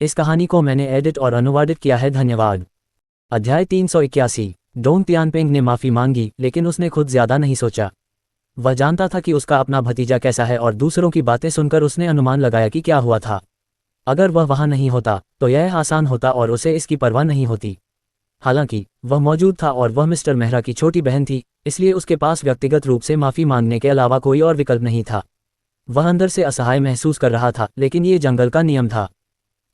इस कहानी को मैंने एडिट और अनुवादित किया है। धन्यवाद। अध्याय 381। डोंग तियानपेंग ने माफ़ी मांगी, लेकिन उसने खुद ज़्यादा नहीं सोचा। वह जानता था कि उसका अपना भतीजा कैसा है और दूसरों की बातें सुनकर उसने अनुमान लगाया कि क्या हुआ था। अगर वह वहाँ नहीं होता तो यह आसान होता और उसे इसकी परवाह नहीं होती। हालांकि वह मौजूद था और वह मिस्टर मेहरा की छोटी बहन थी, इसलिए उसके पास व्यक्तिगत रूप से माफ़ी मांगने के अलावा कोई और विकल्प नहीं था। वह अंदर से असहाय महसूस कर रहा था, लेकिन ये जंगल का नियम था,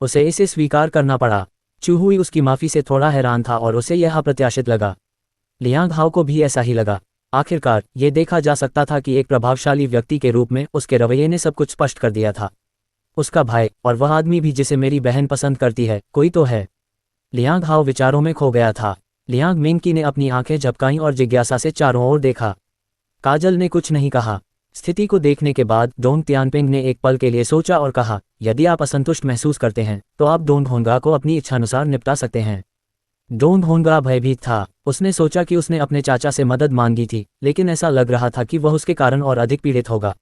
उसे इसे स्वीकार करना पड़ा। चूहुई उसकी माफ़ी से थोड़ा हैरान था और उसे यह अप्रत्याशित लगा। लियांग हाओ को भी ऐसा ही लगा। आखिरकार ये देखा जा सकता था कि एक प्रभावशाली व्यक्ति के रूप में उसके रवैये ने सब कुछ स्पष्ट कर दिया था। उसका भाई, और वह आदमी भी जिसे मेरी बहन पसंद करती है, कोई तो है। लियांग हाओ विचारों में खो गया था। लियांग मिंकी ने अपनी आंखें झपकाईं और जिज्ञासा से चारों ओर देखा। काजल ने कुछ नहीं कहा। स्थिति को देखने के बाद डोंग तियानपेंग ने एक पल के लिए सोचा और कहा, यदि आप असंतुष्ट महसूस करते हैं तो आप डोंग होंगा को अपनी इच्छानुसार निपटा सकते हैं। डोंग होंगा भयभीत था। उसने सोचा कि उसने अपने चाचा से मदद मांगी थी, लेकिन ऐसा लग रहा था कि वह उसके कारण और अधिक पीड़ित होगा।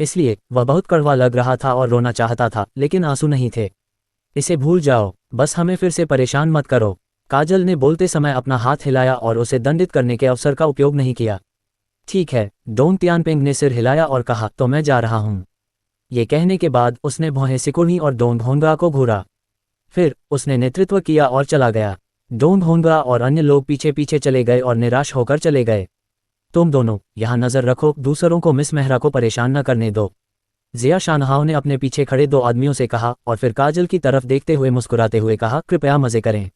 इसलिए वह बहुत कड़वा लग रहा था और रोना चाहता था, लेकिन आंसू नहीं थे। इसे भूल जाओ, बस हमें फिर से परेशान मत करो। काजल ने बोलते समय अपना हाथ हिलाया और उसे दंडित करने के अवसर का उपयोग नहीं किया। ठीक है, डोंग तियानपेंग ने सिर हिलाया और कहा, तो मैं जा रहा हूँ। ये कहने के बाद उसने भौहें सिकुड़ी और डोंग होंगा को घूरा। फिर उसने नेतृत्व किया और चला गया। डोंग होंगा और अन्य लोग पीछे पीछे चले गए और निराश होकर चले गए। तुम दोनों यहाँ नज़र रखो, दूसरों को मिस मेहरा को परेशान न करने दो, जिया शानहाओ ने अपने पीछे खड़े दो आदमियों से कहा और फिर काजल की तरफ देखते हुए मुस्कुराते हुए कहा, कृपया मज़े करें।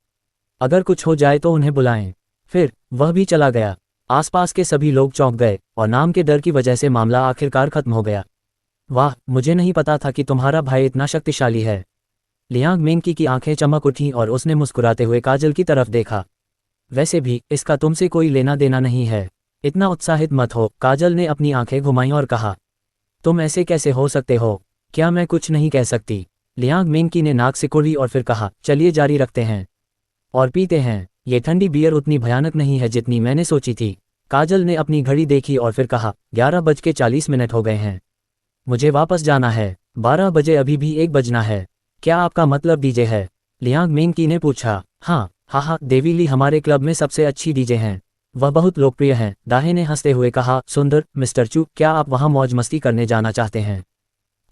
अगर कुछ हो जाए तो उन्हें बुलाएं। फिर वह भी चला गया। आसपास के सभी लोग चौंक गए और नाम के डर की वजह से मामला आखिरकार खत्म हो गया। वाह, मुझे नहीं पता था कि तुम्हारा भाई इतना शक्तिशाली है। लियांग मिंकी की आंखें चमक उठीं और उसने मुस्कुराते हुए काजल की तरफ देखा। वैसे भी इसका तुमसे कोई लेना देना नहीं है, इतना उत्साहित मत हो। काजल ने अपनी आंखें घुमाईं और कहा, तुम ऐसे कैसे हो सकते हो? क्या मैं कुछ नहीं कह सकती? लियांग मिंकी ने नाक सिकुड़ी और फिर कहा, चलिए जारी रखते हैं और पीते हैं। ये ठंडी बियर उतनी भयानक नहीं है जितनी मैंने सोची थी। काजल ने अपनी घड़ी देखी और फिर कहा, 11:40 हो गए हैं, मुझे वापस जाना है। 12 बजे अभी भी 1 बजना है। क्या आपका मतलब डीजे है? लियांग मिंकी ने पूछा। हाँ हाँ, देवी ली हमारे क्लब में सबसे अच्छी डीजे हैं, वह बहुत लोकप्रिय हैं। दाहे ने हंसते हुए कहा, सुंदर मिस्टर चू, क्या आप वहाँ मौज मस्ती करने जाना चाहते हैं?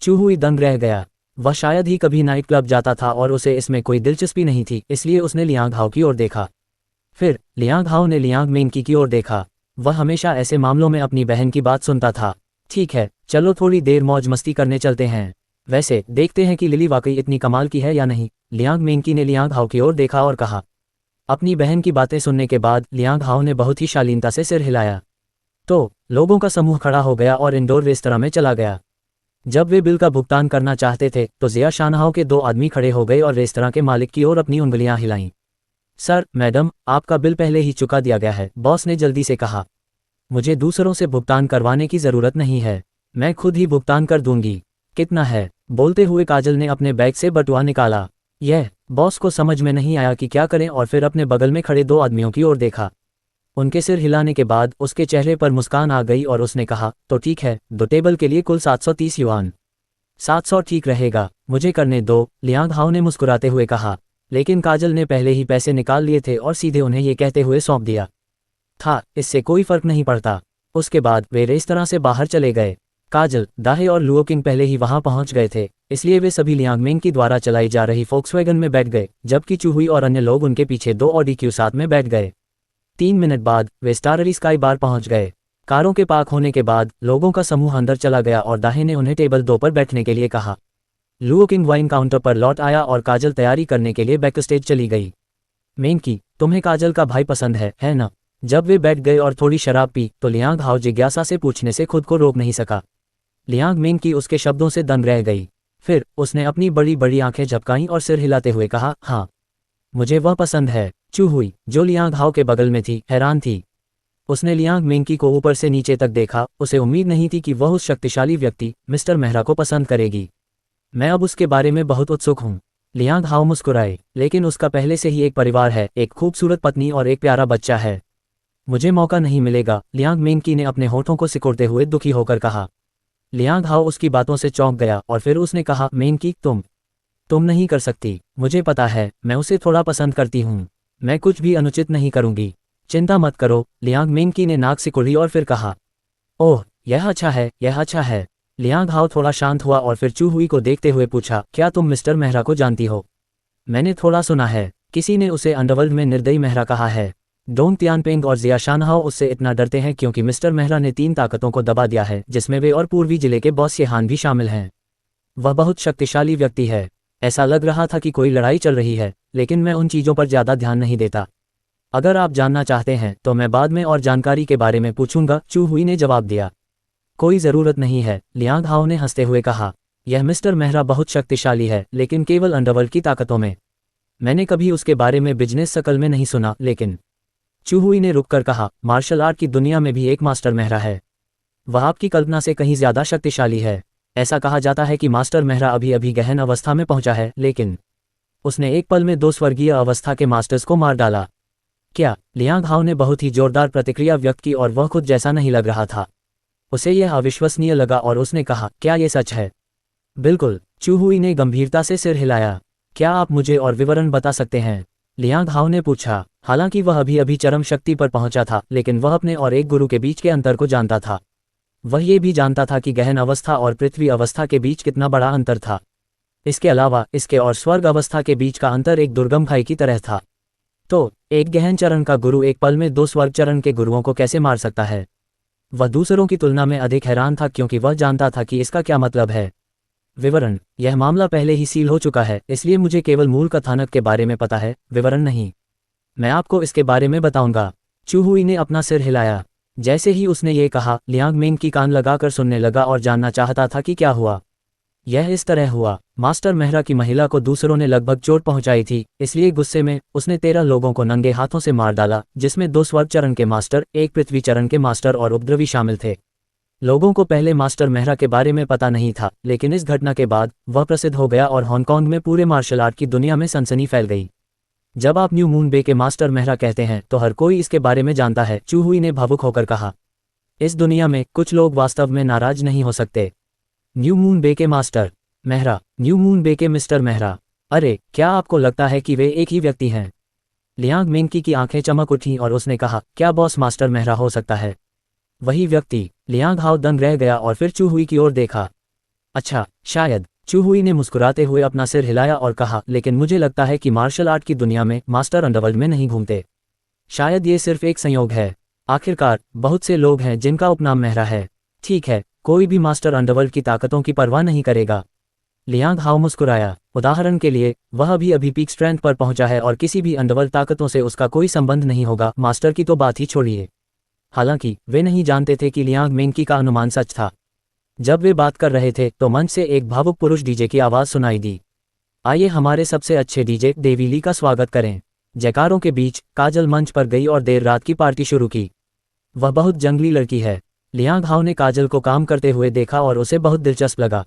चूहुई दंग रह गया। वह शायद ही कभी नाइट क्लब जाता था और उसे इसमें कोई दिलचस्पी नहीं थी, इसलिए उसने लियांग हाओ की ओर देखा। फिर लियांग हाओ ने लियांग मिंकी की ओर देखा। वह हमेशा ऐसे मामलों में अपनी बहन की बात सुनता था। ठीक है, चलो थोड़ी देर मौज मस्ती करने चलते हैं। वैसे देखते हैं कि लिली वाकई इतनी कमाल की है या नहीं। लियांग मिंकी ने लियांग हाओ की ओर देखा और कहा। अपनी बहन की बातें सुनने के बाद लियांग हाओ ने बहुत ही शालीनता से सिर हिलाया। तो लोगों का समूह खड़ा हो गया और इंडोर रेस्तरां में चला गया। जब वे बिल का भुगतान करना चाहते थे तो जिया शानहाओ के 2 आदमी खड़े हो गए और रेस्तरां के मालिक की ओर अपनी उंगलियां हिलाईं। सर, मैडम, आपका बिल पहले ही चुका दिया गया है, बॉस ने जल्दी से कहा। मुझे दूसरों से भुगतान करवाने की ज़रूरत नहीं है, मैं खुद ही भुगतान कर दूंगी। कितना है? बोलते हुए काजल ने अपने बैग से बटुआ निकाला। यह बॉस को समझ में नहीं आया कि क्या करें और फिर अपने बगल में खड़े 2 आदमियों की ओर देखा। उनके सिर हिलाने के बाद उसके चेहरे पर मुस्कान आ गई और उसने कहा, तो ठीक है, 2 टेबल के लिए कुल 730 युआन। 700 ठीक रहेगा, मुझे करने दो, लियांग हाओ ने मुस्कुराते हुए कहा। लेकिन काजल ने पहले ही पैसे निकाल लिए थे और सीधे उन्हें ये कहते हुए सौंप दिया था, इससे कोई फर्क नहीं पड़ता। उसके बाद वे रेस्तरां से बाहर चले गए। काजल, दाहे और लुओकिंग पहले ही वहां पहुंच गए थे, इसलिए वे सभी लियांग मिंग द्वारा चलाई जा रही फोक्सवैगन में बैठ गए, जबकि चूहुई और अन्य लोग उनके पीछे 2 ऑडी क्यू साथ में बैठ गए। 3 मिनट बाद वे स्टाररी स्काई बार पहुंच गए। कारों के पार्क होने के बाद लोगों का समूह अंदर चला गया और दाहे ने उन्हें टेबल 2 पर बैठने के लिए कहा। लुओकिंग वाइन काउंटर पर लौट आया और काजल तैयारी करने के लिए बैकस्टेज चली गई। मिंकी, तुम्हें काजल का भाई पसंद है ना? जब वे बैठ गए और थोड़ी शराब पी तो लियांग हाओ जिज्ञासा से पूछने से खुद को रोक नहीं सका। लियांग मिंकी उसके शब्दों से दंग रह गई। फिर उसने अपनी बड़ी बड़ी आंखें झपकाईं और सिर हिलाते हुए कहा, हाँ, मुझे वह पसंद है। चूहुई, जो लियांग हाओ के बगल में थी, हैरान थी। उसने लियांग मिंकी को ऊपर से नीचे तक देखा। उसे उम्मीद नहीं थी कि वह उस शक्तिशाली व्यक्ति मिस्टर मेहरा को पसंद करेगी। मैं अब उसके बारे में बहुत उत्सुक हूँ। लियांग हाओ मुस्कुराए, लेकिन उसका पहले से ही एक परिवार है, एक खूबसूरत पत्नी और एक प्यारा बच्चा है। मुझे मौका नहीं मिलेगा, लियांग मिंकी ने अपने होठों को सिकोड़ते हुए दुखी होकर कहा। लियांग हाओ उसकी बातों से चौंक गया और फिर उसने कहा, मिंकी, तुम तुम नहीं कर सकती, मुझे पता है, मैं उसे थोड़ा पसंद करती हूँ। मैं कुछ भी अनुचित नहीं करूँगी। चिंता मत करो, लियांग मिंकी ने नाक सिकुड़ी और फिर कहा। ओह, यह अच्छा है, यह अच्छा है। लियांग हाओ थोड़ा शांत हुआ और फिर चू हुई को देखते हुए पूछा, क्या तुम मिस्टर मेहरा को जानती हो? मैंने थोड़ा सुना है, किसी ने उसे अंडरवर्ल्ड में निर्दयी मेहरा कहा है। डोंग तियानपेंग और जिया शानहाओ उससे इतना डरते हैं क्योंकि मिस्टर मेहरा ने 3 ताकतों को दबा दिया है, जिसमें वे और पूर्वी जिले के बॉस येहान भी शामिल हैं। वह बहुत शक्तिशाली व्यक्ति है। ऐसा लग रहा था कि कोई लड़ाई चल रही है, लेकिन मैं उन चीज़ों पर ज़्यादा ध्यान नहीं देता। अगर आप जानना चाहते हैं तो मैं बाद में और जानकारी के बारे में पूछूंगा, चू हुई ने जवाब दिया। कोई ज़रूरत नहीं है, लियांग हाओ ने हंसते हुए कहा। यह मिस्टर मेहरा बहुत शक्तिशाली है, लेकिन केवल अंडरवर्ल्ड की ताकतों में। मैंने कभी उसके बारे में बिजनेस सर्कल में नहीं सुना, लेकिन चू हुई ने रुककर कहा, मार्शल आर्ट की दुनिया में भी एक मास्टर मेहरा है। वह आपकी कल्पना से कहीं ज़्यादा शक्तिशाली है। ऐसा कहा जाता है कि मास्टर मेहरा अभी अभी गहन अवस्था में पहुंचा है, लेकिन उसने एक पल में 2 स्वर्गीय अवस्था के मास्टर्स को मार डाला। क्या? लियांग हाओ ने बहुत ही जोरदार प्रतिक्रिया व्यक्त की और वह खुद जैसा नहीं लग रहा था। उसे यह अविश्वसनीय लगा और उसने कहा, क्या ये सच है? बिल्कुल, चू हुई ने गंभीरता से सिर हिलाया। क्या आप मुझे और विवरण बता सकते हैं? लियांग हाओ ने पूछा। हालांकि वह अभी अभी चरम शक्ति पर पहुंचा था, लेकिन वह अपने और एक गुरु के बीच के अंतर को जानता था। वह ये भी जानता था कि गहन अवस्था और पृथ्वी अवस्था के बीच कितना बड़ा अंतर था। इसके अलावा इसके और स्वर्ग अवस्था के बीच का अंतर एक दुर्गम खाई की तरह था। तो एक गहन चरण का गुरु एक पल में 2 स्वर्ग चरण के गुरुओं को कैसे मार सकता है? वह दूसरों की तुलना में अधिक हैरान था क्योंकि वह जानता था कि इसका क्या मतलब है। विवरण? यह मामला पहले ही सील हो चुका है, इसलिए मुझे केवल मूल कथानक के बारे में पता है, विवरण नहीं। मैं आपको इसके बारे में बताऊंगा। चू हुई ने अपना सिर हिलाया। जैसे ही उसने ये कहा, लियांग मिंग की कान लगाकर सुनने लगा और जानना चाहता था कि क्या हुआ। यह इस तरह हुआ, मास्टर मेहरा की महिला को दूसरों ने लगभग चोट पहुंचाई थी, इसलिए गुस्से में उसने 13 लोगों को नंगे हाथों से मार डाला, जिसमें 2 स्वर्ग चरण के मास्टर, 1 पृथ्वी चरण के मास्टर और उपद्रवी शामिल थे। लोगों को पहले मास्टर मेहरा के बारे में पता नहीं था, लेकिन इस घटना के बाद वह प्रसिद्ध हो गया और हांगकांग में पूरे मार्शल आर्ट की दुनिया में सनसनी फैल गई। जब आप न्यू मून बे के मास्टर मेहरा कहते हैं तो हर कोई इसके बारे में जानता है, चू हुई ने भावुक होकर कहा। इस दुनिया में कुछ लोग वास्तव में नाराज नहीं हो सकते। न्यू मून बे के मास्टर मेहरा, न्यू मून बे के मिस्टर मेहरा। अरे, क्या आपको लगता है कि वे एक ही व्यक्ति हैं? लियांग मिंकी की आंखें चमक उठीं और उसने कहा, क्या बॉस मास्टर मेहरा हो सकता है? वही व्यक्ति। लियांग हाओ दंग रह गया और फिर चू हुई की ओर देखा। अच्छा, शायद। चू हुई ने मुस्कुराते हुए अपना सिर हिलाया और कहा, लेकिन मुझे लगता है कि मार्शल आर्ट की दुनिया में मास्टर अंडरवर्ल्ड में नहीं घूमते। शायद ये सिर्फ एक संयोग है। आखिरकार बहुत से लोग हैं जिनका उपनाम मेहरा है। ठीक है, कोई भी मास्टर अंडरवर्ल्ड की ताकतों की परवाह नहीं करेगा। लियांग हाओ मुस्कुराया। उदाहरण के लिए, वह अभी अभी पीक स्ट्रेंथ पर पहुंचा है और किसी भी अंडरवर्ल्ड ताकतों से उसका कोई संबंध नहीं होगा। मास्टर की तो बात ही छोड़िए। हालांकि वे नहीं जानते थे कि लियांग मिंकी का अनुमान सच था। जब वे बात कर रहे थे तो मंच से एक भावुक पुरुष डीजे की आवाज़ सुनाई दी। आइए हमारे सबसे अच्छे डीजे देवी ली का स्वागत करें। जयकारों के बीच काजल मंच पर गई और देर रात की पार्टी शुरू की। वह बहुत जंगली लड़की है। लियांग हाओ ने काजल को काम करते हुए देखा और उसे बहुत दिलचस्प लगा।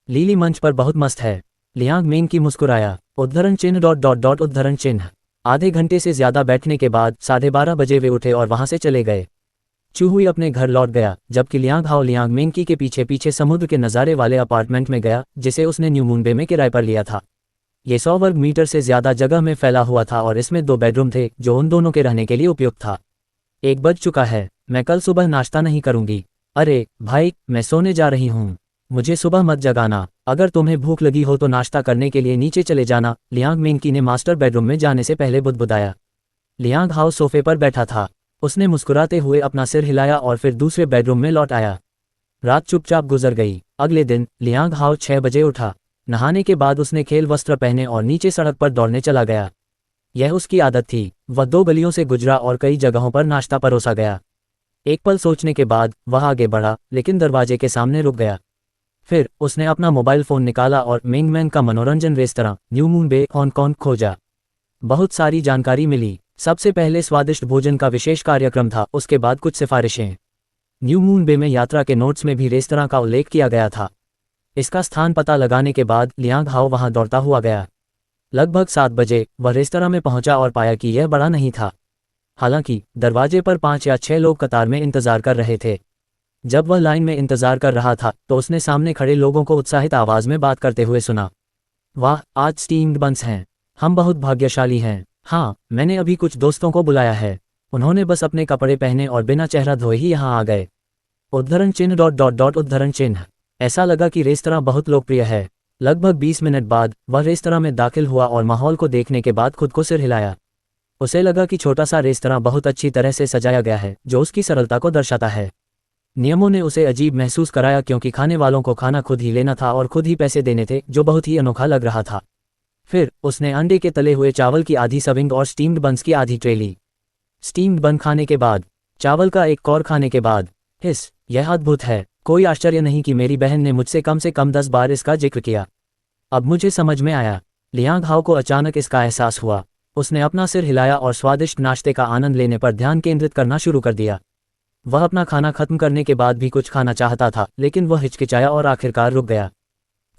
लीली मंच पर बहुत मस्त है। लियांग मिंग की मुस्कुराया। उद्धरण चिन्ह ... उद्धरण चिन्ह। आधे घंटे से ज्यादा बैठने के बाद 12:30 बजे वे उठे और वहां से चले गए। चू हुई अपने घर लौट गया, जबकि लियांग हाओ लियांग मिंकी के पीछे पीछे समुद्र के नज़ारे वाले अपार्टमेंट में गया, जिसे उसने न्यू मून बे में किराए पर लिया था। ये 100 वर्ग मीटर से ज्यादा जगह में फैला हुआ था और इसमें 2 बेडरूम थे, जो उन दोनों के रहने के लिए उपयुक्त था। 1 बज चुका है, मैं कल सुबह नाश्ता नहीं करूंगी। अरे भाई, मैं सोने जा रही हूँ, मुझे सुबह मत जगाना। अगर तुम्हें भूख लगी हो तो नाश्ता करने के लिए नीचे चले जाना, लियांग मिंकी ने मास्टर बेडरूम में जाने से पहले बुदबुदाया। लियांग हाओ सोफे पर बैठा था। उसने मुस्कुराते हुए अपना सिर हिलाया और फिर दूसरे बेडरूम में लौट आया। रात चुपचाप गुजर गई। अगले दिन लियांग हाओ 6 बजे उठा। नहाने के बाद उसने खेल वस्त्र पहने और नीचे सड़क पर दौड़ने चला गया। यह उसकी आदत थी। वह 2 गलियों से गुजरा और कई जगहों पर नाश्ता परोसा गया। एक पल सोचने के बाद वह आगे बढ़ा, लेकिन दरवाजे के सामने रुक गया। फिर उसने अपना मोबाइल फोन निकाला और मिंगमैन का मनोरंजन रेस्तरां न्यू मून बे हांगकांग खोजा। बहुत सारी जानकारी मिली। सबसे पहले स्वादिष्ट भोजन का विशेष कार्यक्रम था, उसके बाद कुछ सिफारिशें। न्यू मून बे में यात्रा के नोट्स में भी रेस्तरां का उल्लेख किया गया था। इसका स्थान पता लगाने के बाद लियांग हाओ वहां दौड़ता हुआ गया। लगभग 7 बजे वह रेस्तरां में पहुंचा और पाया कि यह बड़ा नहीं था। हालांकि दरवाजे पर 5 या 6 लोग कतार में इंतजार कर रहे थे। जब वह लाइन में इंतजार कर रहा था तो उसने सामने खड़े लोगों को उत्साहित आवाज में बात करते हुए सुना। वाह, आज स्टीम्ड बंस हैं। हम बहुत भाग्यशाली हैं। हाँ, मैंने अभी कुछ दोस्तों को बुलाया है। उन्होंने बस अपने कपड़े पहने और बिना चेहरा धोए ही यहाँ आ गए। उद्धरण चिन्ह डॉट डॉट डॉट उद्धरण चिन्ह। ऐसा लगा कि रेस्तरां बहुत लोकप्रिय है। लगभग 20 मिनट बाद वह रेस्तरां में दाखिल हुआ और माहौल को देखने के बाद खुद को सिर हिलाया। उसे लगा कि छोटा सा रेस्तरां बहुत अच्छी तरह से सजाया गया है, जो उसकी सरलता को दर्शाता है। नियमों ने उसे अजीब महसूस कराया क्योंकि खाने वालों को खाना खुद ही लेना था और खुद ही पैसे देने थे, जो बहुत ही अनोखा लग रहा था। फिर उसने अंडे के तले हुए चावल की आधी सर्विंग और स्टीम्ड बंस की आधी ट्रे ली। स्टीम्ड बन खाने के बाद, चावल का एक कौर खाने के बाद, यह अद्भुत है। कोई आश्चर्य नहीं कि मेरी बहन ने मुझसे कम से कम 10 बार इसका जिक्र किया। अब मुझे समझ में आया। लियांग हाओ को अचानक इसका एहसास हुआ। उसने अपना सिर हिलाया और स्वादिष्ट नाश्ते का आनंद लेने पर ध्यान केंद्रित करना शुरू कर दिया। वह अपना खाना खत्म करने के बाद भी कुछ खाना चाहता था, लेकिन वह हिचकिचाया और आखिरकार रुक गया।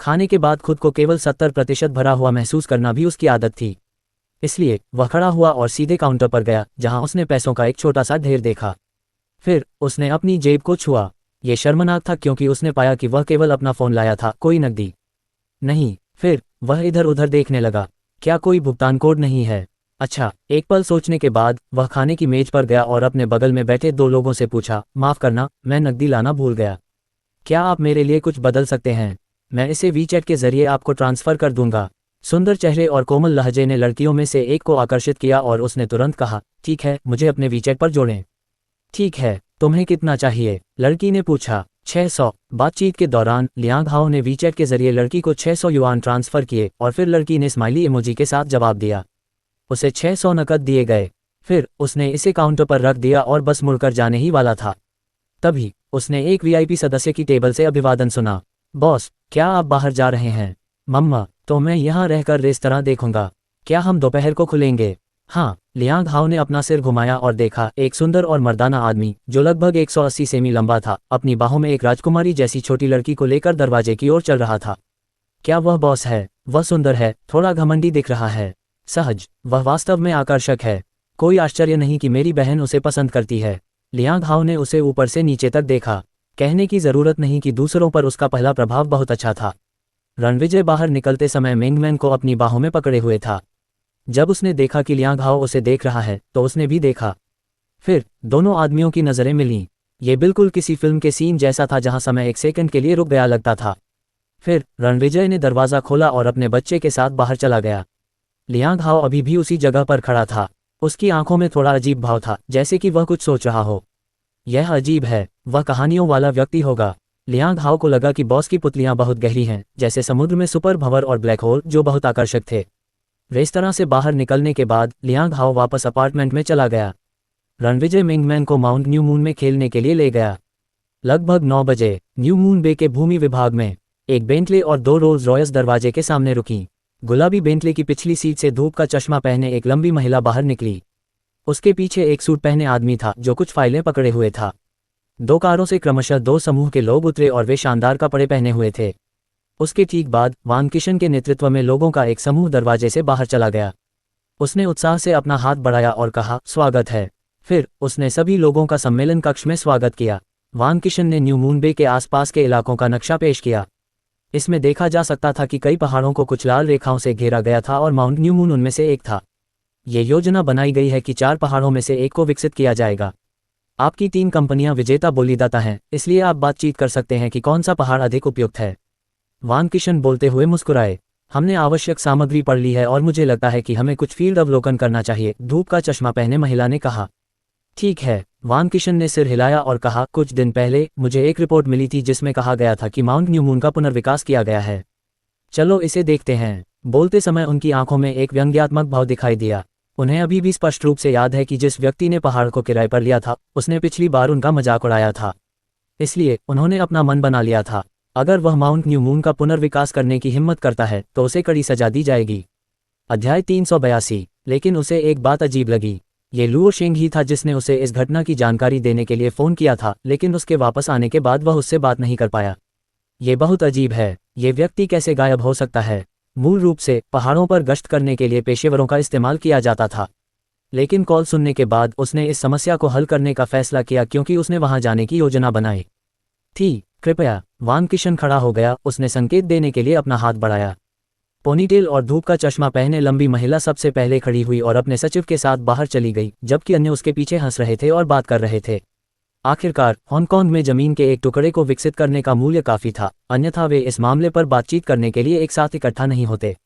खाने के बाद खुद को केवल 70% भरा हुआ महसूस करना भी उसकी आदत थी। इसलिए वह खड़ा हुआ और सीधे काउंटर पर गया, जहां उसने पैसों का एक छोटा सा ढेर देखा। फिर उसने अपनी जेब को छुआ। यह शर्मनाक था क्योंकि उसने पाया कि वह केवल अपना फ़ोन लाया था, कोई नकदी नहीं। फिर वह इधर उधर देखने लगा। क्या कोई भुगतान कोड नहीं है? अच्छा, एक पल सोचने के बाद वह खाने की मेज पर गया और अपने बगल में बैठे 2 लोगों से पूछा, माफ़ करना, मैं नकदी लाना भूल गया। क्या आप मेरे लिए कुछ बदल सकते हैं? मैं इसे वीचैट के जरिए आपको ट्रांसफ़र कर दूंगा। सुंदर चेहरे और कोमल लहजे ने लड़कियों में से एक को आकर्षित किया और उसने तुरंत कहा, ठीक है, मुझे अपने वीचैट पर जोड़ें। ठीक है, तुम्हें कितना चाहिए? लड़की ने पूछा। 600। बातचीत के दौरान लियांग हाओ ने वीचैट के जरिए लड़की को 600 युआन ट्रांसफ़र किए और फिर लड़की ने स्माइली इमोजी के साथ जवाब दिया। उसे 600 नकद दिए गए। फिर उसने इसे काउंटर पर रख दिया और बस मुड़कर जाने ही वाला था। तभी उसने एक वीआईपी सदस्य की टेबल से अभिवादन सुना। बॉस, क्या आप बाहर जा रहे हैं? मम्मा, तो मैं यहाँ रहकर रेस्तरां देखूंगा। क्या हम दोपहर को खुलेंगे? हाँ। लियांग हाओ ने अपना सिर घुमाया और देखा एक सुंदर और मर्दाना आदमी, जो लगभग 180 सेमी लंबा था, अपनी बाहों में एक राजकुमारी जैसी छोटी लड़की को लेकर दरवाजे की ओर चल रहा था। क्या वह बॉस है? वह सुंदर है, थोड़ा घमंडी दिख रहा है। सहज, वह वास्तव में आकर्षक है। कोई आश्चर्य नहीं कि मेरी बहन उसे पसंद करती है। लियांग हाओ ने उसे ऊपर से नीचे तक देखा। कहने की जरूरत नहीं कि दूसरों पर उसका पहला प्रभाव बहुत अच्छा था। रणविजय बाहर निकलते समय मिंगमैन को अपनी बाहों में पकड़े हुए था। जब उसने देखा कि लियांग हाओ उसे देख रहा है, तो उसने भी देखा। फिर दोनों आदमियों की नज़रें मिलीं। ये बिल्कुल किसी फिल्म के सीन जैसा था जहां समय 1 सेकंड के लिए रुक गया लगता था। फिर रणविजय ने दरवाज़ा खोला और अपने बच्चे के साथ बाहर चला गया। लियांग हाओ अभी भी उसी जगह पर खड़ा था। उसकी आंखों में थोड़ा अजीब भाव था, जैसे कि वह कुछ सोच रहा हो। यह अजीब है, वह कहानियों वाला व्यक्ति होगा। लियांग हाओ को लगा कि बॉस की पुतलियां बहुत गहरी हैं, जैसे समुद्र में सुपर भंवर और ब्लैक होल, जो बहुत आकर्षक थे। रेस्तरां से बाहर निकलने के बाद लियांग हाओ वापस अपार्टमेंट में चला गया। रणविजय मिंगमैन को माउंट न्यू मून में खेलने के लिए ले गया। लगभग 9 बजे न्यू मून बे के भूमि विभाग में एक बेंटले और 2 रोल्स रॉयस दरवाजे के सामने रुकी। गुलाबी बेंटले की पिछली सीट से धूप का चश्मा पहने एक लंबी महिला बाहर निकली। उसके पीछे एक सूट पहने आदमी था, जो कुछ फाइलें पकड़े हुए था। 2 कारों से क्रमशः 2 समूह के लोग उतरे और वे शानदार कपड़े पहने हुए थे। उसके ठीक बाद वान किशन के नेतृत्व में लोगों का एक समूह दरवाजे से बाहर चला गया। उसने उत्साह से अपना हाथ बढ़ाया और कहा, स्वागत है। फिर उसने सभी लोगों का सम्मेलन कक्ष में स्वागत किया। वान किशन ने न्यू मून बे के आसपास के इलाकों का नक्शा पेश किया। इसमें देखा जा सकता था कि कई पहाड़ों को कुछ लाल रेखाओं से घेरा गया था और माउंट न्यू मून उनमें से एक था। ये योजना बनाई गई है कि 4 पहाड़ों में से एक को विकसित किया जाएगा। आपकी 3 कंपनियां विजेता बोलीदाता हैं, इसलिए आप बातचीत कर सकते हैं कि कौन सा पहाड़ अधिक उपयुक्त है। वान किशन बोलते हुए मुस्कुराए। हमने आवश्यक सामग्री पढ़ ली है और मुझे लगता है कि हमें कुछ फील्ड अवलोकन करना चाहिए, धूप का चश्मा पहने महिला ने कहा। ठीक है। वान किशन ने सिर हिलाया और कहा, कुछ दिन पहले मुझे एक रिपोर्ट मिली थी जिसमें कहा गया था कि माउंट न्यू मून का पुनर्विकास किया गया है। चलो इसे देखते हैं। बोलते समय उनकी आंखों में एक व्यंग्यात्मक भाव दिखाई दिया। उन्हें अभी भी स्पष्ट रूप से याद है कि जिस व्यक्ति ने पहाड़ को किराए पर लिया था, उसने पिछली बार उनका मजाक उड़ाया था। इसलिए उन्होंने अपना मन बना लिया था, अगर वह माउंट न्यू मून का पुनर्विकास करने की हिम्मत करता है तो उसे कड़ी सजा दी जाएगी। अध्याय 382। लेकिन उसे एक बात अजीब लगी। ये लुओ शेंग ही था जिसने उसे इस घटना की जानकारी देने के लिए फ़ोन किया था, लेकिन उसके वापस आने के बाद वह उससे बात नहीं कर पाया। ये बहुत अजीब है। ये व्यक्ति कैसे गायब हो सकता है? मूल रूप से पहाड़ों पर गश्त करने के लिए पेशेवरों का इस्तेमाल किया जाता था, लेकिन कॉल सुनने के बाद उसने इस समस्या को हल करने का फैसला किया क्योंकि उसने वहां जाने की योजना बनाई थी। कृपया। वान किशन खड़ा हो गया, उसने संकेत देने के लिए अपना हाथ बढ़ाया। पोनीटेल और धूप का चश्मा पहने लंबी महिला सबसे पहले खड़ी हुई और अपने सचिव के साथ बाहर चली गई, जबकि अन्य उसके पीछे हंस रहे थे और बात कर रहे थे। आखिरकार हांगकांग में जमीन के एक टुकड़े को विकसित करने का मूल्य काफी था, अन्यथा वे इस मामले पर बातचीत करने के लिए एक साथ इकट्ठा नहीं होते।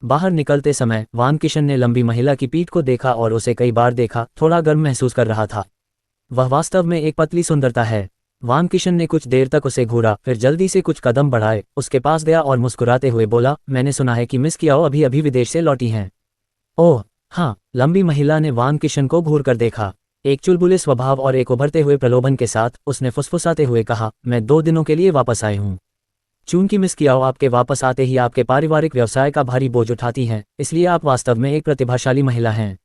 बाहर निकलते समय वान किशन ने लंबी महिला की पीठ को देखा और उसे कई बार देखा, थोड़ा गर्म महसूस कर रहा था। वह वास्तव में एक पतली सुंदरता है। वान किशन ने कुछ देर तक उसे घूरा, फिर जल्दी से कुछ कदम बढ़ाए उसके पास गया और मुस्कुराते हुए बोला, मैंने सुना है कि मिस कियाओ अभी अभी विदेश से लौटी हैं। ओह हाँ, लंबी महिला ने वान किशन को घूर कर देखा। एक चुलबुले स्वभाव और एक उभरते हुए प्रलोभन के साथ उसने फुसफुसाते हुए कहा, मैं 2 दिनों के लिए वापस आई हूँ। चूंकि मिस कियाओ आपके वापस आते ही आपके पारिवारिक व्यवसाय का भारी बोझ उठाती हैं, इसलिए आप वास्तव में एक प्रतिभाशाली महिला हैं।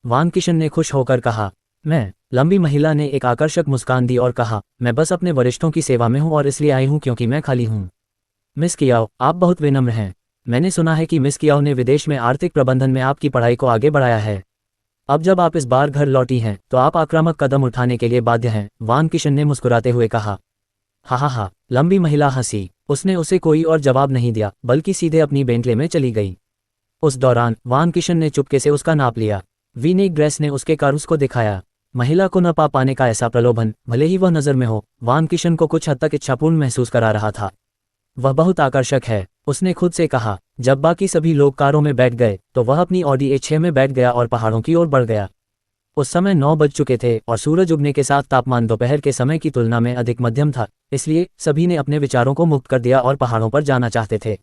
वान किशन ने खुश होकर कहा। मैं? लंबी महिला ने एक आकर्षक मुस्कान दी और कहा, मैं बस अपने वरिष्ठों की सेवा में हूँ और इसलिए आई हूँ क्योंकि मैं खाली हूँ। मिस कियाओ, आप बहुत विनम्र हैं। मैंने सुना है कि मिस कियाओ ने विदेश में आर्थिक प्रबंधन में आपकी पढ़ाई को आगे बढ़ाया है। अब जब आप इस बार घर लौटी हैं तो आप आक्रामक कदम उठाने के लिए बाध्य हैं, वान किशन ने मुस्कुराते हुए कहा। हा, लंबी महिला हंसी। उसने उसे कोई और जवाब नहीं दिया, बल्कि सीधे अपनी बेंटले में चली गई। उस दौरान वान किशन ने चुपके से उसका नाप लिया। वीनेक ड्रेस ने उसके कारूस को दिखाया। महिला को न पा पाने का ऐसा प्रलोभन, भले ही वह नजर में हो, वान किशन को कुछ हद तक इच्छापूर्ण महसूस करा रहा था। वह बहुत आकर्षक है, उसने खुद से कहा। जब बाकी सभी लोग कारों में बैठ गए तो वह अपनी ऑडी A6 में बैठ गया और पहाड़ों की ओर बढ़ गया। उस समय 9 बज चुके थे और सूरज उगने के साथ तापमान दोपहर के समय की तुलना में अधिक मध्यम था, इसलिए सभी ने अपने विचारों को मुक्त कर दिया और पहाड़ों पर जाना चाहते थे।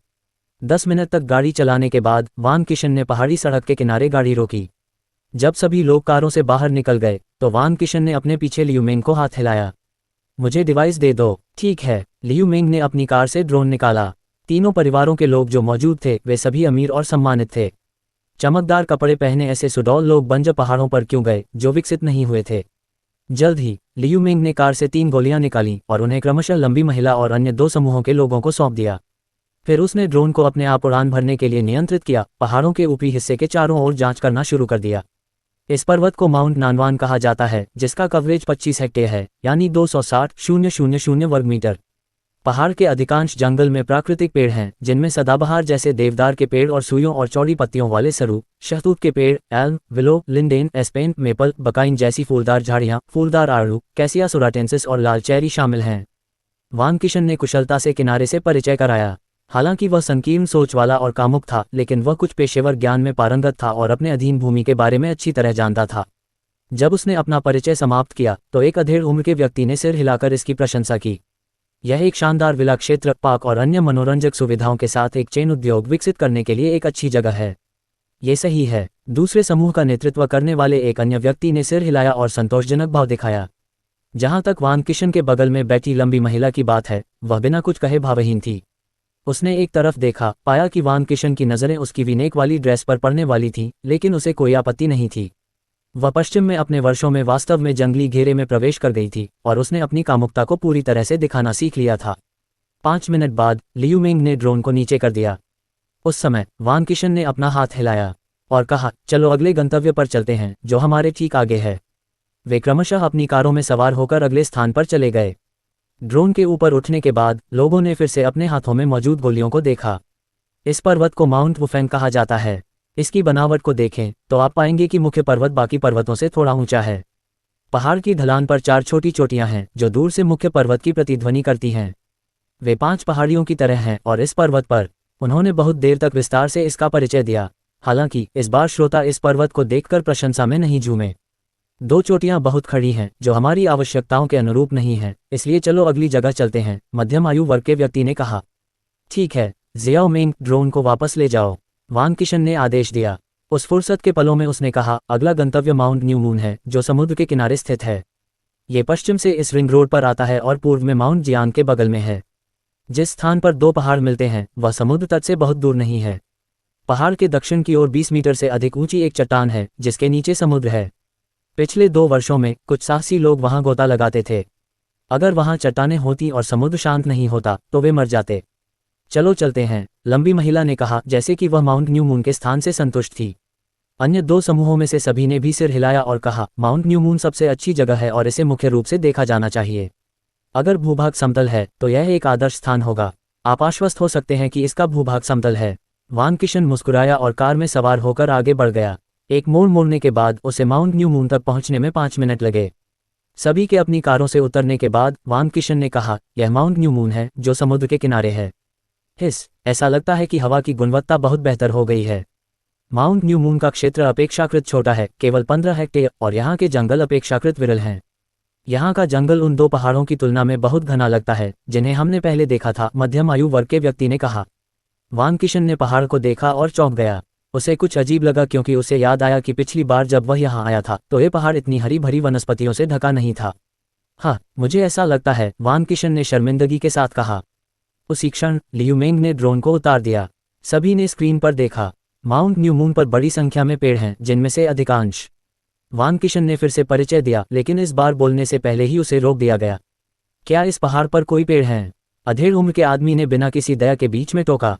10 मिनट तक गाड़ी चलाने के बाद वान किशन ने पहाड़ी सड़क के किनारे गाड़ी रोकी। जब सभी लोग कारों से बाहर निकल गए तो वान किशन ने अपने पीछे लियू मेंग को हाथ हिलाया। मुझे डिवाइस दे दो। ठीक है। लियू मेंग ने अपनी कार से ड्रोन निकाला। तीनों परिवारों के लोग जो मौजूद थे वे सभी अमीर और सम्मानित थे। चमकदार कपड़े पहने ऐसे सुडौल लोग बंजर पहाड़ों पर क्यों गए जो विकसित नहीं हुए थे। जल्द ही लियू मेंग ने कार से 3 गोलियां निकाली और उन्हें क्रमशः लंबी महिला और अन्य 2 समूहों के लोगों को सौंप दिया। फिर उसने ड्रोन को अपने आप उड़ान भरने के लिए नियंत्रित किया, पहाड़ों के ऊपरी हिस्से के चारों ओर जांच करना शुरू कर दिया। इस पर्वत को माउंट नानवान कहा जाता है, जिसका कवरेज 25 हेक्टेयर है, यानी 260,000 वर्ग मीटर। पहाड़ के अधिकांश जंगल में प्राकृतिक पेड़ हैं, जिनमें सदाबहार जैसे देवदार के पेड़ और सुइयों और चौड़ी पत्तियों वाले सरू, शहतूत के पेड़, elm, willow, linden, aspen, maple, बकाइन जैसी फूलदार झाड़ियां, फूलदार आड़ू, कैसिया सुराटेंसिस और लाल चेरी शामिल हैं। वान किशन ने कुशलता से किनारे से परिचय कराया। हालांकि वह संकीर्ण सोच वाला और कामुक था, लेकिन वह कुछ पेशेवर ज्ञान में पारंगत था और अपने अधीन भूमि के बारे में अच्छी तरह जानता था। जब उसने अपना परिचय समाप्त किया तो एक अधेड़ उम्र के व्यक्ति ने सिर हिलाकर इसकी प्रशंसा की। यह एक शानदार विला क्षेत्र, पार्क और अन्य मनोरंजक सुविधाओं के साथ एक चेन उद्योग विकसित करने के लिए एक अच्छी जगह है। ये सही है। दूसरे समूह का नेतृत्व करने वाले एक अन्य व्यक्ति ने सिर हिलाया और संतोषजनक भाव दिखाया। जहां तक वान किशन के बगल में बैठी लंबी महिला की बात है, वह बिना कुछ कहे भावहीन थी। उसने एक तरफ देखा, पाया कि वान किशन की नज़रें उसकी विनेक वाली ड्रेस पर पड़ने वाली थीं, लेकिन उसे कोई आपत्ति नहीं थी। वह पश्चिम में अपने वर्षों में वास्तव में जंगली घेरे में प्रवेश कर गई थी और उसने अपनी कामुकता को पूरी तरह से दिखाना सीख लिया था। 5 मिनट बाद लियू मेंग ने ड्रोन को नीचे कर दिया। उस समय वान किशन ने अपना हाथ हिलाया और कहा, चलो अगले गंतव्य पर चलते हैं, जो हमारे ठीक आगे है। वे क्रमशः अपनी कारों में सवार होकर अगले स्थान पर चले गए। ड्रोन के ऊपर उठने के बाद लोगों ने फिर से अपने हाथों में मौजूद गोलियों को देखा। इस पर्वत को माउंट वुफेंग कहा जाता है। इसकी बनावट को देखें तो आप पाएंगे कि मुख्य पर्वत बाकी पर्वतों से थोड़ा ऊंचा है। पहाड़ की ढलान पर 4 छोटी चोटियां हैं जो दूर से मुख्य पर्वत की प्रतिध्वनि करती हैं। वे 5 पहाड़ियों की तरह हैं और इस पर्वत पर उन्होंने बहुत देर तक विस्तार से इसका परिचय दिया। हालांकि इस बार श्रोता इस पर्वत को देखकर प्रशंसा में नहीं झूमे। 2 चोटियां बहुत खड़ी हैं जो हमारी आवश्यकताओं के अनुरूप नहीं हैं, इसलिए चलो अगली जगह चलते हैं, मध्यम आयु वर्ग के व्यक्ति ने कहा। ठीक है, जियाओ मेंग, ड्रोन को वापस ले जाओ, वान किशन ने आदेश दिया। उस फुर्सत के पलों में उसने कहा, अगला गंतव्य माउंट न्यू मून है, जो समुद्र के किनारे स्थित है। ये पश्चिम से इस रिंग रोड पर आता है और पूर्व में माउंट जियांग के बगल में है। जिस स्थान पर 2 पहाड़ मिलते हैं वह समुद्र तट से बहुत दूर नहीं है। पहाड़ के दक्षिण की ओर 20 मीटर से अधिक ऊंची एक चट्टान है जिसके नीचे समुद्र है। पिछले 2 वर्षों में कुछ साहसी लोग वहां गोता लगाते थे। अगर वहां चट्टानें होती और समुद्र शांत नहीं होता तो वे मर जाते। चलो चलते हैं, लंबी महिला ने कहा, जैसे कि वह माउंट न्यू मून के स्थान से संतुष्ट थी। अन्य 2 समूहों में से सभी ने भी सिर हिलाया और कहा, माउंट न्यू मून सबसे अच्छी जगह है और इसे मुख्य रूप से देखा जाना चाहिए। अगर भूभाग समतल है तो यह एक आदर्श स्थान होगा। आप आश्वस्त हो सकते हैं कि इसका भूभाग समतल है। वांग किशन मुस्कुराया और कार में सवार होकर आगे बढ़ गया। एक मोड़ मोड़ने के बाद उसे माउंट न्यू मून तक पहुंचने में 5 मिनट लगे। सभी के अपनी कारों से उतरने के बाद वांग किशन ने कहा, यह माउंट न्यू मून है जो समुद्र के किनारे है। ऐसा लगता है कि हवा की गुणवत्ता बहुत बेहतर हो गई है। माउंट न्यू मून का क्षेत्र अपेक्षाकृत छोटा है, केवल 15 हेक्टेयर, और यहाँ के जंगल अपेक्षाकृत विरल हैं। यहाँ का जंगल उन 2 पहाड़ों की तुलना में बहुत घना लगता है जिन्हें हमने पहले देखा था, मध्यम आयु वर्ग के व्यक्ति ने कहा। वांग किशन ने पहाड़ को देखा और चौंक गया। उसे कुछ अजीब लगा क्योंकि उसे याद आया कि पिछली बार जब वह यहाँ आया था तो ये पहाड़ इतनी हरी भरी वनस्पतियों से ढका नहीं था। हाँ, मुझे ऐसा लगता है, वांग किशन ने शर्मिंदगी के साथ कहा। उसी क्षण लियू मेंग ने ड्रोन को उतार दिया। सभी ने स्क्रीन पर देखा। माउंट न्यू मून पर बड़ी संख्या में पेड़ हैं जिनमें से अधिकांश। वांग किशन ने फिर से परिचय दिया, लेकिन इस बार बोलने से पहले ही उसे रोक दिया गया। क्या इस पहाड़ पर कोई पेड़ हैं? अधेड़ उम्र के आदमी ने बिना किसी दया के बीच में टोका।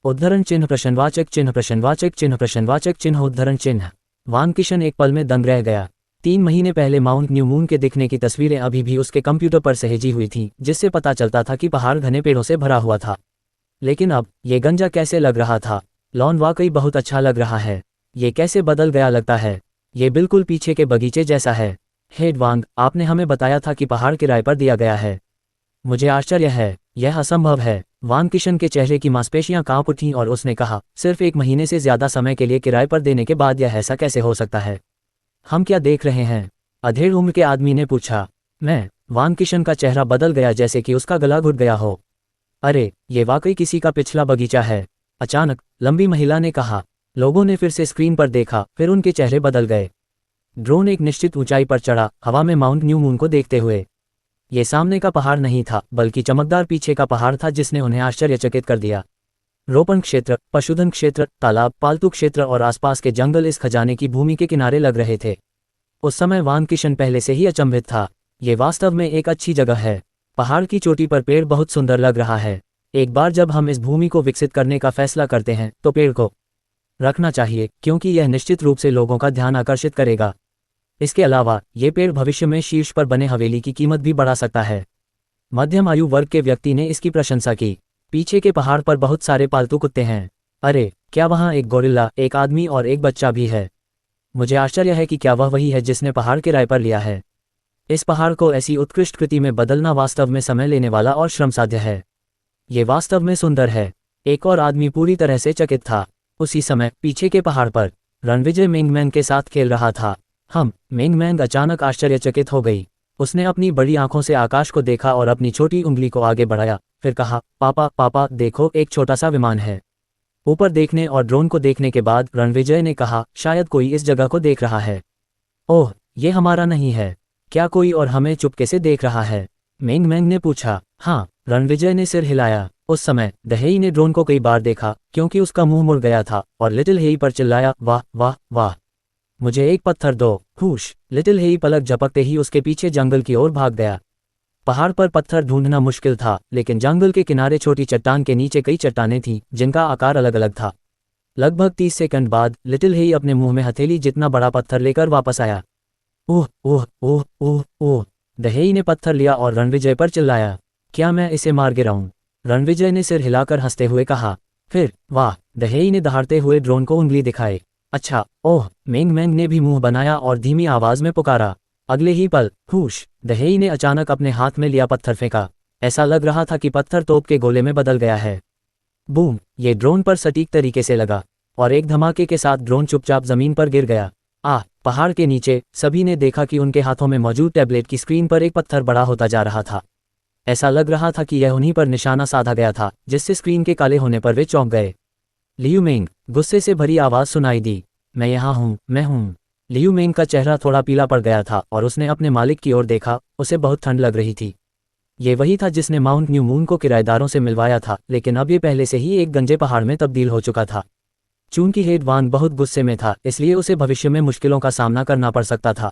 उद्धरण चिन्ह प्रश्नवाचक चिन्ह प्रश्नवाचक चिन्ह प्रश्नवाचक चिन्ह उद्धरण चिन्ह। वांग किशन एक पल में दंग रह गया। 3 महीने पहले माउंट न्यू मून के दिखने की तस्वीरें अभी भी उसके कंप्यूटर पर सहेजी हुई थीं, जिससे पता चलता था कि पहाड़ घने पेड़ों से भरा हुआ था। लेकिन अब ये गंजा कैसे लग रहा था? लॉन वाकई बहुत अच्छा लग रहा है। ये कैसे बदल गया लगता है। ये बिल्कुल पीछे के बगीचे जैसा है। हेड वांग, आपने हमें बताया था कि पहाड़ किराए पर दिया गया है। मुझे आश्चर्य है, यह असंभव है। वांग किशन के चेहरे की मांसपेशियां कांप उठीं और उसने कहा, सिर्फ 1 महीने से ज्यादा समय के लिए किराए पर देने के बाद यह ऐसा कैसे हो सकता है? हम क्या देख रहे हैं? अधेड़ उम्र के आदमी ने पूछा। मैं। वांग किशन का चेहरा बदल गया जैसे कि उसका गला घुट गया हो। अरे, ये वाकई किसी का पिछला बगीचा है। अचानक लंबी महिला ने कहा। लोगों ने फिर से स्क्रीन पर देखा, फिर उनके चेहरे बदल गए। ड्रोन एक निश्चित ऊंचाई पर चढ़ा, हवा में माउंट न्यू मून को देखते हुए। ये सामने का पहाड़ नहीं था, बल्कि चमकदार पीछे का पहाड़ था जिसने उन्हें आश्चर्यचकित कर दिया। रोपण क्षेत्र, पशुधन क्षेत्र, तालाब, पालतू क्षेत्र और आसपास के जंगल इस खजाने की भूमि के किनारे लग रहे थे। उस समय वांग किशन पहले से ही अचंभित था। ये वास्तव में एक अच्छी जगह है। पहाड़ की चोटी पर पेड़ बहुत सुंदर लग रहा है। एक बार जब हम इस भूमि को विकसित करने का फैसला करते हैं तो पेड़ को रखना चाहिए, क्योंकि यह निश्चित रूप से लोगों का ध्यान आकर्षित करेगा। इसके अलावा ये पेड़ भविष्य में शीर्ष पर बने हवेली की कीमत भी बढ़ा सकता है। मध्यम आयु वर्ग के व्यक्ति ने इसकी प्रशंसा की। पीछे के पहाड़ पर बहुत सारे पालतू कुत्ते हैं। अरे, क्या वहाँ एक गोरिल्ला, एक आदमी और एक बच्चा भी है? मुझे आश्चर्य है कि क्या वह वही है जिसने पहाड़ किराए पर लिया है। इस पहाड़ को ऐसी उत्कृष्ट कृति में बदलना वास्तव में समय लेने वाला और श्रमसाध्य है। ये वास्तव में सुंदर है। एक और आदमी पूरी तरह से चकित था। उसी समय पीछे के पहाड़ पर रणविजय मेंगमैन के साथ खेल रहा था। मेंगमैन अचानक आश्चर्यचकित हो गई। उसने अपनी बड़ी आंखों से आकाश को देखा और अपनी छोटी उंगली को आगे बढ़ाया, फिर कहा, पापा पापा देखो, एक छोटा सा विमान है। ऊपर देखने और ड्रोन को देखने के बाद रणविजय ने कहा, शायद कोई इस जगह को देख रहा है। ओह, ये हमारा नहीं है। क्या कोई और हमें चुपके से देख रहा है? मेंगमैन ने पूछा। हाँ, रणविजय ने सिर हिलाया। उस समय दहेई ने ड्रोन को कई बार देखा क्योंकि उसका मुंह मुड़ गया था और लिटिल हेई पर चिल्लाया, वाह वाह वाह, मुझे एक पत्थर दो। हुश। लिटिल हेई पलक झपकते ही उसके पीछे जंगल की ओर भाग गया। पहाड़ पर पत्थर ढूंढना मुश्किल था, लेकिन जंगल के किनारे छोटी चट्टान के नीचे कई चट्टानें थीं जिनका आकार अलग अलग था। लगभग 30 सेकंड बाद लिटिल हेई अपने मुंह में हथेली जितना बड़ा पत्थर लेकर वापस आया। ओह ओह ओह ओह ओह। दहेई ने पत्थर लिया और रणविजय पर चिल्लाया, क्या मैं इसे मार गिराऊं? रणविजय ने सिर हिलाकर हंसते हुए कहा। फिर वाह। दहेई ने दहाड़ते हुए ड्रोन को उंगली दिखाई। अच्छा। ओह। मेंगमैन ने भी मुंह बनाया और धीमी आवाज में पुकारा। अगले ही पल हुश, दहेई ने अचानक अपने हाथ में लिया पत्थर फेंका। ऐसा लग रहा था कि पत्थर तोप के गोले में बदल गया है। बूम। ये ड्रोन पर सटीक तरीके से लगा और एक धमाके के साथ ड्रोन चुपचाप जमीन पर गिर गया। पहाड़ के नीचे सभी ने देखा कि उनके हाथों में मौजूद टैबलेट की स्क्रीन पर एक पत्थर बड़ा होता जा रहा था। ऐसा लग रहा था कि यह उन्हीं पर निशाना साधा गया था, जिससे स्क्रीन के काले होने पर वे चौंक गए। लियू मेंग, गुस्से से भरी आवाज सुनाई दी। मैं यहाँ हूँ, मैं हूँ। लियू मेंग का चेहरा थोड़ा पीला पड़ गया था और उसने अपने मालिक की ओर देखा। उसे बहुत ठंड लग रही थी। ये वही था जिसने माउंट न्यू मून को किराएदारों से मिलवाया था, लेकिन अब ये पहले से ही एक गंजे पहाड़ में तब्दील हो चुका था। चूंकि हेड वांग बहुत गुस्से में था, इसलिए उसे भविष्य में मुश्किलों का सामना करना पड़ सकता था।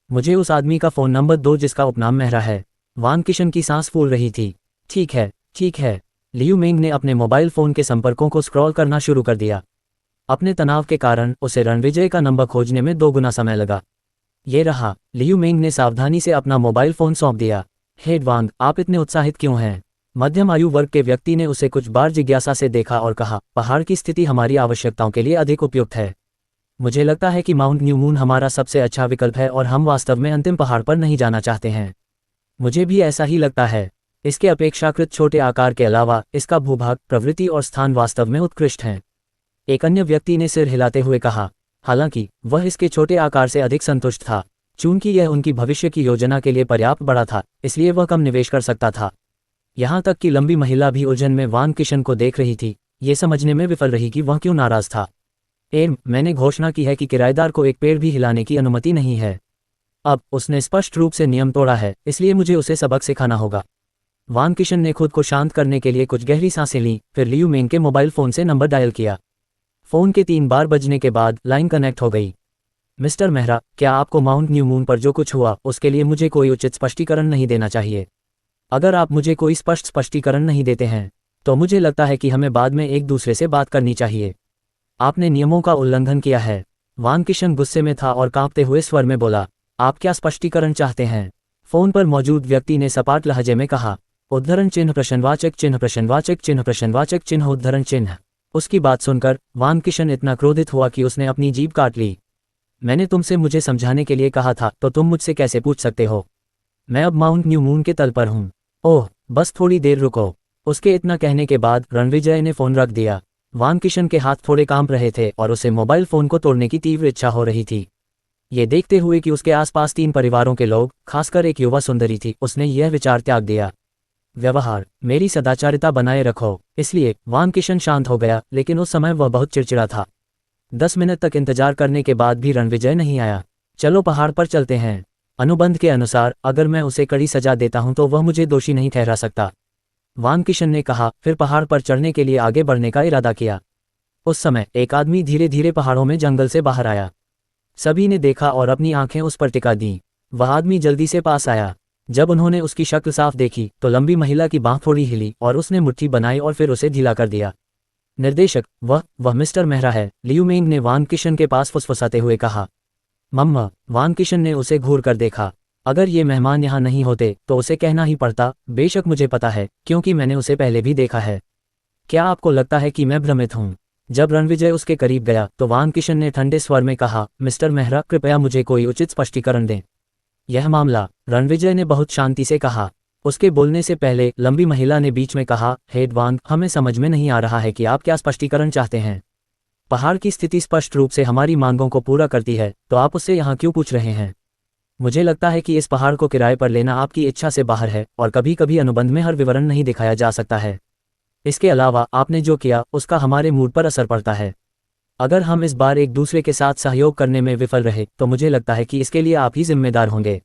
मुझे उस आदमी का फ़ोन नंबर दो जिसका उपनाम मेहरा है। वांग किशन की सांस फूल रही थी। ठीक है, ठीक है। लियू मेंग ने अपने मोबाइल फ़ोन के संपर्कों को स्क्रॉल करना शुरू कर दिया। अपने तनाव के कारण उसे रणविजय का नंबर खोजने में 2 गुना समय लगा। ये रहा। लियू मेंग ने सावधानी से अपना मोबाइल फ़ोन सौंप दिया। हेड वांग, आप इतने उत्साहित क्यों हैं? मध्यम आयु वर्ग के व्यक्ति ने उसे कुछ बार जिज्ञासा से देखा और कहा, पहाड़ की स्थिति हमारी आवश्यकताओं के लिए अधिक उपयुक्त है। मुझे लगता है कि माउंट न्यू मून हमारा सबसे अच्छा विकल्प है और हम वास्तव में अंतिम पहाड़ पर नहीं जाना चाहते हैं। मुझे भी ऐसा ही लगता है। इसके अपेक्षाकृत छोटे आकार के अलावा इसका भूभाग, प्रवृत्ति और स्थान वास्तव में उत्कृष्ट हैं। एक अन्य व्यक्ति ने सिर हिलाते हुए कहा। हालांकि वह इसके छोटे आकार से अधिक संतुष्ट था। चूंकि यह उनकी भविष्य की योजना के लिए पर्याप्त बड़ा था, इसलिए वह कम निवेश कर सकता था। यहाँ तक कि लंबी महिला भी उलझन में वान किशन को देख रही थी, ये समझने में विफल रही कि वह क्यों नाराज था। मैंने घोषणा की है कि किराएदार को एक पेड़ भी हिलाने की अनुमति नहीं है। अब उसने स्पष्ट रूप से नियम तोड़ा है, इसलिए मुझे उसे सबक सिखाना होगा। वान किशन ने खुद को शांत करने के लिए कुछ गहरी सांसें लीं, फिर लियू मेंग के मोबाइल फोन से नंबर डायल किया। फोन के 3 बार बजने के बाद लाइन कनेक्ट हो गई। मिस्टर मेहरा, क्या आपको माउंट न्यू मून पर जो कुछ हुआ उसके लिए मुझे कोई उचित स्पष्टीकरण नहीं देना चाहिए? अगर आप मुझे कोई स्पष्ट स्पष्टीकरण नहीं देते हैं तो मुझे लगता है कि हमें बाद में एक दूसरे से बात करनी चाहिए। आपने नियमों का उल्लंघन किया है। वान किशन गुस्से में था और कांपते हुए स्वर में बोला, आप क्या स्पष्टीकरण चाहते हैं? फोन पर मौजूद व्यक्ति ने सपाट लहजे में कहा, उद्धरण चिन्ह प्रश्नवाचक चिन्ह प्रश्नवाचक चिन्ह प्रश्नवाचक चिन्ह उद्धरण चिन्ह। उसकी बात सुनकर वान किशन इतना क्रोधित हुआ कि उसने अपनी जीभ काट ली। मैंने तुमसे मुझे समझाने के लिए कहा था, तो तुम मुझसे कैसे पूछ सकते हो? मैं अब माउंट न्यू मून के तल पर हूँ। ओह, बस थोड़ी देर रुको। उसके इतना कहने के बाद रणविजय ने फोन रख दिया। वान किशन के हाथ थोड़े कांप रहे थे और उसे मोबाइल फोन को तोड़ने की तीव्र इच्छा हो रही थी। ये देखते हुए कि उसके आसपास 3 परिवारों के लोग, खासकर एक युवा सुंदरी थी, उसने यह विचार त्याग दिया। व्यवहार, मेरी सदाचारिता बनाए रखो। इसलिए वान किशन शांत हो गया, लेकिन उस समय वह बहुत चिड़चिड़ा था। 10 मिनट तक इंतजार करने के बाद भी रणविजय नहीं आया। चलो पहाड़ पर चलते हैं। अनुबंध के अनुसार अगर मैं उसे कड़ी सजा देता हूं तो वह मुझे दोषी नहीं ठहरा सकता, वान किशन ने कहा, फिर पहाड़ पर चढ़ने के लिए आगे बढ़ने का इरादा किया। उस समय एक आदमी धीरे धीरे पहाड़ों में जंगल से बाहर आया। सभी ने देखा और अपनी आंखें उस पर टिका दीं। वह आदमी जल्दी से पास आया। जब उन्होंने उसकी शक्ल साफ देखी तो लंबी महिला की बांह थोड़ी हिली और उसने मुट्ठी बनाई और फिर उसे ढीला कर दिया। निर्देशक, वह मिस्टर मेहरा है, लियू मेंग ने वान किशन के पास फुसफुसाते हुए कहा। मम्मा, वान किशन ने उसे घूर कर देखा। अगर ये मेहमान यहाँ नहीं होते तो उसे कहना ही पड़ता, बेशक मुझे पता है, क्योंकि मैंने उसे पहले भी देखा है। क्या आपको लगता है कि मैं भ्रमित हूँ? जब रणविजय उसके करीब गया तो वान किशन ने ठंडे स्वर में कहा, मिस्टर मेहरा, कृपया मुझे कोई उचित स्पष्टीकरण दें। यह मामला, रणविजय ने बहुत शांति से कहा। उसके बोलने से पहले लंबी महिला ने बीच में कहा, हेड वान, हमें समझ में नहीं आ रहा है कि आप क्या स्पष्टीकरण चाहते हैं। पहाड़ की स्थिति स्पष्ट रूप से हमारी मांगों को पूरा करती है, तो आप उससे यहाँ क्यों पूछ रहे हैं? मुझे लगता है कि इस पहाड़ को किराए पर लेना आपकी इच्छा से बाहर है और कभी कभी अनुबंध में हर विवरण नहीं दिखाया जा सकता है। इसके अलावा आपने जो किया उसका हमारे मूड पर असर पड़ता है। अगर हम इस बार एक दूसरे के साथ सहयोग करने में विफल रहे तो मुझे लगता है कि इसके लिए आप ही जिम्मेदार होंगे।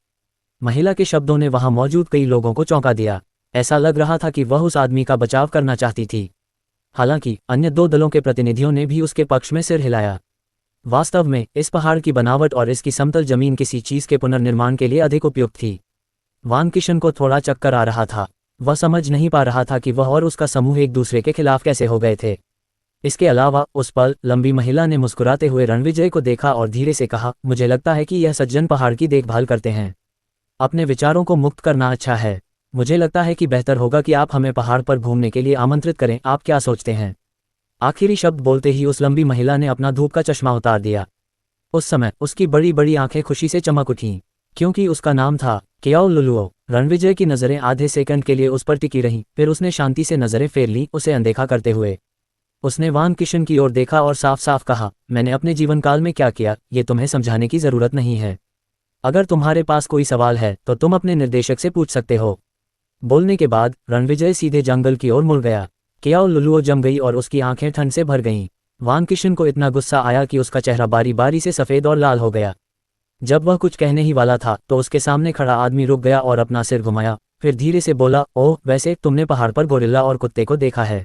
महिला के शब्दों ने वहां मौजूद कई लोगों को चौंका दिया। ऐसा लग रहा था कि वह उस आदमी का बचाव करना चाहती थी। हालांकि अन्य 2 दलों के प्रतिनिधियों ने भी उसके पक्ष में सिर हिलाया। वास्तव में इस पहाड़ की बनावट और इसकी समतल जमीन किसी चीज के पुनर्निर्माण के लिए अधिक उपयुक्त थी। वान किशन को थोड़ा चक्कर आ रहा था। वह समझ नहीं पा रहा था कि वह और उसका समूह एक दूसरे के खिलाफ कैसे हो गए थे। इसके अलावा उस पल लंबी महिला ने मुस्कुराते हुए रणविजय को देखा और धीरे से कहा, मुझे लगता है कि यह सज्जन पहाड़ की देखभाल करते हैं। अपने विचारों को मुक्त करना अच्छा है। मुझे लगता है कि बेहतर होगा कि आप हमें पहाड़ पर घूमने के लिए आमंत्रित करें। आप क्या सोचते हैं? आखिरी शब्द बोलते ही उस लंबी महिला ने अपना धूप का चश्मा उतार दिया। उस समय उसकी बड़ी बड़ी आंखें खुशी से चमक उठीं, क्योंकि उसका नाम था क्याओ लुलुओ। रणविजय की नज़रें आधे सेकंड के लिए उस पर टिकी रहीं, फिर उसने शांति से नज़रें फेर लीं, उसे अनदेखा करते हुए। उसने वान किशन की ओर देखा और साफ साफ कहा, मैंने अपने जीवन काल में क्या किया ये तुम्हें समझाने की ज़रूरत नहीं है। अगर तुम्हारे पास कोई सवाल है तो तुम अपने निर्देशक से पूछ सकते हो। बोलने के बाद रणविजय सीधे जंगल की ओर मुड़ गया। क्याओ लुलुओ जम गई और उसकी आंखें ठंड से भर गईं। वान किशन को इतना गुस्सा आया कि उसका चेहरा बारी बारी से सफ़ेद और लाल हो गया। जब वह कुछ कहने ही वाला था तो उसके सामने खड़ा आदमी रुक गया और अपना सिर घुमाया, फिर धीरे से बोला, ओह, वैसे तुमने पहाड़ पर गोरिल्ला और कुत्ते को देखा है।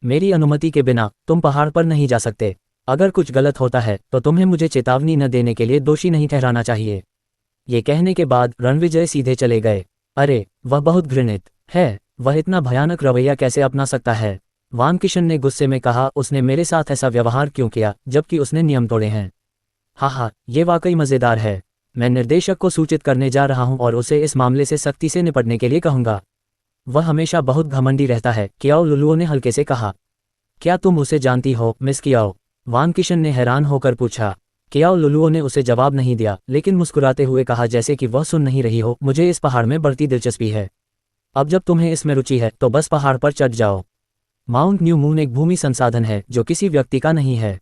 मेरी अनुमति के बिना तुम पहाड़ पर नहीं जा सकते। अगर कुछ गलत होता है तो तुम्हें मुझे चेतावनी न देने के लिए दोषी नहीं ठहराना चाहिए। ये कहने के बाद रणविजय सीधे चले गए। अरे, वह बहुत घृणित है। वह इतना भयानक रवैया कैसे अपना सकता है? वान किशन ने गुस्से में कहा, उसने मेरे साथ ऐसा व्यवहार क्यों किया जबकि उसने नियम तोड़े हैं? हाँ, ये वाकई मज़ेदार है। मैं निर्देशक को सूचित करने जा रहा हूं और उसे इस मामले से सख्ती से निपटने के लिए कहूंगा। वह हमेशा बहुत घमंडी रहता है, कियाओ लुलुओ ने हल्के से कहा। क्या तुम उसे जानती हो, मिस कियाओ? वान किशन ने हैरान होकर पूछा। कियाओ लुलुओ ने उसे जवाब नहीं दिया, लेकिन मुस्कुराते हुए कहा जैसे कि वह सुन नहीं रही हो, मुझे इस पहाड़ में बढ़ती दिलचस्पी है। अब जब तुम्हें इसमें रुचि है तो बस पहाड़ पर चढ़ जाओ। माउंट न्यू मून एक भूमि संसाधन है जो किसी व्यक्ति का नहीं है।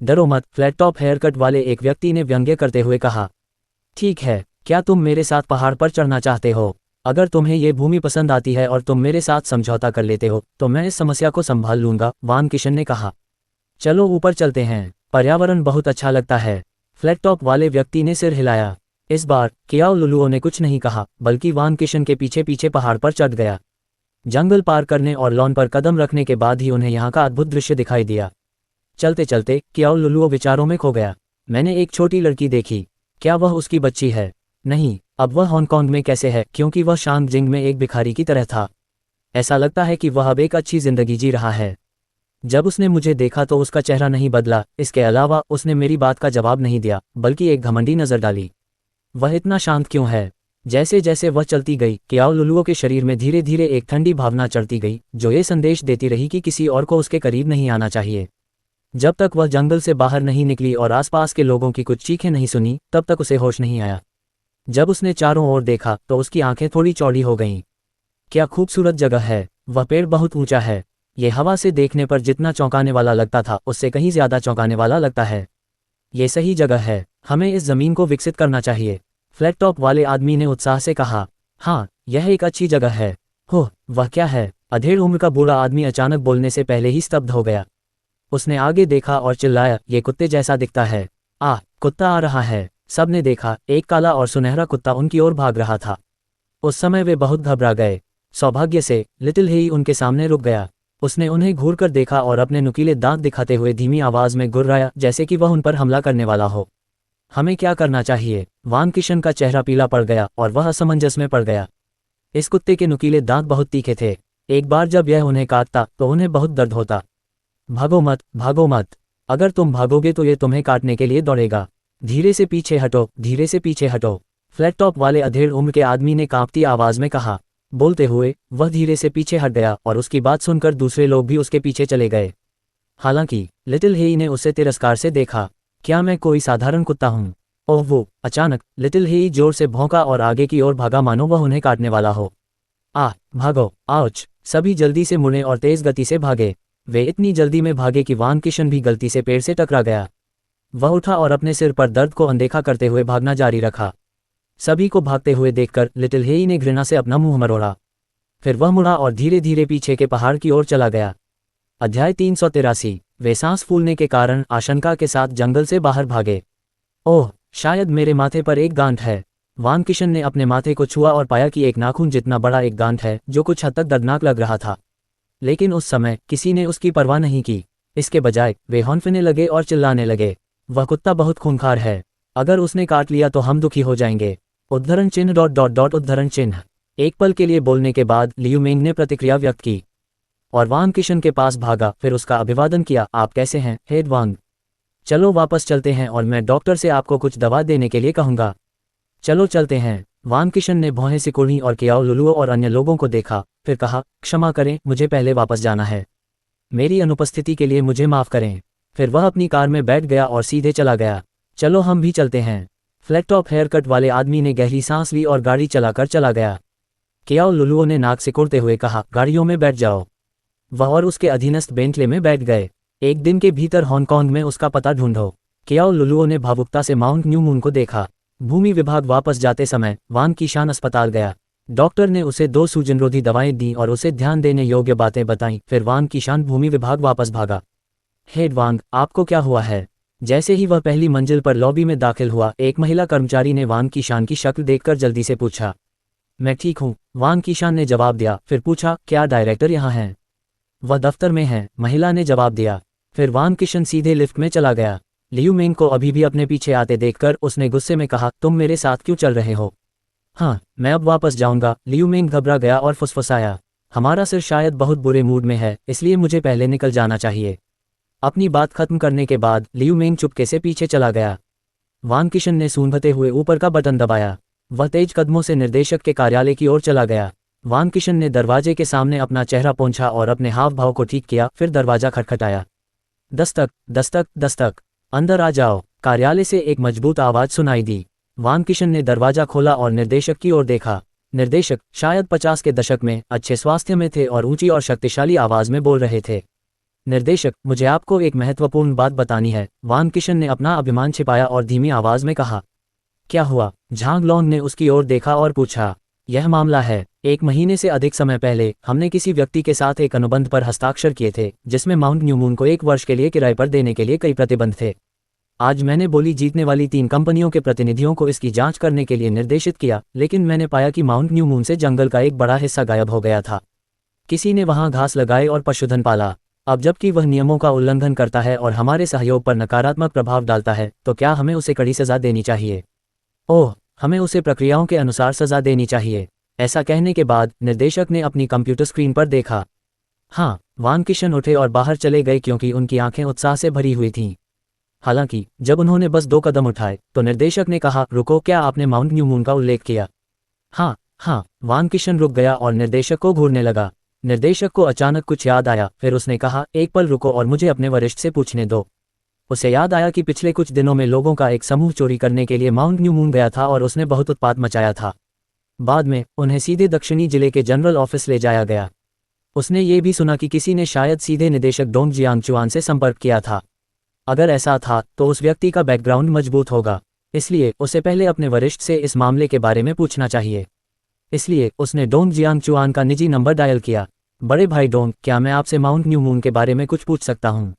डरो मत, फ्लैट टॉप हेयरकट वाले एक व्यक्ति ने व्यंग्य करते हुए कहा। ठीक है, क्या तुम मेरे साथ पहाड़ पर चढ़ना चाहते हो? अगर तुम्हें ये भूमि पसंद आती है और तुम मेरे साथ समझौता कर लेते हो तो मैं इस समस्या को संभाल लूंगा, वान किशन ने कहा। चलो ऊपर चलते हैं, पर्यावरण बहुत अच्छा लगता है। फ्लैट टॉप वाले व्यक्ति ने सिर हिलाया। इस बार कियाओ लुलुओ ने कुछ नहीं कहा, बल्कि वान किशन के पीछे पीछे पहाड़ पर चढ़ गया। जंगल पार करने और लॉन पर कदम रखने के बाद ही उन्हें यहाँ का अद्भुत दृश्य दिखाई दिया। चलते चलते कियाओ लुलुओ विचारों में खो गया। मैंने एक छोटी लड़की देखी, क्या वह उसकी बच्ची है? नहीं, अब वह हांगकांग में कैसे है, क्योंकि वह शांगजिंग में एक भिखारी की तरह था। ऐसा लगता है कि वह अब एक अच्छी जिंदगी जी रहा है। जब उसने मुझे देखा तो उसका चेहरा नहीं बदला, इसके अलावा उसने मेरी बात का जवाब नहीं दिया, बल्कि एक घमंडी नजर डाली। वह इतना शांत क्यों है? जैसे जैसे वह चलती गई, कियाओ लुलुओ के शरीर में धीरे धीरे एक ठंडी भावना चढ़ती गई, जो ये संदेश देती रही कि किसी और को उसके करीब नहीं आना चाहिए। जब तक वह जंगल से बाहर नहीं निकली और आसपास के लोगों की कुछ चीखें नहीं सुनी, तब तक उसे होश नहीं आया। जब उसने चारों ओर देखा तो उसकी आंखें थोड़ी चौड़ी हो गईं। क्या खूबसूरत जगह है! वह पेड़ बहुत ऊंचा है। ये हवा से देखने पर जितना चौंकाने वाला लगता था, उससे कहीं ज्यादा चौंकाने वाला लगता है। ये सही जगह है, हमें इस जमीन को विकसित करना चाहिए, फ्लैट टॉप वाले आदमी ने उत्साह से कहा। हाँ, यह एक अच्छी जगह है। हो, वह क्या है? अधेड़ उम्र का बूढ़ा आदमी अचानक बोलने से पहले ही स्तब्ध हो गया। उसने आगे देखा और चिल्लाया, ये कुत्ते जैसा दिखता है। कुत्ता आ रहा है! सबने देखा, एक काला और सुनहरा कुत्ता उनकी ओर भाग रहा था। उस समय वे बहुत घबरा गए। सौभाग्य से लिटिल हेई उनके सामने रुक गया। उसने उन्हें घूरकर देखा और अपने नुकीले दांत दिखाते हुए धीमी आवाज में गुर्राया, जैसे कि वह उन पर हमला करने वाला हो। हमें क्या करना चाहिए? वान किशन का चेहरा पीला पड़ गया और वह असमंजस में पड़ गया। इस कुत्ते के नुकीले दांत बहुत तीखे थे। एक बार जब यह उन्हें काटता तो उन्हें बहुत दर्द होता। भागो मत, भागो मत! अगर तुम भागोगे तो ये तुम्हें काटने के लिए दौड़ेगा। धीरे से पीछे हटो, धीरे से पीछे हटो, फ्लैट टॉप वाले अधेड़ उम्र के आदमी ने कांपती आवाज में कहा। बोलते हुए वह धीरे से पीछे हट गया और उसकी बात सुनकर दूसरे लोग भी उसके पीछे चले गए। हालांकि लिटिल हेई ने उसे तिरस्कार से देखा। क्या मैं कोई साधारण कुत्ता हूँ? ओह वो! अचानक लिटिल हेई जोर से भौंका और आगे की ओर भागा, मानो वह उन्हें काटने वाला हो। भागो! आउच! सभी जल्दी से मुड़े और तेज गति से भागे। वे इतनी जल्दी में भागे कि वान किशन भी गलती से पेड़ से टकरा गया। वह उठा और अपने सिर पर दर्द को अनदेखा करते हुए भागना जारी रखा। सभी को भागते हुए देखकर लिटिल हेई ने घृणा से अपना मुंह मरोड़ा। फिर वह मुड़ा और धीरे धीरे पीछे के पहाड़ की ओर चला गया। अध्याय 383। वे सांस फूलने के कारण आशंका के साथ जंगल से बाहर भागे। ओह, शायद मेरे माथे पर एक गांठ है। वान किशन ने अपने माथे को छुआ और पाया कि एक नाखून जितना बड़ा एक गांठ है, जो कुछ हद तक दर्दनाक लग रहा था। लेकिन उस समय किसी ने उसकी परवाह नहीं की। इसके बजाय वे हौंफने लगे और चिल्लाने लगे, वह कुत्ता बहुत खूंखार है। अगर उसने काट लिया तो हम दुखी हो जाएंगे। उद्धरण चिन्ह डॉट डॉट डॉट उद्धरण चिन्ह। एक पल के लिए बोलने के बाद लियू मेंग ने प्रतिक्रिया व्यक्त की और वान किशन के पास भागा, फिर उसका अभिवादन किया। आप कैसे हैं, हेड वांग? चलो वापस चलते हैं और मैं डॉक्टर से आपको कुछ दवा देने के लिए कहूँगा। चलो चलते हैं। वान किशन ने भौहें सिकुड़ी और कियाओ लुलुओ और अन्य लोगों को देखा, फिर कहा, क्षमा करें, मुझे पहले वापस जाना है। मेरी अनुपस्थिति के लिए मुझे माफ़ करें। फिर वह अपनी कार में बैठ गया और सीधे चला गया। चलो हम भी चलते हैं। फ्लैट टॉप हेयरकट वाले आदमी ने गहरी सांस ली और गाड़ी चलाकर चला गया। कियाओ लुलुओ ने नाक सिकुड़ते हुए कहा, गाड़ियों में बैठ जाओ। वह और उसके अधीनस्थ बेंटले में बैठ गए। एक दिन के भीतर हांगकांग में उसका पता ढूंढो। कियाओ लुलुओ ने भावुकता से माउंट न्यू मून को देखा। भूमि विभाग वापस जाते समय वान कीशान अस्पताल गया। डॉक्टर ने उसे 2 सूजनरोधी दवाएं दी और उसे ध्यान देने योग्य बातें बताईं। फिर वान कीशान भूमि विभाग वापस भागा। हेड वांग, आपको क्या हुआ है? जैसे ही वह पहली मंजिल पर लॉबी में दाखिल हुआ, एक महिला कर्मचारी ने वान कीशान की शक्ल देखकर जल्दी से पूछा। मैं ठीक हूँ, वान कीशान ने जवाब दिया। फिर पूछा, क्या डायरेक्टर यहाँ हैं? वह दफ्तर में है, महिला ने जवाब दिया। फिर वान किशन सीधे लिफ्ट में चला गया। लियू मेंग को अभी भी अपने पीछे आते देखकर उसने गुस्से में कहा, तुम मेरे साथ क्यों चल रहे हो? हाँ, मैं अब वापस जाऊंगा। लियू मेंग घबरा गया और फुसफुसाया, हमारा सिर शायद बहुत बुरे मूड में है, इसलिए मुझे पहले निकल जाना चाहिए। अपनी बात खत्म करने के बाद लियू मेंग चुपके से पीछे चला गया। वान किशन ने सूंघते हुए ऊपर का बटन दबाया। वह तेज कदमों से निर्देशक के कार्यालय की ओर चला गया। वान किशन ने दरवाजे के सामने अपना चेहरा पोंछा और अपने हाव भाव को ठीक किया, फिर दरवाजा खटखटाया। दस्तक, दस्तक, दस्तक, अंदर आ जाओ, कार्यालय से एक मजबूत आवाज सुनाई दी। वान किशन ने दरवाजा खोला और निर्देशक की ओर देखा। निर्देशक, शायद 50 के दशक में, अच्छे स्वास्थ्य में थे और ऊंची और शक्तिशाली आवाज में बोल रहे थे। निर्देशक, मुझे आपको एक महत्वपूर्ण बात बतानी है। वान किशन ने अपना अभिमान छिपाया और धीमी आवाज में कहा। क्या हुआ? झांग लॉन्ग ने उसकी ओर देखा और पूछा। यह मामला है, 1 महीने से अधिक समय पहले हमने किसी व्यक्ति के साथ एक अनुबंध पर हस्ताक्षर किए थे, जिसमें माउंट न्यू मून को 1 वर्ष के लिए किराए पर देने के लिए कई प्रतिबंध थे। आज मैंने बोली जीतने वाली 3 कंपनियों के प्रतिनिधियों को इसकी जांच करने के लिए निर्देशित किया, लेकिन मैंने पाया कि माउंट न्यू मून से जंगल का एक बड़ा हिस्सा गायब हो गया था। किसी ने वहां घास लगाए और पशुधन पाला। अब जबकि वह नियमों का उल्लंघन करता है और हमारे सहयोग पर नकारात्मक प्रभाव डालता है, तो क्या हमें उसे कड़ी सजा देनी चाहिए? ओह, हमें उसे प्रक्रियाओं के अनुसार सजा देनी चाहिए। ऐसा कहने के बाद निर्देशक ने अपनी कंप्यूटर स्क्रीन पर देखा। हाँ, वान किशन उठे और बाहर चले गए क्योंकि उनकी आंखें उत्साह से भरी हुई थीं। हालांकि जब उन्होंने बस 2 कदम उठाए तो निर्देशक ने कहा, रुको, क्या आपने माउंट न्यू मून का उल्लेख किया? हाँ हाँ। वान किशन रुक गया और निर्देशक को घूरने लगा। निर्देशक को अचानक कुछ याद आया, फिर उसने कहा, एक पल रुको और मुझे अपने वरिष्ठ से पूछने दो। उसे याद आया कि पिछले कुछ दिनों में लोगों का एक समूह चोरी करने के लिए माउंट न्यू मून गया था और उसने बहुत उत्पात मचाया था। बाद में उन्हें सीधे दक्षिणी जिले के जनरल ऑफिस ले जाया गया। उसने ये भी सुना कि किसी ने शायद सीधे निदेशक डोंग जियांगचुआन से संपर्क किया था। अगर ऐसा था तो उस व्यक्ति का बैकग्राउंड मजबूत होगा, इसलिए उसे पहले अपने वरिष्ठ से इस मामले के बारे में पूछना चाहिए। इसलिए उसने डोंग जियांगचुआन का निजी नंबर डायल किया। बड़े भाई डोंग, क्या मैं आपसे माउंट न्यू मून के बारे में कुछ पूछ सकता हूँ?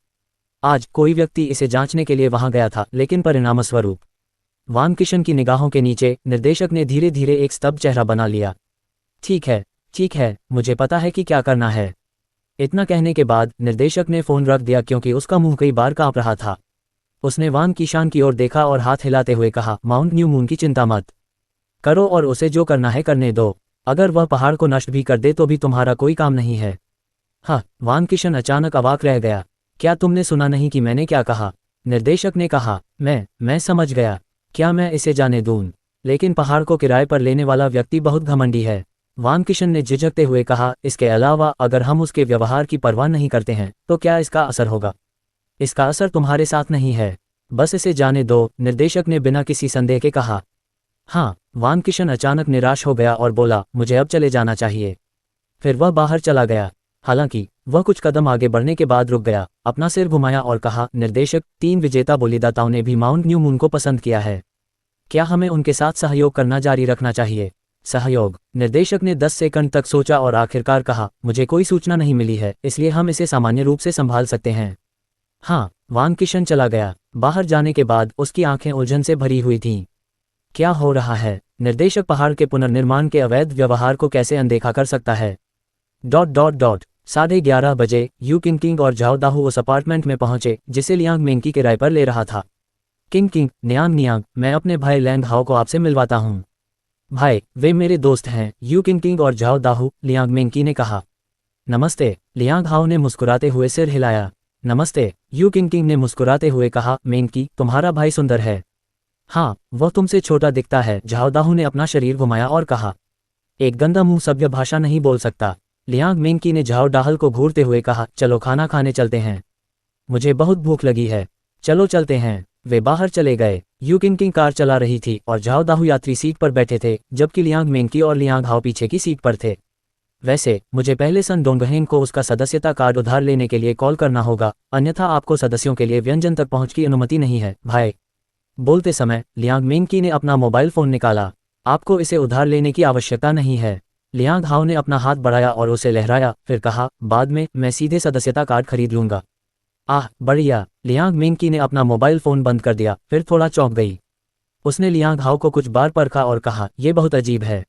आज कोई व्यक्ति इसे जांचने के लिए वहां गया था, लेकिन परिणामस्वरूप। वान किशन की निगाहों के नीचे निर्देशक ने धीरे धीरे एक स्तब्ध चेहरा बना लिया। ठीक है, मुझे पता है कि क्या करना है। इतना कहने के बाद निर्देशक ने फोन रख दिया क्योंकि उसका मुंह कई बार कांप रहा था। उसने वान किशान की ओर देखा और हाथ हिलाते हुए कहा, माउंट न्यू मून की चिंता मत करो और उसे जो करना है करने दो। अगर वह पहाड़ को नष्ट भी कर दे तो भी तुम्हारा कोई काम नहीं है। हाँ, वान किशन अचानक अवाक रह गया। क्या तुमने सुना नहीं कि मैंने क्या कहा? निर्देशक ने कहा, मैं समझ गया। क्या मैं इसे जाने दूं? लेकिन पहाड़ को किराए पर लेने वाला व्यक्ति बहुत घमंडी है। वान किशन ने झिझकते हुए कहा, इसके अलावा अगर हम उसके व्यवहार की परवाह नहीं करते हैं तो क्या इसका असर होगा? इसका असर तुम्हारे साथ नहीं है, बस इसे जाने दो, निर्देशक ने बिना किसी संदेह के कहा। हाँ, वान किशन अचानक निराश हो गया और बोला, मुझे अब चले जाना चाहिए। फिर वह बाहर चला गया। हालांकि वह कुछ कदम आगे बढ़ने के बाद रुक गया, अपना सिर घुमाया और कहा, निर्देशक, 3 विजेता बलिदाताओं ने भी माउंट न्यू मून को पसंद किया है। क्या हमें उनके साथ सहयोग करना जारी रखना चाहिए? सहयोग? निर्देशक ने 10 सेकंड तक सोचा और आखिरकार कहा, मुझे कोई सूचना नहीं मिली है, इसलिए हम इसे सामान्य रूप से संभाल सकते हैं। हाँ, वान किशन चला गया। बाहर जाने के बाद उसकी आंखें उलझन से भरी हुई थीं। क्या हो रहा है? निर्देशक पहाड़ के पुनर्निर्माण के अवैध व्यवहार को कैसे अनदेखा कर सकता है? ... 11:30 बजे यू किंग और झाओ दाहू उस अपार्टमेंट में पहुंचे जिसे लियांग मेंकी किराए पर ले रहा था। किंग, नियांग, मैं अपने भाई लैंग हाओ को आपसे मिलवाता हूं। भाई, वे मेरे दोस्त हैं, यू किंग और झाओ दाहू, लियांग मेंकी ने कहा। नमस्ते, लियांग हाओ ने मुस्कुराते हुए सिर हिलाया। नमस्ते, यू किंग ने मुस्कुराते हुए कहा, मेंकी, तुम्हारा भाई सुंदर है। हाँ, वह तुमसे छोटा दिखता है, झाओ दाहू ने अपना शरीर घुमाया और कहा। एक गंदा मुंह सभ्य भाषा नहीं बोल सकता। लियांग मेंकी ने झाओ डाहल को घूरते हुए कहा, चलो खाना खाने चलते हैं। मुझे बहुत भूख लगी है। चलो चलते हैं। वे बाहर चले गए। यू किंग कार चला रही थी और झाओ दाहू यात्री सीट पर बैठे थे, जबकि लियांग मेंकी और लियांग हाओ पीछे की सीट पर थे। वैसे मुझे पहले सन डोंगहेंग को उसका सदस्यता कार्ड उधार लेने के लिए कॉल करना होगा, अन्यथा आपको सदस्यों के लिए व्यंजन तक पहुंच की अनुमति नहीं है, भाई। बोलते समय लियांग मेंकी ने अपना मोबाइल फोन निकाला। आपको इसे उधार लेने की आवश्यकता नहीं है। लियांग हाओ ने अपना हाथ बढ़ाया और उसे लहराया, फिर कहा, बाद में मैं सीधे सदस्यता कार्ड खरीद लूंगा। आह, बढ़िया। लियांग मेंकी ने अपना मोबाइल फोन बंद कर दिया, फिर थोड़ा चौंक गई। उसने लियांग हाओ को कुछ बार परखा और कहा, यह बहुत अजीब है।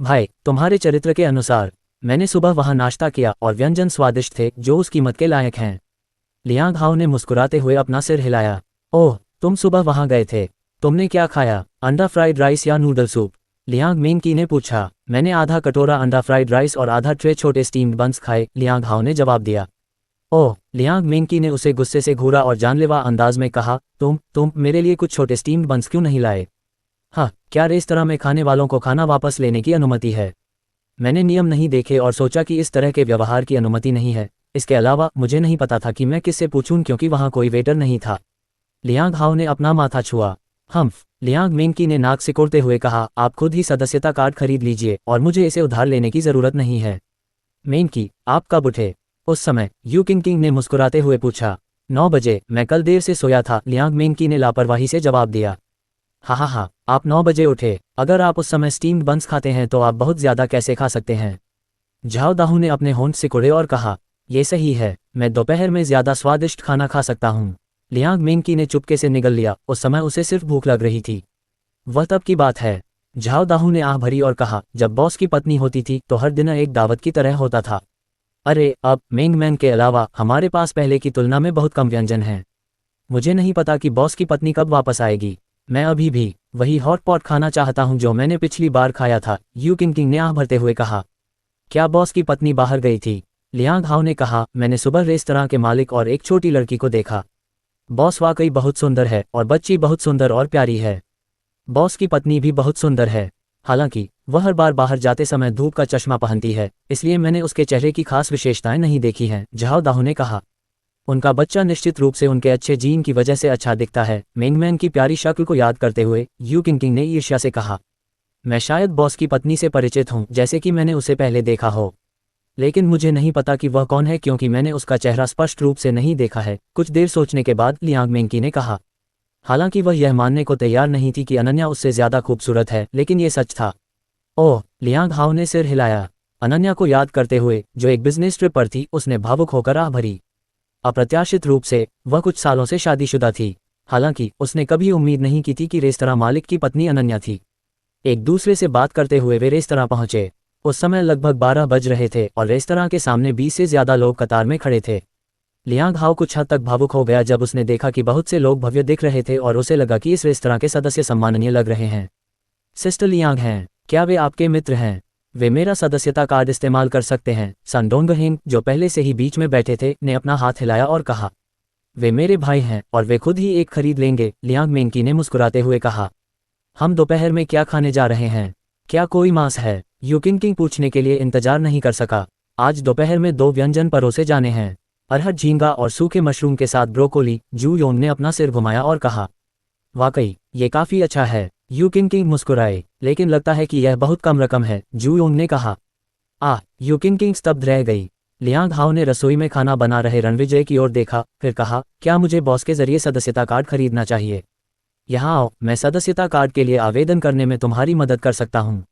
भाई, तुम्हारे चरित्र के अनुसार मैंने सुबह वहां नाश्ता किया और व्यंजन स्वादिष्ट थे जो उस कीमत के लायक हैं। लियांग हाओ ने मुस्कुराते हुए अपना सिर हिलाया। ओह, तुम सुबह वहां गए थे। तुमने क्या खाया? अंडा फ्राइड राइस या नूडल सूप? लियांग मेंकी ने पूछा। मैंने आधा कटोरा अंडा फ्राइड राइस और आधा ट्रे छोटे स्टीम्ड बंस खाए, लियांग हाओ ने जवाब दिया। ओह, लियांग मेंकी ने उसे गुस्से से घूरा और जानलेवा अंदाज में कहा, तुम मेरे लिए कुछ छोटे स्टीम्ड बंस क्यों नहीं लाए? हाँ, क्या रेस्तरां में खाने वालों को खाना वापस लेने की अनुमति है? मैंने नियम नहीं देखे और सोचा कि इस तरह के व्यवहार की अनुमति नहीं है। इसके अलावा मुझे नहीं पता था कि मैं किससे पूछूं क्योंकि वहां कोई वेटर नहीं था। लियांग हाओ ने अपना माथा छुआ। हम्फ, लियांग मेंगकी ने नाक सिकोड़ते हुए कहा, आप खुद ही सदस्यता कार्ड खरीद लीजिए और मुझे इसे उधार लेने की जरूरत नहीं है। मेंगकी, आप कब उठे? उस समय यू किंग ने मुस्कुराते हुए पूछा। 9 बजे, मैं कल देर से सोया था, लियांग मेंगकी ने लापरवाही से जवाब दिया। हा, आप 9 बजे उठे। अगर आप उस समय स्टीम्ड बंस खाते हैं तो आप बहुत ज्यादा कैसे खा सकते हैं? झाओ दाहू ने अपने होंठ सिकोड़े और कहा, ये सही है, मैं दोपहर में ज्यादा स्वादिष्ट खाना खा सकता हूँ। लियांग मेंगकी ने चुपके से निगल लिया, उस समय उसे सिर्फ भूख लग रही थी। वह तब की बात है। झाओ दाहू ने आह भरी और कहा, जब बॉस की पत्नी होती थी तो हर दिन एक दावत की तरह होता था। अरे अब मेंग मैन के अलावा हमारे पास पहले की तुलना में बहुत कम व्यंजन हैं। मुझे नहीं पता कि बॉस की पत्नी कब वापस आएगी। मैं अभी भी वही हॉट पॉट खाना चाहता हूं जो मैंने पिछली बार खाया था, यू किंग ने आह भरते हुए कहा। क्या बॉस की पत्नी बाहर गई थी? लियांग हाओ ने कहा, मैंने सुबह रेस्तरां के मालिक और एक छोटी लड़की को देखा। बॉस वाकई बहुत सुंदर है और बच्ची बहुत सुंदर और प्यारी है। बॉस की पत्नी भी बहुत सुंदर है। हालांकि वह हर बार बाहर जाते समय धूप का चश्मा पहनती है, इसलिए मैंने उसके चेहरे की खास विशेषताएं नहीं देखी हैं, झाओ दाहू ने कहा। उनका बच्चा निश्चित रूप से उनके अच्छे जीन की वजह से अच्छा दिखता है, मेंगमैन की प्यारी शक्ल को याद करते हुए यू किंग ने ईर्ष्या से कहा। मैं शायद बॉस की पत्नी से परिचित हूं, जैसे कि मैंने उसे पहले देखा हो, लेकिन मुझे नहीं पता कि वह कौन है क्योंकि मैंने उसका चेहरा स्पष्ट रूप से नहीं देखा है। कुछ देर सोचने के बाद लियांग मेंगकी ने कहा। हालांकि वह यह मानने को तैयार नहीं थी कि अनन्या उससे ज्यादा खूबसूरत है, लेकिन ये सच था। ओह, लियांग हाओ ने सिर हिलाया। अनन्या को याद करते हुए, जो एक बिजनेस ट्रिप पर थी, उसने भावुक होकर आह भरी। अप्रत्याशित रूप से वह कुछ सालों से शादीशुदा थी। हालांकि उसने कभी उम्मीद नहीं की थी कि रेस्तरां मालिक की पत्नी अनन्या थी। एक दूसरे से बात करते हुए वे रेस्तरां पहुंचे। उस समय लगभग 12 बज रहे थे और रेस्तरां के सामने 20 से ज्यादा लोग कतार में खड़े थे। लियांग हाओ कुछ हद तक भावुक हो गया जब उसने देखा कि बहुत से लोग भव्य दिख रहे थे और उसे लगा कि इस रेस्तरां के सदस्य सम्माननीय लग रहे हैं। सिस्टर लियांग हैं, क्या वे आपके मित्र हैं? वे मेरा सदस्यता कार्ड इस्तेमाल कर सकते हैं? सन डोंगहेंग, जो पहले से ही बीच में बैठे थे, ने अपना हाथ हिलाया और कहा। वे मेरे भाई हैं और वे खुद ही एक खरीद लेंगे, लियांग मेंगकी ने मुस्कुराते हुए कहा। हम दोपहर में क्या खाने जा रहे हैं? क्या कोई मांस है? यू किंग पूछने के लिए इंतजार नहीं कर सका। आज दोपहर में 2 व्यंजन परोसे जाने हैं, अरहर झींगा और सूखे मशरूम के साथ ब्रोकोली। जू योंग ने अपना सिर घुमाया और कहा। वाकई ये काफी अच्छा है, यू किंग मुस्कुराए, लेकिन लगता है कि यह बहुत कम रकम है, जू योंग ने कहा। यू किंग स्तब्ध रह गई। लियांग हाओ ने रसोई में खाना बना रहे रणविजय की ओर देखा, फिर कहा, क्या मुझे बॉस के जरिए सदस्यता कार्ड खरीदना चाहिए? यहाँ आओ, मैं सदस्यता कार्ड के लिए आवेदन करने में तुम्हारी मदद कर सकता हूँ।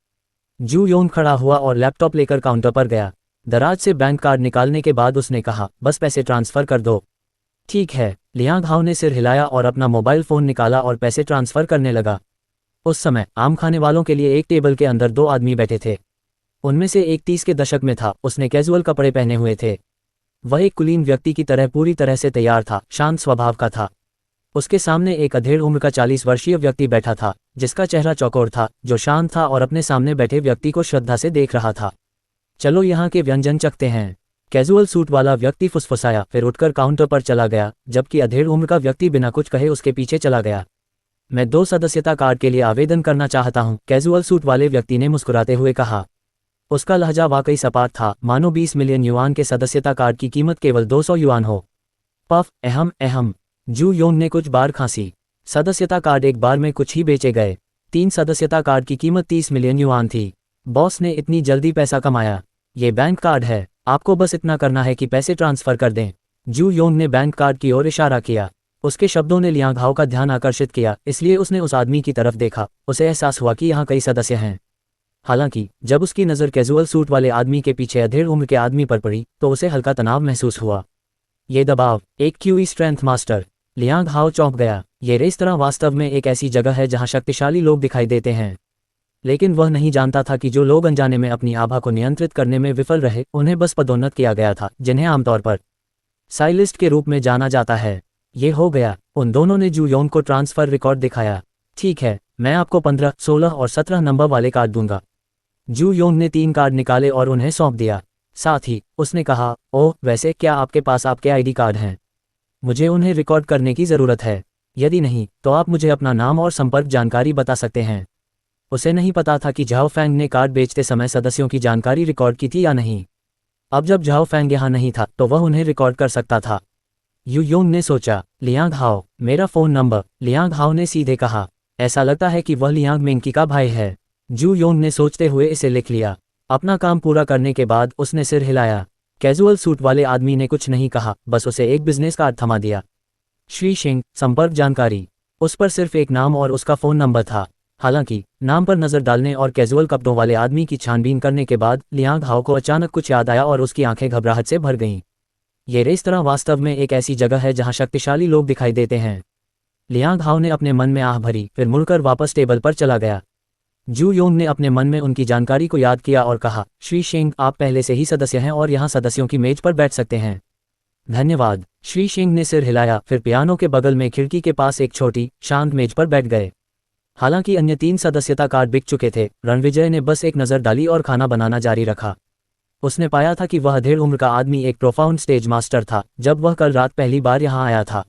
जू योंग खड़ा हुआ और लैपटॉप लेकर काउंटर पर गया। दराज से बैंक कार्ड निकालने के बाद उसने कहा, बस पैसे ट्रांसफर कर दो। ठीक है, लियांग हाओ ने सिर हिलाया और अपना मोबाइल फोन निकाला और पैसे ट्रांसफर करने लगा। उस समय आम खाने वालों के लिए एक टेबल के अंदर 2 आदमी बैठे थे। उनमें से एक 30 के दशक में था, उसने कैजुअल कपड़े पहने हुए थे। वह एक कुलीन व्यक्ति की तरह पूरी तरह से तैयार था, शांत स्वभाव का था। उसके सामने एक अधेड़ उम्र का 40 वर्षीय व्यक्ति बैठा था, जिसका चेहरा चौकोर था, जो शांत था और अपने सामने बैठे व्यक्ति को श्रद्धा से देख रहा था। चलो यहाँ के व्यंजन चखते हैं, कैजुअल सूट वाला व्यक्ति फुसफुसाया, फिर उठकर काउंटर पर चला गया, जबकि अधेड़ उम्र का व्यक्ति बिना कुछ कहे उसके पीछे चला गया। मैं 2 सदस्यता कार्ड के लिए आवेदन करना चाहता हूँ, कैजुअल सूट वाले व्यक्ति ने मुस्कुराते हुए कहा। उसका लहजा वाकई सपाट था, मानो 20 मिलियन युआन के सदस्यता कार्ड की कीमत केवल 200 युआन हो। पफ, अहम। जू योंग ने कुछ बार खांसी। सदस्यता कार्ड एक बार में कुछ ही बेचे गए। 3 सदस्यता कार्ड की कीमत 30 मिलियन युआन थी। बॉस ने इतनी जल्दी पैसा कमाया। ये बैंक कार्ड है, आपको बस इतना करना है कि पैसे ट्रांसफर कर दें। जू योंग ने बैंक कार्ड की ओर इशारा किया। उसके शब्दों ने लियांग हाओ का ध्यान आकर्षित किया, इसलिए उसने उस आदमी की तरफ देखा। उसे एहसास हुआ कि यहाँ कई सदस्य हैं। हालांकि जब उसकी नज़र कैजुअल सूट वाले आदमी के पीछे अधेड़ उम्र के आदमी पर पड़ी तो उसे हल्का तनाव महसूस हुआ। ये दबाव, एक क्यूई स्ट्रेंथ मास्टर। लियांग हाओ चौंक गया। ये रेस्तरां वास्तव में एक ऐसी जगह है जहां शक्तिशाली लोग दिखाई देते हैं, लेकिन वह नहीं जानता था कि जो लोग अनजाने में अपनी आभा को नियंत्रित करने में विफल रहे, उन्हें बस पदोन्नत किया गया था, जिन्हें आमतौर पर साइलिस्ट के रूप में जाना जाता है। ये हो गया। उन दोनों ने जू योंग को ट्रांसफर रिकॉर्ड दिखाया। ठीक है, मैं आपको 15, 16 और 17 नंबर वाले कार्ड दूंगा। जू योंग ने 3 कार्ड निकाले और उन्हें सौंप दिया। साथ ही उसने कहा, ओह, वैसे क्या आपके पास आपके आईडी कार्ड हैं? मुझे उन्हें रिकॉर्ड करने की ज़रूरत है। यदि नहीं, तो आप मुझे अपना नाम और संपर्क जानकारी बता सकते हैं। उसे नहीं पता था कि झाओ फैंग ने कार्ड बेचते समय सदस्यों की जानकारी रिकॉर्ड की थी या नहीं। अब जब झाओ फैंग यहाँ नहीं था तो वह उन्हें रिकॉर्ड कर सकता था। यू योंग ने सोचा, लियांग हाओ, मेरा फ़ोन नंबर। लियांग हाओ ने सीधे कहा, ऐसा लगता है कि वह लियांग मिंकी का भाई है। जू योंग ने सोचते हुए इसे लिख लिया। अपना काम पूरा करने के बाद उसने सिर हिलाया। कैजुअल सूट वाले आदमी ने कुछ नहीं कहा, बस उसे एक बिजनेस कार्ड थमा दिया। श्री शिंग, संपर्क जानकारी। उस पर सिर्फ एक नाम और उसका फ़ोन नंबर था। हालांकि नाम पर नज़र डालने और कैजुअल कपड़ों वाले आदमी की छानबीन करने के बाद लियांग हाओ को अचानक कुछ याद आया और उसकी आंखें घबराहट से भर गईं। ये रेस्तरां वास्तव में एक ऐसी जगह है जहां शक्तिशाली लोग दिखाई देते हैं। लियांग हाओ ने अपने मन में आह भरी, फिर मुड़कर वापस टेबल पर चला गया। जू योंग ने अपने मन में उनकी जानकारी को याद किया और कहा, श्री शिंग, आप पहले से ही सदस्य हैं और यहाँ सदस्यों की मेज पर बैठ सकते हैं। धन्यवाद। श्री शिंग ने सिर हिलाया, फिर पियानो के बगल में खिड़की के पास एक छोटी, शांत मेज पर बैठ गए। हालांकि अन्य 3 सदस्यता कार्ड बिक चुके थे, रणविजय ने बस एक नज़र डाली और खाना बनाना जारी रखा। उसने पाया था कि वह अधेड़ उम्र का आदमी एक प्रोफाउंड स्टेज मास्टर था जब वह कल रात पहली बार यहाँ आया था।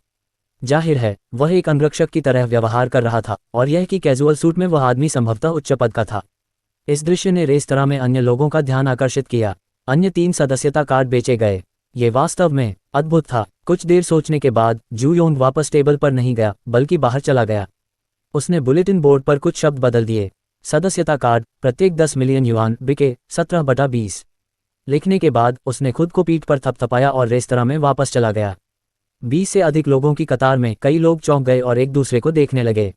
जाहिर है वह एक अंगरक्षक की तरह व्यवहार कर रहा था और यह कि कैजुअल सूट में वह आदमी संभवतः उच्च पद का था। इस दृश्य ने रेस्तरां में अन्य लोगों का ध्यान आकर्षित किया। अन्य 3 सदस्यता कार्ड बेचे गए। ये वास्तव में अद्भुत था। कुछ देर सोचने के बाद जू योंग वापस टेबल पर नहीं गया बल्कि बाहर चला गया। उसने बुलेटिन बोर्ड पर कुछ शब्द बदल दिए। सदस्यता कार्ड प्रत्येक 10 मिलियन युआन बिके, 17/20। लिखने के बाद उसने खुद को पीठ पर थपथपाया और रेस्तरां में वापस चला गया। 20 से अधिक लोगों की कतार में कई लोग चौंक गए और एक दूसरे को देखने लगे।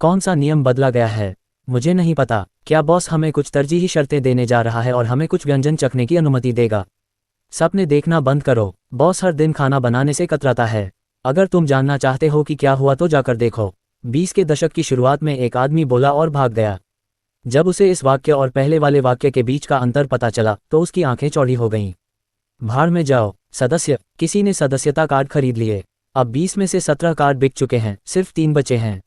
कौन सा नियम बदला गया है? मुझे नहीं पता। क्या बॉस हमें कुछ तरजीही शर्तें देने जा रहा है और हमें कुछ व्यंजन चखने की अनुमति देगा? सपने देखना बंद करो। बॉस हर दिन खाना बनाने से कतराता है। अगर तुम जानना चाहते हो कि क्या हुआ तो जाकर देखो। 20 के दशक की शुरुआत में एक आदमी बोला और भाग गया। जब उसे इस वाक्य और पहले वाले वाक्य के बीच का अंतर पता चला तो उसकी आंखें चौड़ी हो गईं। भाड़ में जाओ। सदस्य, किसी ने सदस्यता कार्ड खरीद लिए। अब 20 में से 17 कार्ड बिक चुके हैं, सिर्फ 3 बचे हैं।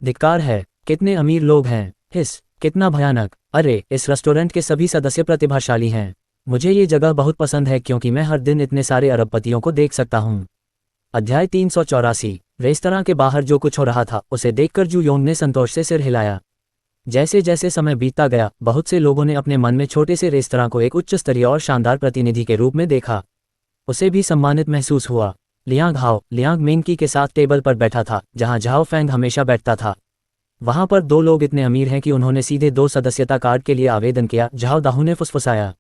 धिक्कार है। कितने अमीर लोग हैं। हिस, कितना भयानक। अरे, इस रेस्टोरेंट के सभी सदस्य प्रतिभाशाली हैं। मुझे ये जगह बहुत पसंद है क्योंकि मैं हर दिन इतने सारे अरबपतियों को देख सकता हूँ। अध्याय 384। रेस्तरां के बाहर जो कुछ हो रहा था उसे देखकर जू योंग ने संतोष से सिर हिलाया। जैसे जैसे समय बीतता गया, बहुत से लोगों ने अपने मन में छोटे से रेस्तरां को एक उच्च स्तरीय और शानदार प्रतिनिधि के रूप में देखा। उसे भी सम्मानित महसूस हुआ। लियांग हाओ लियांग मिंकी के साथ टेबल पर बैठा था जहां झाओ फैंग हमेशा बैठता था। वहां पर 2 लोग इतने अमीर हैं कि उन्होंने सीधे 2 सदस्यता कार्ड के लिए आवेदन किया, झाओ दाहू ने फुसफुसाया।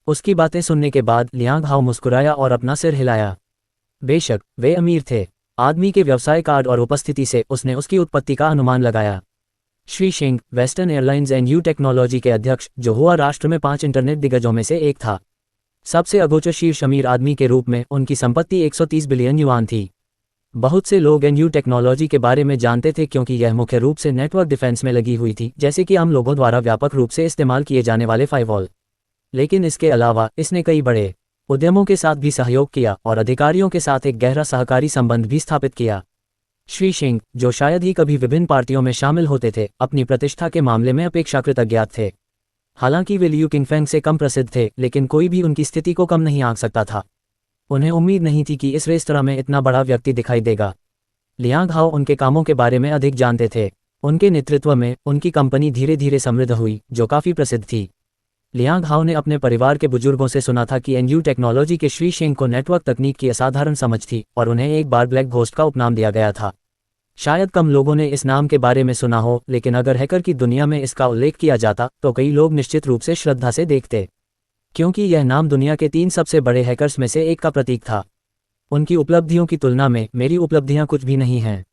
उसकी बातें सुनने के बाद लियांग हाओ मुस्कुराया और अपना सिर हिलाया। बेशक वे अमीर थे। आदमी के व्यवसाय कार्ड और उपस्थिति से उसने उसकी उत्पत्ति का अनुमान लगाया। श्री शिंग, western airlines and you technology के अध्यक्ष, जो हुआ राष्ट्र में 5 इंटरनेट दिग्गजों में से एक था। सबसे अगोचर शीर्ष अमीर आदमी के रूप में उनकी संपत्ति 130 बिलियन युआन थी। बहुत से लोग एनयू टेक्नोलॉजी के बारे में जानते थे क्योंकि यह मुख्य रूप से नेटवर्क डिफेंस में लगी हुई थी, जैसे कि आम लोगों द्वारा व्यापक रूप से इस्तेमाल किए जाने वाले फायरवॉल। लेकिन इसके अलावा इसने कई बड़े उद्यमों के साथ भी सहयोग किया और अधिकारियों के साथ एक गहरा सहकारी संबंध भी स्थापित किया। श्री शिंग, जो शायद ही कभी विभिन्न पार्टियों में शामिल होते थे, अपनी प्रतिष्ठा के मामले में अपेक्षाकृत अज्ञात थे। हालांकि वे लियू किंगफेंग से कम प्रसिद्ध थे, लेकिन कोई भी उनकी स्थिति को कम नहीं आंक सकता था। उन्हें उम्मीद नहीं थी कि इस रेस्तरां में इतना बड़ा व्यक्ति दिखाई देगा। लियांग हाओ उनके कामों के बारे में अधिक जानते थे। उनके नेतृत्व में उनकी कंपनी धीरे धीरे समृद्ध हुई, जो काफ़ी प्रसिद्ध थी। लियांग हाओ ने अपने परिवार के बुजुर्गों से सुना था कि एनयू टेक्नोलॉजी के श्री शिंग को नेटवर्क तकनीक की असाधारण समझ थी और उन्हें एक बार ब्लैक घोस्ट का उपनाम दिया गया था। शायद कम लोगों ने इस नाम के बारे में सुना हो, लेकिन अगर हैकर की दुनिया में इसका उल्लेख किया जाता तो कई लोग निश्चित रूप से श्रद्धा से देखते, क्योंकि यह नाम दुनिया के 3 सबसे बड़े हैकर्स में से एक का प्रतीक था। उनकी उपलब्धियों की तुलना में मेरी उपलब्धियां कुछ भी नहीं हैं।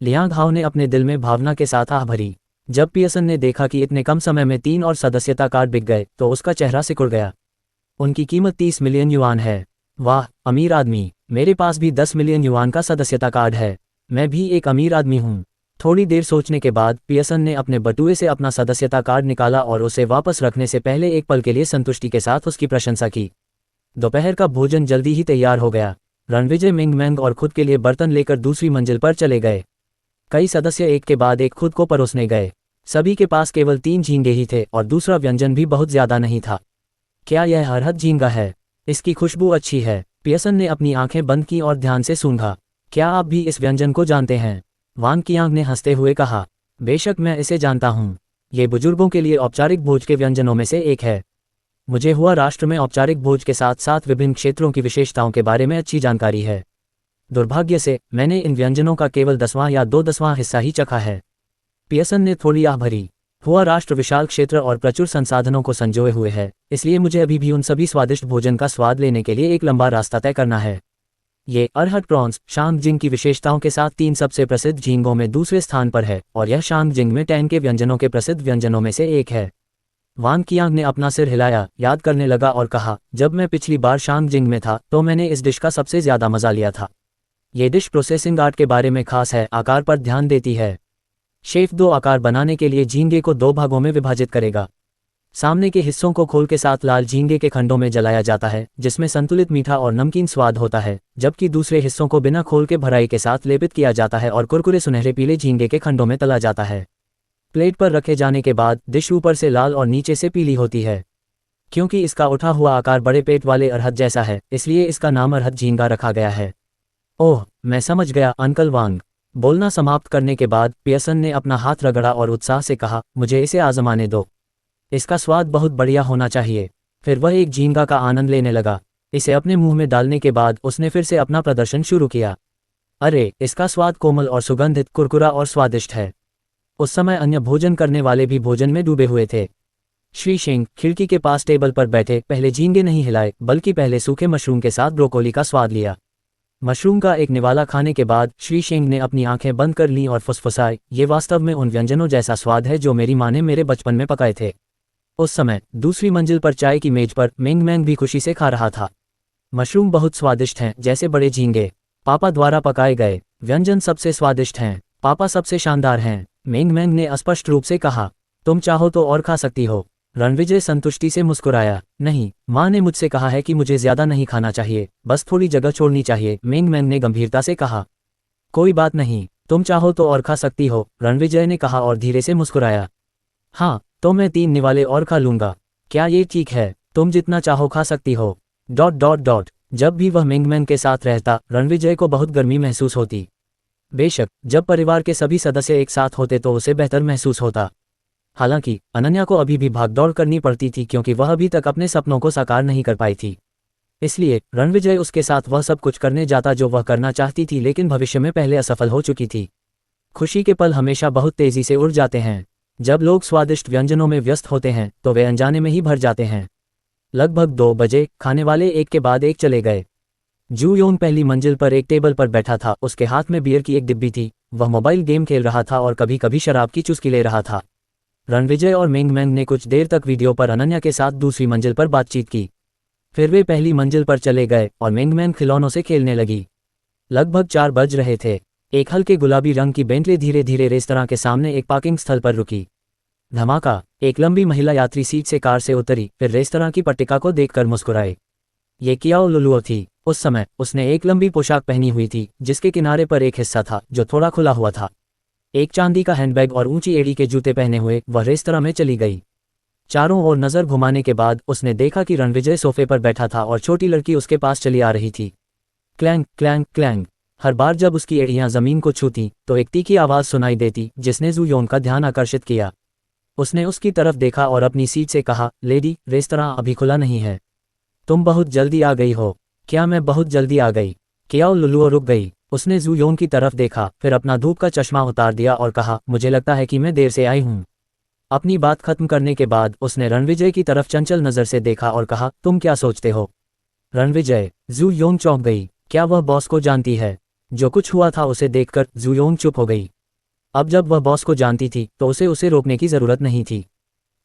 लियांग हाओ ने अपने दिल में भावना के साथ आह भरी। जब पियर्सन ने देखा कि इतने कम समय में 3 और सदस्यता कार्ड बिक गए तो उसका चेहरा सिकुड़ गया। उनकी कीमत 30 मिलियन युआन है। वाह, अमीर आदमी। मेरे पास भी 10 मिलियन युआन का सदस्यता कार्ड है। मैं भी एक अमीर आदमी हूँ। थोड़ी देर सोचने के बाद पियर्सन ने अपने बटुए से अपना सदस्यता कार्ड निकाला और उसे वापस रखने से पहले एक पल के लिए संतुष्टि के साथ उसकी प्रशंसा की। दोपहर का भोजन जल्दी ही तैयार हो गया। रणविजय मिंगमैंग और खुद के लिए बर्तन लेकर दूसरी मंजिल पर चले गए। कई सदस्य एक के बाद एक खुद को परोसने गए। सभी के पास केवल 3 झींगे ही थे और दूसरा व्यंजन भी बहुत ज्यादा नहीं था। क्या यह अरहद झींगा है? इसकी खुशबू अच्छी है। पियर्सन ने अपनी आंखें बंद की और ध्यान से सूंघा। क्या आप भी इस व्यंजन को जानते हैं? वान कियांग ने हंसते हुए कहा। बेशक मैं इसे जानता हूँ। ये बुजुर्गों के लिए औपचारिक भोज के व्यंजनों में से एक है। मुझे हुआ राष्ट्र में औपचारिक भोज के साथ साथ विभिन्न क्षेत्रों की विशेषताओं के बारे में अच्छी जानकारी है। दुर्भाग्य से मैंने इन व्यंजनों का केवल 10वां या 2/10वां हिस्सा ही चखा है। पियर्सन ने थोड़ी आह भरी। हुआ राष्ट्र विशाल क्षेत्र और प्रचुर संसाधनों को संजोए हुए है, इसलिए मुझे अभी भी उन सभी स्वादिष्ट भोजन का स्वाद लेने के लिए एक लंबा रास्ता तय करना है। ये अरहट प्रॉन्स शांगजिंग की विशेषताओं के साथ 3 सबसे प्रसिद्ध झींगों में दूसरे स्थान पर है और यह शांगजिंग में टैन के व्यंजनों के प्रसिद्ध व्यंजनों में से एक है। वांग कियांग ने अपना सिर हिलाया, याद करने लगा और कहा, जब मैं पिछली बार शांगजिंग में था तो मैंने इस डिश का सबसे ज्यादा मजा लिया था। ये डिश प्रोसेसिंग आर्ट के बारे में खास है, आकार पर ध्यान देती है। शेफ 2 आकार बनाने के लिए झींगे को 2 भागों में विभाजित करेगा। सामने के हिस्सों को खोल के साथ लाल झींगे के खंडों में जलाया जाता है, जिसमें संतुलित मीठा और नमकीन स्वाद होता है, जबकि दूसरे हिस्सों को बिना खोल के भराई के साथ लेपित किया जाता है और कुरकुरे सुनहरे पीले झींगे के खंडों में तला जाता है। प्लेट पर रखे जाने के बाद डिश ऊपर से लाल और नीचे से पीली होती है। क्योंकि इसका उठा हुआ आकार बड़े पेट वाले अरहत जैसा है, इसलिए इसका नाम अरहत झींगा रखा गया है। ओह, मैं समझ गया अंकल वांग। बोलना समाप्त करने के बाद पियर्सन ने अपना हाथ रगड़ा और उत्साह से कहा, मुझे इसे आजमाने दो। इसका स्वाद बहुत बढ़िया होना चाहिए। फिर वह एक झींगा का आनंद लेने लगा। इसे अपने मुंह में डालने के बाद उसने फिर से अपना प्रदर्शन शुरू किया। अरे, इसका स्वाद कोमल और सुगंधित, कुरकुरा और स्वादिष्ट है। उस समय अन्य भोजन करने वाले भी भोजन में डूबे हुए थे। श्री सिंह खिड़की के पास टेबल पर बैठे पहले झींगे नहीं हिलाए, बल्कि पहले सूखे मशरूम के साथ ब्रोकोली का स्वाद लिया। मशरूम का एक निवाला खाने के बाद श्री सिंह ने अपनी आंखें बंद कर लीं और फुसफुसाए, ये वास्तव में उन व्यंजनों जैसा स्वाद है जो मेरी माँ ने मेरे बचपन में पकाए थे। उस समय दूसरी मंजिल पर चाय की मेज पर मिंग मैंग भी खुशी से खा रहा था। मशरूम बहुत स्वादिष्ट हैं, जैसे बड़े झींगे। पापा द्वारा पकाए गए व्यंजन सबसे स्वादिष्ट हैं। पापा सबसे शानदार हैं, मिंग मैंग ने स्पष्ट रूप से कहा। तुम चाहो तो और खा सकती हो। रणविजय संतुष्टि से मुस्कुराया। नहीं, माँ ने मुझसे कहा है कि मुझे ज्यादा नहीं खाना चाहिए, बस थोड़ी जगह छोड़नी चाहिए, मिंग मैंग ने गंभीरता से कहा। कोई बात नहीं, तुम चाहो तो और खा सकती हो, रणविजय ने कहा और धीरे से मुस्कुराया। हाँ, तो मैं 3 निवाले और खा लूंगा। क्या ये ठीक है? तुम जितना चाहो खा सकती हो। ... जब भी वह मिंग मैंग के साथ रहता, रणविजय को बहुत गर्मी महसूस होती। बेशक जब परिवार के सभी सदस्य एक साथ होते तो उसे बेहतर महसूस होता। हालांकि अनन्या को अभी भी भागदौड़ करनी पड़ती थी क्योंकि वह अभी तक अपने सपनों को साकार नहीं कर पाई थी। इसलिए रणविजय उसके साथ वह सब कुछ करने जाता जो वह करना चाहती थी, लेकिन भविष्य में पहले असफल हो चुकी थी। खुशी के पल हमेशा बहुत तेजी से उड़ जाते हैं। जब लोग स्वादिष्ट व्यंजनों में व्यस्त होते हैं तो वे अनजाने में ही भर जाते हैं। लगभग 2 बजे खाने वाले एक के बाद एक चले गए। जू योंग पहली मंजिल पर एक टेबल पर बैठा था। उसके हाथ में बियर की एक डिब्बी थी। वह मोबाइल गेम खेल रहा था और कभी कभी शराब की चुस्की ले रहा था। रणविजय और मिंग मैंग ने कुछ देर तक वीडियो पर अनन्या के साथ दूसरी मंजिल पर बातचीत की। फिर वे पहली मंजिल पर चले गए और मिंग मैंग खिलौनों से खेलने लगी। लगभग 4 बज रहे थे। एक हल्के गुलाबी रंग की बेंटले धीरे धीरे रेस्तरां के सामने एक पार्किंग स्थल पर रुकी। धमाका! एक लंबी महिला यात्री सीट से कार से उतरी, फिर रेस्तरां की पट्टिका को देखकर मुस्कुराई। ये कियाओ लुलुओ थी। उस समय उसने एक लंबी पोशाक पहनी हुई थी जिसके किनारे पर एक हिस्सा था जो थोड़ा खुला हुआ था। एक चांदी का हैंडबैग और ऊंची एड़ी के जूते पहने हुए वह रेस्तरां में चली गई। चारों ओर नजर घुमाने के बाद उसने देखा कि रणविजय सोफे पर बैठा था और छोटी लड़की उसके पास चली आ रही थी। Clang clang clang. हर बार जब उसकी एड़ियां जमीन को छूती तो एक तीखी आवाज सुनाई देती जिसने जू योंग का ध्यान आकर्षित किया। उसने उसकी तरफ देखा और अपनी सीट से कहा, लेडी, रेस्तरां अभी खुला नहीं है। तुम बहुत जल्दी आ गई हो। क्या मैं बहुत जल्दी आ गई? कियाओ लुलुओ रुक गई। उसने जू योंग की तरफ देखा, फिर अपना धूप का चश्मा उतार दिया और कहा, मुझे लगता है कि मैं देर से आई हूँ। अपनी बात खत्म करने के बाद उसने रणविजय की तरफ चंचल नजर से देखा और कहा, तुम क्या सोचते हो? रणविजय। जू योंग चौंक गई। क्या वह बॉस को जानती है? जो कुछ हुआ था उसे देखकर जू योंग चुप हो गई। अब जब वह बॉस को जानती थी तो उसे रोकने की जरूरत नहीं थी।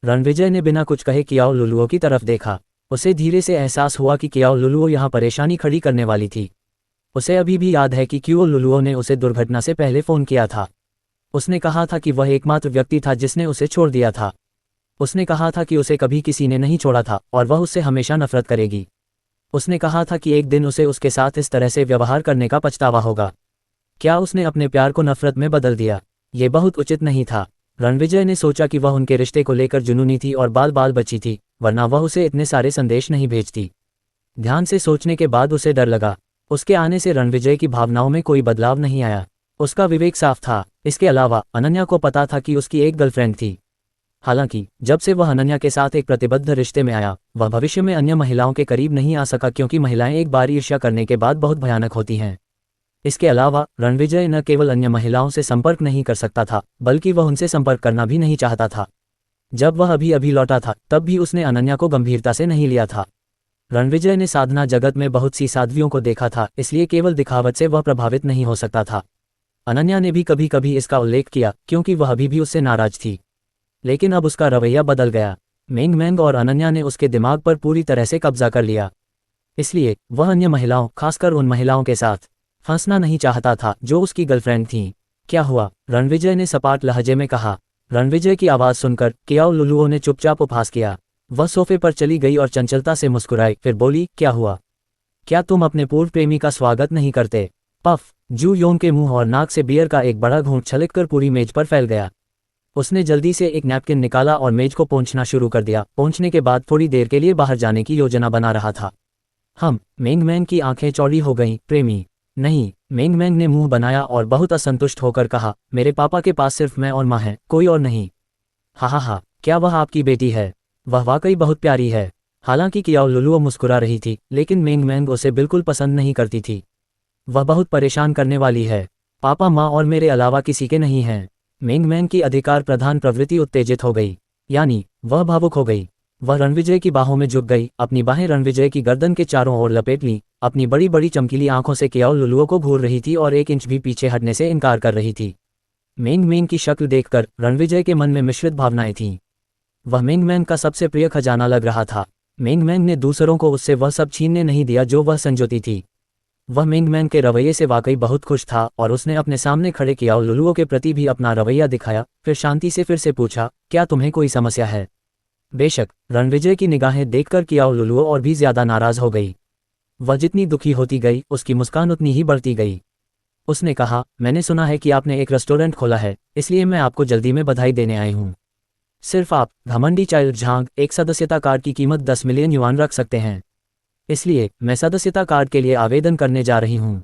रणविजय ने बिना कुछ कहे कियाओ लुलुओ की तरफ देखा। उसे धीरे से एहसास हुआ कि कियाओ लुलुओ यहाँ परेशानी खड़ी करने वाली थी। उसे अभी भी याद है कि कियाओ लुलुओ ने उसे दुर्घटना से पहले फोन किया था। उसने कहा था कि वह एकमात्र व्यक्ति था जिसने उसे छोड़ दिया था। उसने कहा था कि उसे कभी किसी ने नहीं छोड़ा था और वह उससे हमेशा नफरत करेगी। उसने कहा था कि एक दिन उसे उसके साथ इस तरह से व्यवहार करने का पछतावा होगा। क्या उसने अपने प्यार को नफरत में बदल दिया? ये बहुत उचित नहीं था। रणविजय ने सोचा कि वह उनके रिश्ते को लेकर जुनूनी थी और बाल बाल बची थी, वरना वह उसे इतने सारे संदेश नहीं भेजती। ध्यान से सोचने के बाद उसे डर लगा। उसके आने से रणविजय की भावनाओं में कोई बदलाव नहीं आया। उसका विवेक साफ था। इसके अलावा अनन्या को पता था कि उसकी एक गर्लफ्रेंड थी। हालांकि जब से वह अनन्या के साथ एक प्रतिबद्ध रिश्ते में आया, वह भविष्य में अन्य महिलाओं के करीब नहीं आ सका, क्योंकि महिलाएं एक बार ईर्ष्या करने के बाद बहुत भयानक होती हैं। इसके अलावा रणविजय न केवल अन्य महिलाओं से संपर्क नहीं कर सकता था, बल्कि वह उनसे संपर्क करना भी नहीं चाहता था। जब वह अभी अभी लौटा था, तब भी उसने अनन्या को गंभीरता से नहीं लिया था। रणविजय ने साधना जगत में बहुत सी साध्वियों को देखा था, इसलिए केवल दिखावट से वह प्रभावित नहीं हो सकता था। अनन्या ने भी कभी कभी इसका उल्लेख किया, क्योंकि वह अभी भी उससे नाराज थी। लेकिन अब उसका रवैया बदल गया। मेंग और अनन्या ने उसके दिमाग पर पूरी तरह से कब्जा कर लिया। इसलिए वह अन्य महिलाओं, खासकर उन महिलाओं के साथ फंसना नहीं चाहता था जो उसकी गर्लफ्रेंड थीं। क्या हुआ? रणविजय ने सपाट लहजे में कहा। रणविजय की आवाज़ सुनकर कियाओ लुलुओ ने चुपचाप उपहास किया। वह सोफे पर चली गई और चंचलता से मुस्कुराई, फिर बोली, क्या हुआ? क्या तुम अपने पूर्व प्रेमी का स्वागत नहीं करते? पफ! जू योंग के मुंह और नाक से बियर का एक बड़ा घूंट छलककर पूरी मेज पर फैल गया। उसने जल्दी से एक नैपकिन निकाला और मेज को पोंछना शुरू कर दिया। पोंछने के बाद थोड़ी देर के लिए बाहर जाने की योजना बना रहा था। मेंग की आंखें चौड़ी हो गईं। प्रेमी? नहीं, मेंग ने मुंह बनाया और बहुत असंतुष्ट होकर कहा, मेरे पापा के पास सिर्फ मैं और माँ हैं, कोई और नहीं। हा, क्या वह आपकी बेटी है? वह वाकई बहुत प्यारी है। हालांकि कियाओ लुलुओ मुस्कुरा रही थी, लेकिन मेंग उसे बिल्कुल पसंद नहीं करती थी। वह बहुत परेशान करने वाली है। पापा, माँ और मेरे अलावा किसी के नहीं हैं। मेंग की अधिकार प्रधान प्रवृत्ति उत्तेजित हो गई, यानी वह भावुक हो गई। वह रणविजय की बाहों में झुक गई, अपनी बाहें रणविजय की गर्दन के चारों ओर लपेट लीं, अपनी बड़ी बड़ी चमकीली आंखों से कियाओ लुलुओ को घूर रही थी और 1 इंच भी पीछे हटने से इनकार कर रही थी। मेंग की शक्ल देखकर रणविजय के मन में मिश्रित भावनाएं थीं। वह मेंग का सबसे प्रिय खजाना लग रहा था। मेंग ने दूसरों को उससे वह सब छीनने नहीं दिया जो वह संजोती थी। वह मेंग के रवैये से वाकई बहुत खुश था और उसने अपने सामने खड़े कियाओ लुलुओ के प्रति भी अपना रवैया दिखाया। फिर शांति से फिर से पूछा, क्या तुम्हें कोई समस्या है? बेशक। रणविजय की निगाहें देखकर कियाओ लुलुओ और भी ज्यादा नाराज हो गई। वह जितनी दुखी होती गई, उसकी मुस्कान उतनी ही बढ़ती गई। उसने कहा, मैंने सुना है कि आपने एक रेस्टोरेंट खोला है, इसलिए मैं आपको जल्दी में बधाई देने आई हूँ। सिर्फ आप, घमंडी चाइल्ड झांग, एक सदस्यता कार्ड की कीमत 10 मिलियन युआन रख सकते हैं। इसलिए मैं सदस्यता कार्ड के लिए आवेदन करने जा रही हूँ।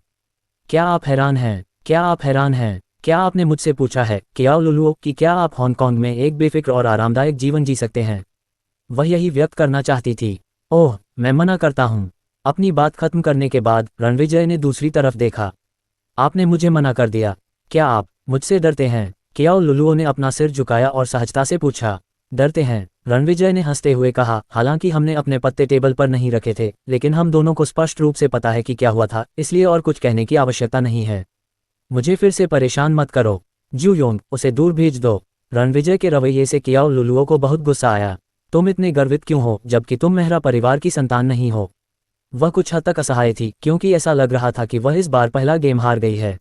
क्या आप हैरान हैं? क्या आपने मुझसे पूछा है, कियाओ लुलुओ, कि क्या आप हांगकांग में एक बेफिक्र और आरामदायक जीवन जी सकते हैं? वह यही व्यक्त करना चाहती थी। ओह, मैं मना करता हूँ। अपनी बात खत्म करने के बाद रणविजय ने दूसरी तरफ देखा। आपने मुझे मना कर दिया। क्या आप मुझसे डरते हैं? कियाओ लुलुओ ने अपना सिर झुकाया और सहजता से पूछा। डरते हैं? रणविजय ने हंसते हुए कहा, हालांकि हमने अपने पत्ते टेबल पर नहीं रखे थे, लेकिन हम दोनों को स्पष्ट रूप से पता है कि क्या हुआ था, इसलिए और कुछ कहने की आवश्यकता नहीं है। मुझे फिर से परेशान मत करो। जू योंग, उसे दूर भेज दो। रणविजय के रवैये से कियाओ लुलुओ को बहुत गुस्सा आया। तुम इतने गर्वित क्यों हो, जबकि तुम मेहरा परिवार की संतान नहीं हो? वह कुछ हद तक असहाय थी, क्योंकि ऐसा लग रहा था कि वह इस बार पहला गेम हार गई है।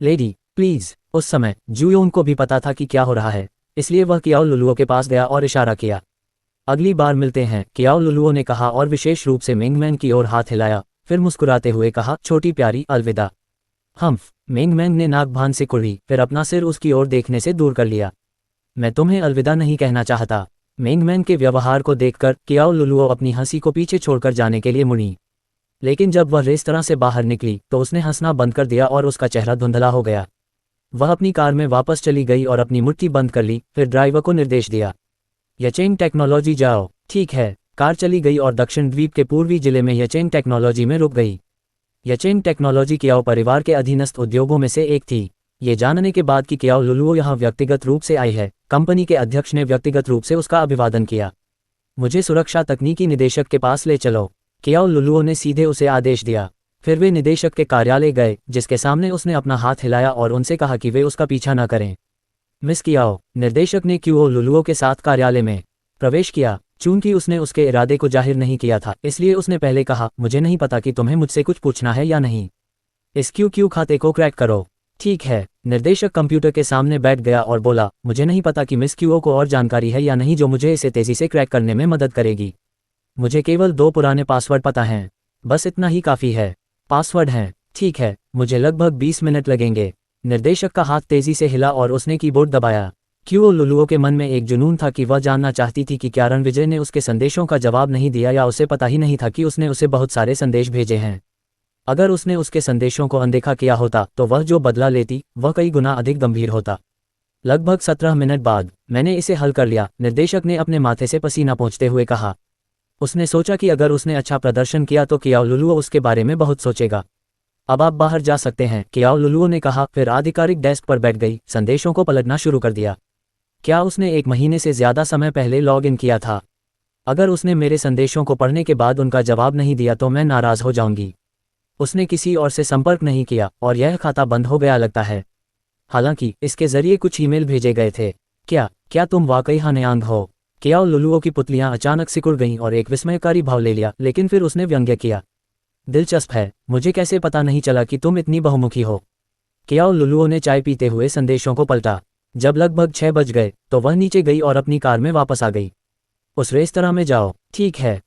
Lady, please. उस समय जू योंग को भी पता था कि क्या हो रहा है, इसलिए वह कियाओ लुलुओ के पास गया और इशारा किया। अगली बार मिलते हैं, कियाओ लुलुओ ने कहा और विशेष रूप से मेंग की ओर हाथ हिलाया, फिर मुस्कुराते हुए कहा, छोटी प्यारी, अलविदा। मेंग ने नाक भान से कुड़ी, फिर अपना सिर उसकी ओर देखने से दूर कर लिया। मैं तुम्हें अलविदा नहीं कहना चाहता। मेंग के व्यवहार को देखकर कियाओ लुलुओ अपनी हंसी को पीछे छोड़कर जाने के लिए मुड़ी। लेकिन जब वह रेस्तरां से बाहर निकली तो उसने हंसना बंद कर दिया और उसका चेहरा धुंधला हो गया। वह अपनी कार में वापस चली गई और अपनी मुट्ठी बंद कर ली, फिर ड्राइवर को निर्देश दिया, यचेंग टेक्नोलॉजी जाओ। ठीक है। कार चली गई और दक्षिण द्वीप के पूर्वी जिले में यचेंग टेक्नोलॉजी में रुक गई। यचेंग टेक्नोलॉजी कियाओ परिवार के अधीनस्थ उद्योगों में से एक थी। ये जानने के बाद कि कियाओ लुलुओ यहाँ व्यक्तिगत रूप से आई है, कंपनी के अध्यक्ष ने व्यक्तिगत रूप से उसका अभिवादन किया। मुझे सुरक्षा तकनीकी निदेशक के पास ले चलो, कियाओ लुलुओ ने सीधे उसे आदेश दिया। फिर वे निदेशक के कार्यालय गए, जिसके सामने उसने अपना हाथ हिलाया और उनसे कहा कि वे उसका पीछा न करें। मिस कियाओ, निर्देशक ने कियाओ लुलुओ के साथ कार्यालय में प्रवेश किया। चूंकि उसने उसके इरादे को जाहिर नहीं किया था, इसलिए उसने पहले कहा, मुझे नहीं पता कि तुम्हें मुझसे कुछ पूछना है या नहीं। इस क्यू खाते को क्रैक करो। ठीक है। निर्देशक कंप्यूटर के सामने बैठ गया और बोला, मुझे नहीं पता कि मिस क्यूओ को और जानकारी है या नहीं जो मुझे इसे तेजी से क्रैक करने में मदद करेगी। मुझे केवल 2 पुराने पासवर्ड पता हैं, बस इतना ही काफ़ी है। पासवर्ड हैं? ठीक है, मुझे लगभग 20 मिनट लगेंगे। निर्देशक का हाथ तेजी से हिला और उसने कीबोर्ड दबाया। कियाओ लुलुओ के मन में एक जुनून था कि वह जानना चाहती थी कि क्या रणविजय ने उसके संदेशों का जवाब नहीं दिया या उसे पता ही नहीं था कि उसने उसे बहुत सारे संदेश भेजे हैं। अगर उसने उसके संदेशों को अनदेखा किया होता तो वह जो बदला लेती वह कई गुना अधिक गंभीर होता। लगभग 17 मिनट बाद मैंने इसे हल कर लिया, निर्देशक ने अपने माथे से पसीना पोंछते हुए कहा। उसने सोचा कि अगर उसने अच्छा प्रदर्शन किया तो कियाओ लुलुओ उसके बारे में बहुत सोचेगा। अब आप बाहर जा सकते हैं, कियाओ लुलुओ ने कहा, फिर आधिकारिक डेस्क पर बैठ गई, संदेशों को पलटना शुरू कर दिया। क्या उसने 1 महीने से ज़्यादा समय पहले लॉग इन किया था? अगर उसने मेरे संदेशों को पढ़ने के बाद उनका जवाब नहीं दिया तो मैं नाराज़ हो जाऊंगी। उसने किसी और से संपर्क नहीं किया और यह खाता बंद हो गया लगता है। हालांकि इसके जरिए कुछ ईमेल भेजे गए थे। क्या तुम वाकई हानेयांग हो? कियाओ लुलुओ की पुतलियां अचानक सिकुड़ गईं और एक विस्मयकारी भाव ले लिया, लेकिन फिर उसने व्यंग्य किया। दिलचस्प है, मुझे कैसे पता नहीं चला कि तुम इतनी बहुमुखी हो। कियाओ लुलुओ ने चाय पीते हुए संदेशों को पलटा। जब लगभग 6 बज गए तो वह नीचे गई और अपनी कार में वापस आ गई। उस रेस्तरां में जाओ, ठीक है।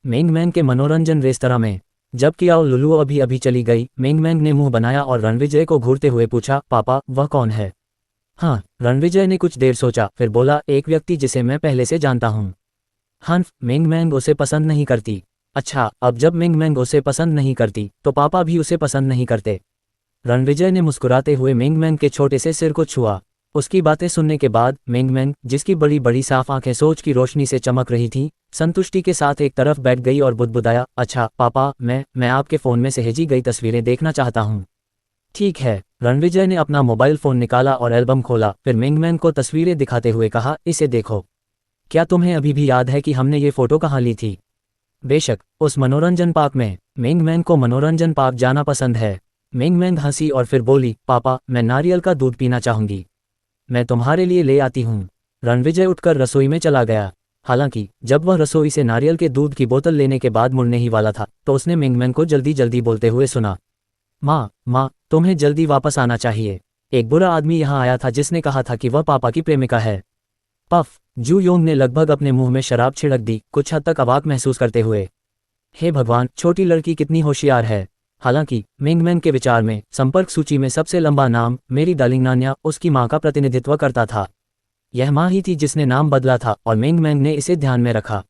मेंगमैंग के मनोरंजन रेस्तरां में। जब कियाओ लुलुओ अभी अभी चली गई, मेंगमैंग ने मुंह बनाया और रणविजय को घूरते हुए पूछा, पापा, वह कौन है? हाँ, रणविजय ने कुछ देर सोचा, फिर बोला, एक व्यक्ति जिसे मैं पहले से जानता हूँ। हन्फ, मेंगमैंग उसे पसंद नहीं करती। अच्छा, अब जब मेंगमैंग उसे पसंद नहीं करती तो पापा भी उसे पसंद नहीं करते। रणविजय ने मुस्कुराते हुए मेंगमैंग के छोटे से सिर को छुआ। उसकी बातें सुनने के बाद मेंगमैंग, जिसकी बड़ी बड़ी साफ आंखें सोच की रोशनी से चमक रही थीं, संतुष्टि के साथ एक तरफ बैठ गई और बुदबुदाया, अच्छा पापा, मैं आपके फ़ोन में सहेजी गई तस्वीरें देखना चाहता हूँ। ठीक है। रणविजय ने अपना मोबाइल फ़ोन निकाला और एल्बम खोला, फिर मेंगमैंग को तस्वीरें दिखाते हुए कहा, इसे देखो। क्या तुम्हें अभी भी याद है कि हमने ये फ़ोटो कहाँ ली थी? बेशक, उस मनोरंजन पार्क में। मेंगमैंग को मनोरंजन पार्क जाना पसंद है। मेंगमैंग हंसी और फिर बोली, पापा, मैं नारियल का दूध पीना चाहूंगी। मैं तुम्हारे लिए ले आती हूँ। रणविजय उठकर रसोई में चला गया। हालांकि जब वह रसोई से नारियल के दूध की बोतल लेने के बाद मुड़ने ही वाला था तो उसने मेंगमैंग को जल्दी जल्दी बोलते हुए सुना, माँ, तुम्हें जल्दी वापस आना चाहिए। एक बुरा आदमी यहाँ आया था जिसने कहा था कि वह पापा की प्रेमिका है। पफ, जू योंग ने लगभग अपने मुंह में शराब छिड़क दी, कुछ हद तक अवाक महसूस करते हुए। हे भगवान, छोटी लड़की कितनी होशियार है। हालांकि मेंगमैंग के विचार में संपर्क सूची में सबसे लंबा नाम मेरी डार्लिंग नान्या उसकी मां का प्रतिनिधित्व करता था। यह मां ही थी जिसने नाम बदला था और मेंगमैंग ने इसे ध्यान में रखा।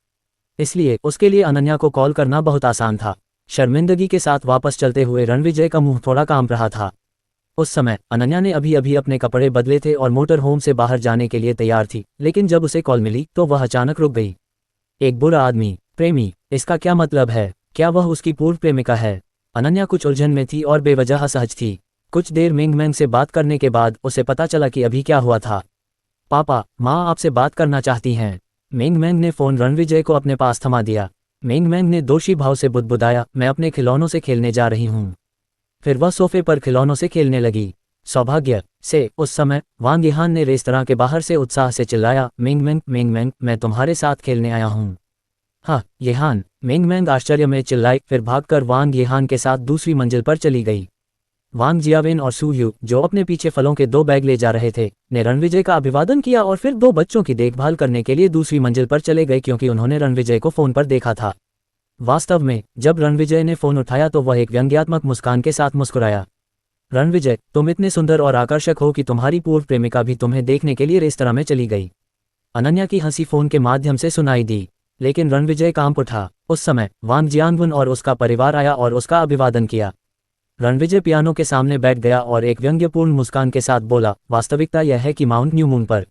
इसलिए उसके लिए अनन्या को कॉल करना बहुत आसान था। शर्मिंदगी के साथ वापस चलते हुए रणविजय का मुंह थोड़ा कांप रहा था। उस समय अनन्या ने अभी अभी अपने कपड़े बदले थे और मोटर होम से बाहर जाने के लिए तैयार थी, लेकिन जब उसे कॉल मिली तो वह अचानक रुक गई। एक बुरा आदमी, प्रेमी, इसका क्या मतलब है? क्या वह उसकी पूर्व प्रेमिका है? अनन्या कुछ उलझन में थी और बेवजह असहज थी। कुछ देर मेंगमैंग से बात करने के बाद उसे पता चला कि अभी क्या हुआ था। पापा, माँ आपसे बात करना चाहती हैं। मेंगमैंग ने फ़ोन रणविजय को अपने पास थमा दिया। मेंगमैंग ने दोषी भाव से बुदबुदाया, मैं अपने खिलौनों से खेलने जा रही हूँ। फिर वह सोफे पर खिलौनों से खेलने लगी। सौभाग्य से उस समय वांग यहान ने रेस्तरां के बाहर से उत्साह से चिल्लाया, मेंगमैंग, मैं तुम्हारे साथ खेलने आया हूँ। हाँ, येहान, मेंगमैंग आश्चर्य में चिल्लाई, फिर भागकर वांग येहान के साथ दूसरी मंजिल पर चली गई। वांग जियावेन और सू यू, जो अपने पीछे फलों के 2 बैग ले जा रहे थे, ने रणविजय का अभिवादन किया और फिर 2 बच्चों की देखभाल करने के लिए दूसरी मंजिल पर चले गए क्योंकि उन्होंने रणविजय को फ़ोन पर देखा था। वास्तव में जब रणविजय ने फ़ोन उठाया तो वह एक व्यंग्यात्मक मुस्कान के साथ मुस्कुराया। रणविजय, तुम इतने सुंदर और आकर्षक हो कि तुम्हारी पूर्व प्रेमिका भी तुम्हें देखने के लिए रेस्तरां में चली गई। अनन्या की हंसी फ़ोन के माध्यम से सुनाई दी, लेकिन रणविजय कांप उठा। उस समय वांग जियांगवन और उसका परिवार आया और उसका अभिवादन किया। रणविजय पियानो के सामने बैठ गया और एक व्यंग्यपूर्ण मुस्कान के साथ बोला, वास्तविकता यह है कि माउंट न्यू मून पर।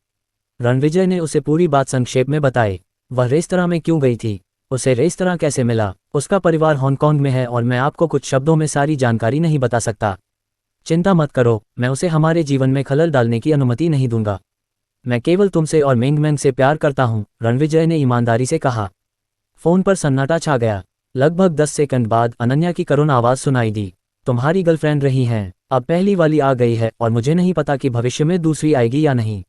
रणविजय ने उसे पूरी बात संक्षेप में बताई। वह रेस्तरां में क्यों गई थी, उसे रेस्तरां कैसे मिला, उसका परिवार हांगकांग में है और मैं आपको कुछ शब्दों में सारी जानकारी नहीं बता सकता। चिंता मत करो, मैं उसे हमारे जीवन में खलल डालने की अनुमति नहीं दूंगा। मैं केवल तुमसे और मेंगमैंग से प्यार करता हूँ, रणविजय ने ईमानदारी से कहा। फ़ोन पर सन्नाटा छा गया। लगभग 10 सेकंड बाद अनन्या की करुण आवाज़ सुनाई दी, तुम्हारी गर्लफ्रेंड रही हैं, अब पहली वाली आ गई है और मुझे नहीं पता कि भविष्य में दूसरी आएगी या नहीं।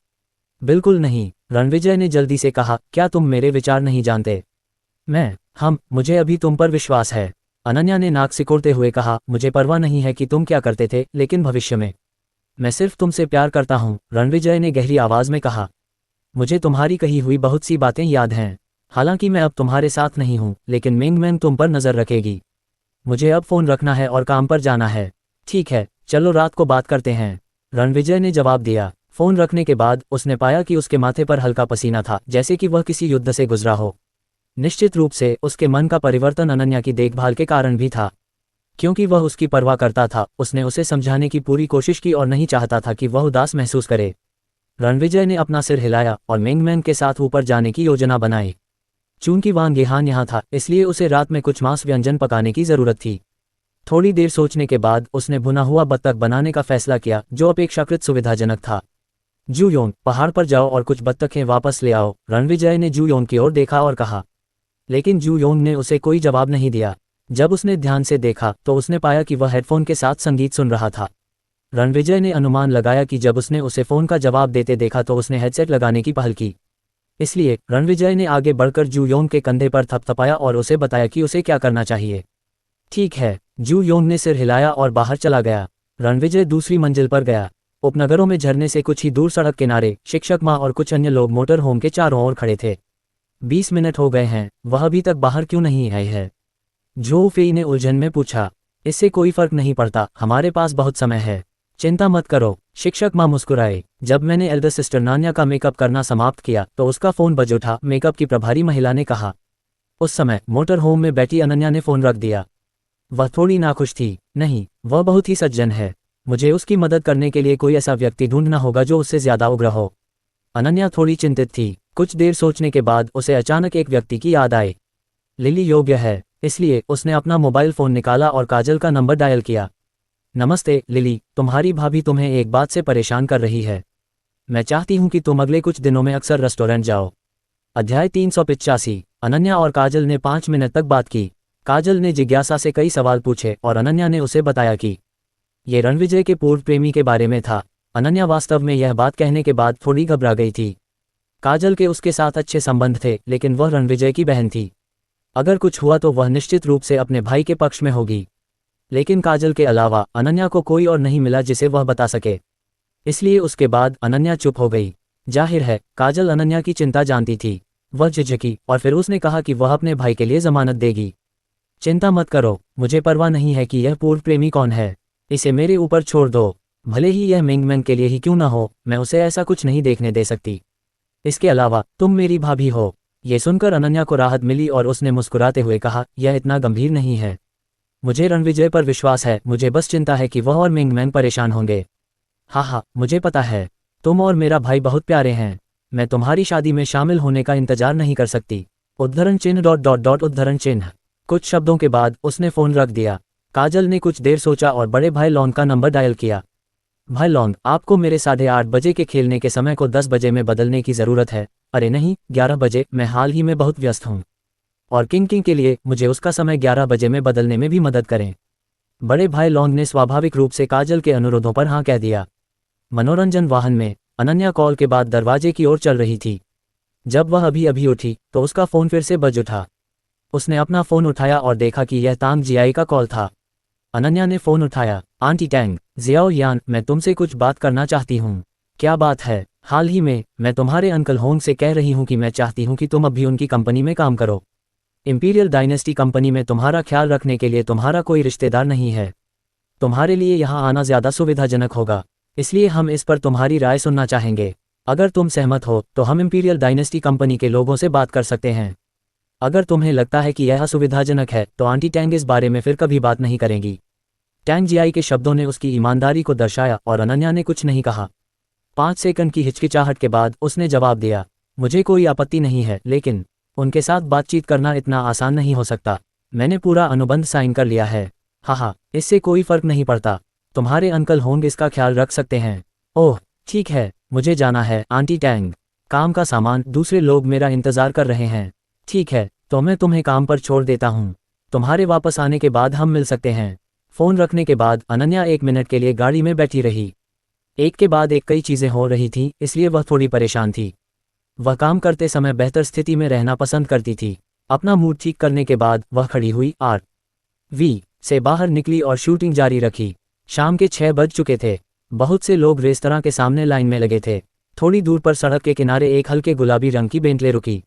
बिल्कुल नहीं, रणविजय ने जल्दी से कहा, क्या तुम मेरे विचार नहीं जानते? मुझे अभी तुम पर विश्वास है। अनन्या ने नाक सिकोड़ते हुए कहा, मुझे परवाह नहीं है कि तुम क्या करते थे, लेकिन भविष्य में मैं सिर्फ तुमसे प्यार करता हूँ, रणविजय ने गहरी आवाज़ में कहा। मुझे तुम्हारी कही हुई बहुत सी बातें याद हैं। हालांकि मैं अब तुम्हारे साथ नहीं हूँ, लेकिन मेंगमैंग तुम पर नज़र रखेगी। मुझे अब फ़ोन रखना है और काम पर जाना है। ठीक है, चलो रात को बात करते हैं, रणविजय ने जवाब दिया। फ़ोन रखने के बाद उसने पाया कि उसके माथे पर हल्का पसीना था, जैसे कि वह किसी युद्ध से गुजरा हो। निश्चित रूप से उसके मन का परिवर्तन अनन्या की देखभाल के कारण भी था। क्योंकि वह उसकी परवाह करता था, उसने उसे समझाने की पूरी कोशिश की और नहीं चाहता था कि वह उदास महसूस करे। रणविजय ने अपना सिर हिलाया और मेंगमैन के साथ ऊपर जाने की योजना बनाई। चूंकि वांग येहान यहाँ था, इसलिए उसे रात में कुछ मांस व्यंजन पकाने की जरूरत थी। थोड़ी देर सोचने के बाद उसने भुना हुआ बत्तख बनाने का फैसला किया, जो अपेक्षाकृत सुविधाजनक था। जू योंग, पहाड़ पर जाओ और कुछ बत्तखें वापस ले आओ। रणविजय ने जू योंग की ओर देखा और कहा, लेकिन जू योंग ने उसे कोई जवाब नहीं दिया। जब उसने ध्यान से देखा तो उसने पाया कि वह हेडफोन के साथ संगीत सुन रहा था। रणविजय ने अनुमान लगाया कि जब उसने उसे फोन का जवाब देते देखा तो उसने हेडसेट लगाने की पहल की। इसलिए रणविजय ने आगे बढ़कर जू योंग के कंधे पर थपथपाया और उसे बताया कि उसे क्या करना चाहिए। ठीक है, जू योंग ने सिर हिलाया और बाहर चला गया। रणविजय दूसरी मंजिल पर गया। उपनगरों में झरने से कुछ ही दूर सड़क किनारे शिक्षक माँ और कुछ अन्य लोग मोटर होम के चारों ओर खड़े थे। 20 मिनट हो गए हैं, वह अभी तक बाहर क्यों नहीं आई है? झोउ फेई ने उलझन में पूछा। इससे कोई फर्क नहीं पड़ता, हमारे पास बहुत समय है, चिंता मत करो, शिक्षक माँ मुस्कुराए। जब मैंने एल्डर सिस्टर नान्या का मेकअप करना समाप्त किया तो उसका फोन बज उठा, मेकअप की प्रभारी महिला ने कहा। उस समय मोटर होम में बैठी अनन्या ने फोन रख दिया। वह थोड़ी नाखुश थी। नहीं, वह बहुत ही सज्जन है। मुझे उसकी मदद करने के लिए कोई ऐसा व्यक्ति ढूंढना होगा जो उससे ज्यादा उग्र हो। अनन्या थोड़ी चिंतित थी। कुछ देर सोचने के बाद उसे अचानक एक व्यक्ति की याद आई। लिली योग्य है, इसलिए उसने अपना मोबाइल फोन निकाला और काजल का नंबर डायल किया। नमस्ते लिली, तुम्हारी भाभी तुम्हें एक बात से परेशान कर रही है। मैं चाहती हूं कि तुम अगले कुछ दिनों में अक्सर रेस्टोरेंट जाओ। अध्याय 385। अनन्या और काजल ने 5 मिनट तक बात की। काजल ने जिज्ञासा से कई सवाल पूछे और अनन्या ने उसे बताया कि ये रणविजय के पूर्व प्रेमी के बारे में था। अनन्या वास्तव में यह बात कहने के बाद थोड़ी घबरा गई थी। काजल के उसके साथ अच्छे संबंध थे, लेकिन वह रणविजय की बहन थी। अगर कुछ हुआ तो वह निश्चित रूप से अपने भाई के पक्ष में होगी। लेकिन काजल के अलावा अनन्या को कोई और नहीं मिला जिसे वह बता सके। इसलिए उसके बाद अनन्या चुप हो गई। जाहिर है काजल अनन्या की चिंता जानती थी। वह झिझकी और फिर उसने कहा कि वह अपने भाई के लिए जमानत देगी। चिंता मत करो, मुझे परवाह नहीं है कि यह पूर्व प्रेमी कौन है। इसे मेरे ऊपर छोड़ दो। भले ही यह मेंगमैन के लिए ही क्यों ना हो, मैं उसे ऐसा कुछ नहीं देखने दे सकती। इसके अलावा तुम मेरी भाभी हो। ये सुनकर अनन्या को राहत मिली और उसने मुस्कुराते हुए कहा, यह इतना गंभीर नहीं है। मुझे रणविजय पर विश्वास है, मुझे बस चिंता है कि वह और मेंगमैन परेशान होंगे। हाँ, मुझे पता है, तुम और मेरा भाई बहुत प्यारे हैं। मैं तुम्हारी शादी में शामिल होने का इंतजार नहीं कर सकती। उद्धरण चिन्ह ... उद्धरण चिन्ह। कुछ शब्दों के बाद उसने फोन रख दिया। काजल ने कुछ देर सोचा और बड़े भाई लॉन्ग का नंबर डायल किया। भाई लॉन्ग, आपको मेरे 8:30 बजे के खेलने के समय को 10 बजे में बदलने की ज़रूरत है। अरे नहीं, 11 बजे, मैं हाल ही में बहुत व्यस्त हूँ। और किंग के लिए मुझे उसका समय 11 बजे में बदलने में भी मदद करें। बड़े भाई लॉन्ग ने स्वाभाविक रूप से काजल के अनुरोधों पर हाँ कह दिया। मनोरंजन वाहन में अनन्या कॉल के बाद दरवाजे की ओर चल रही थी। जब वह अभी अभी उठी तो उसका फ़ोन फिर से बज उठा। उसने अपना फ़ोन उठाया और देखा कि यह तांग जियाई का कॉल था। अनन्या ने फ़ोन उठाया। आंटी टैंग, जियाओ यान, मैं तुमसे कुछ बात करना चाहती हूँ। क्या बात है? हाल ही में मैं तुम्हारे अंकल होंग से कह रही हूँ कि मैं चाहती हूँ कि तुम अब भी उनकी कंपनी में काम करो। इंपीरियल डायनेस्टी कंपनी में तुम्हारा ख्याल रखने के लिए तुम्हारा कोई रिश्तेदार नहीं है। तुम्हारे लिए यहाँ आना ज़्यादा सुविधाजनक होगा, इसलिए हम इस पर तुम्हारी राय सुनना चाहेंगे। अगर तुम सहमत हो तो हम इंपीरियल डायनेस्टी कंपनी के लोगों से बात कर सकते हैं। अगर तुम्हें लगता है कि यह असुविधाजनक है तो आंटी टैंग इस बारे में फिर कभी बात नहीं करेंगी। टैंग जियाई के शब्दों ने उसकी ईमानदारी को दर्शाया और अनन्या ने कुछ नहीं कहा। 5 सेकंड की हिचकिचाहट के बाद उसने जवाब दिया, मुझे कोई आपत्ति नहीं है, लेकिन उनके साथ बातचीत करना इतना आसान नहीं हो सकता। मैंने पूरा अनुबंध साइन कर लिया है। हाँ, इससे कोई फर्क नहीं पड़ता। तुम्हारे अंकल होंग इसका ख्याल रख सकते हैं। ओह ठीक है, मुझे जाना है आंटी टैंग। काम का सामान, दूसरे लोग मेरा इंतज़ार कर रहे हैं। ठीक है, तो मैं तुम्हें काम पर छोड़ देता हूँ। तुम्हारे वापस आने के बाद हम मिल सकते हैं। फ़ोन रखने के बाद अनन्या 1 मिनट के लिए गाड़ी में बैठी रही। एक के बाद एक कई चीज़ें हो रही थीं, इसलिए वह थोड़ी परेशान थी। वह काम करते समय बेहतर स्थिति में रहना पसंद करती थी। अपना मूड ठीक करने के बाद वह खड़ी हुई आर.वी. से बाहर निकली और शूटिंग जारी रखी। शाम के 6 बज चुके थे। बहुत से लोग रेस्तरां के सामने लाइन में लगे थे। थोड़ी दूर पर सड़क के किनारे एक हल्के गुलाबी रंग की बेंटले रुकी।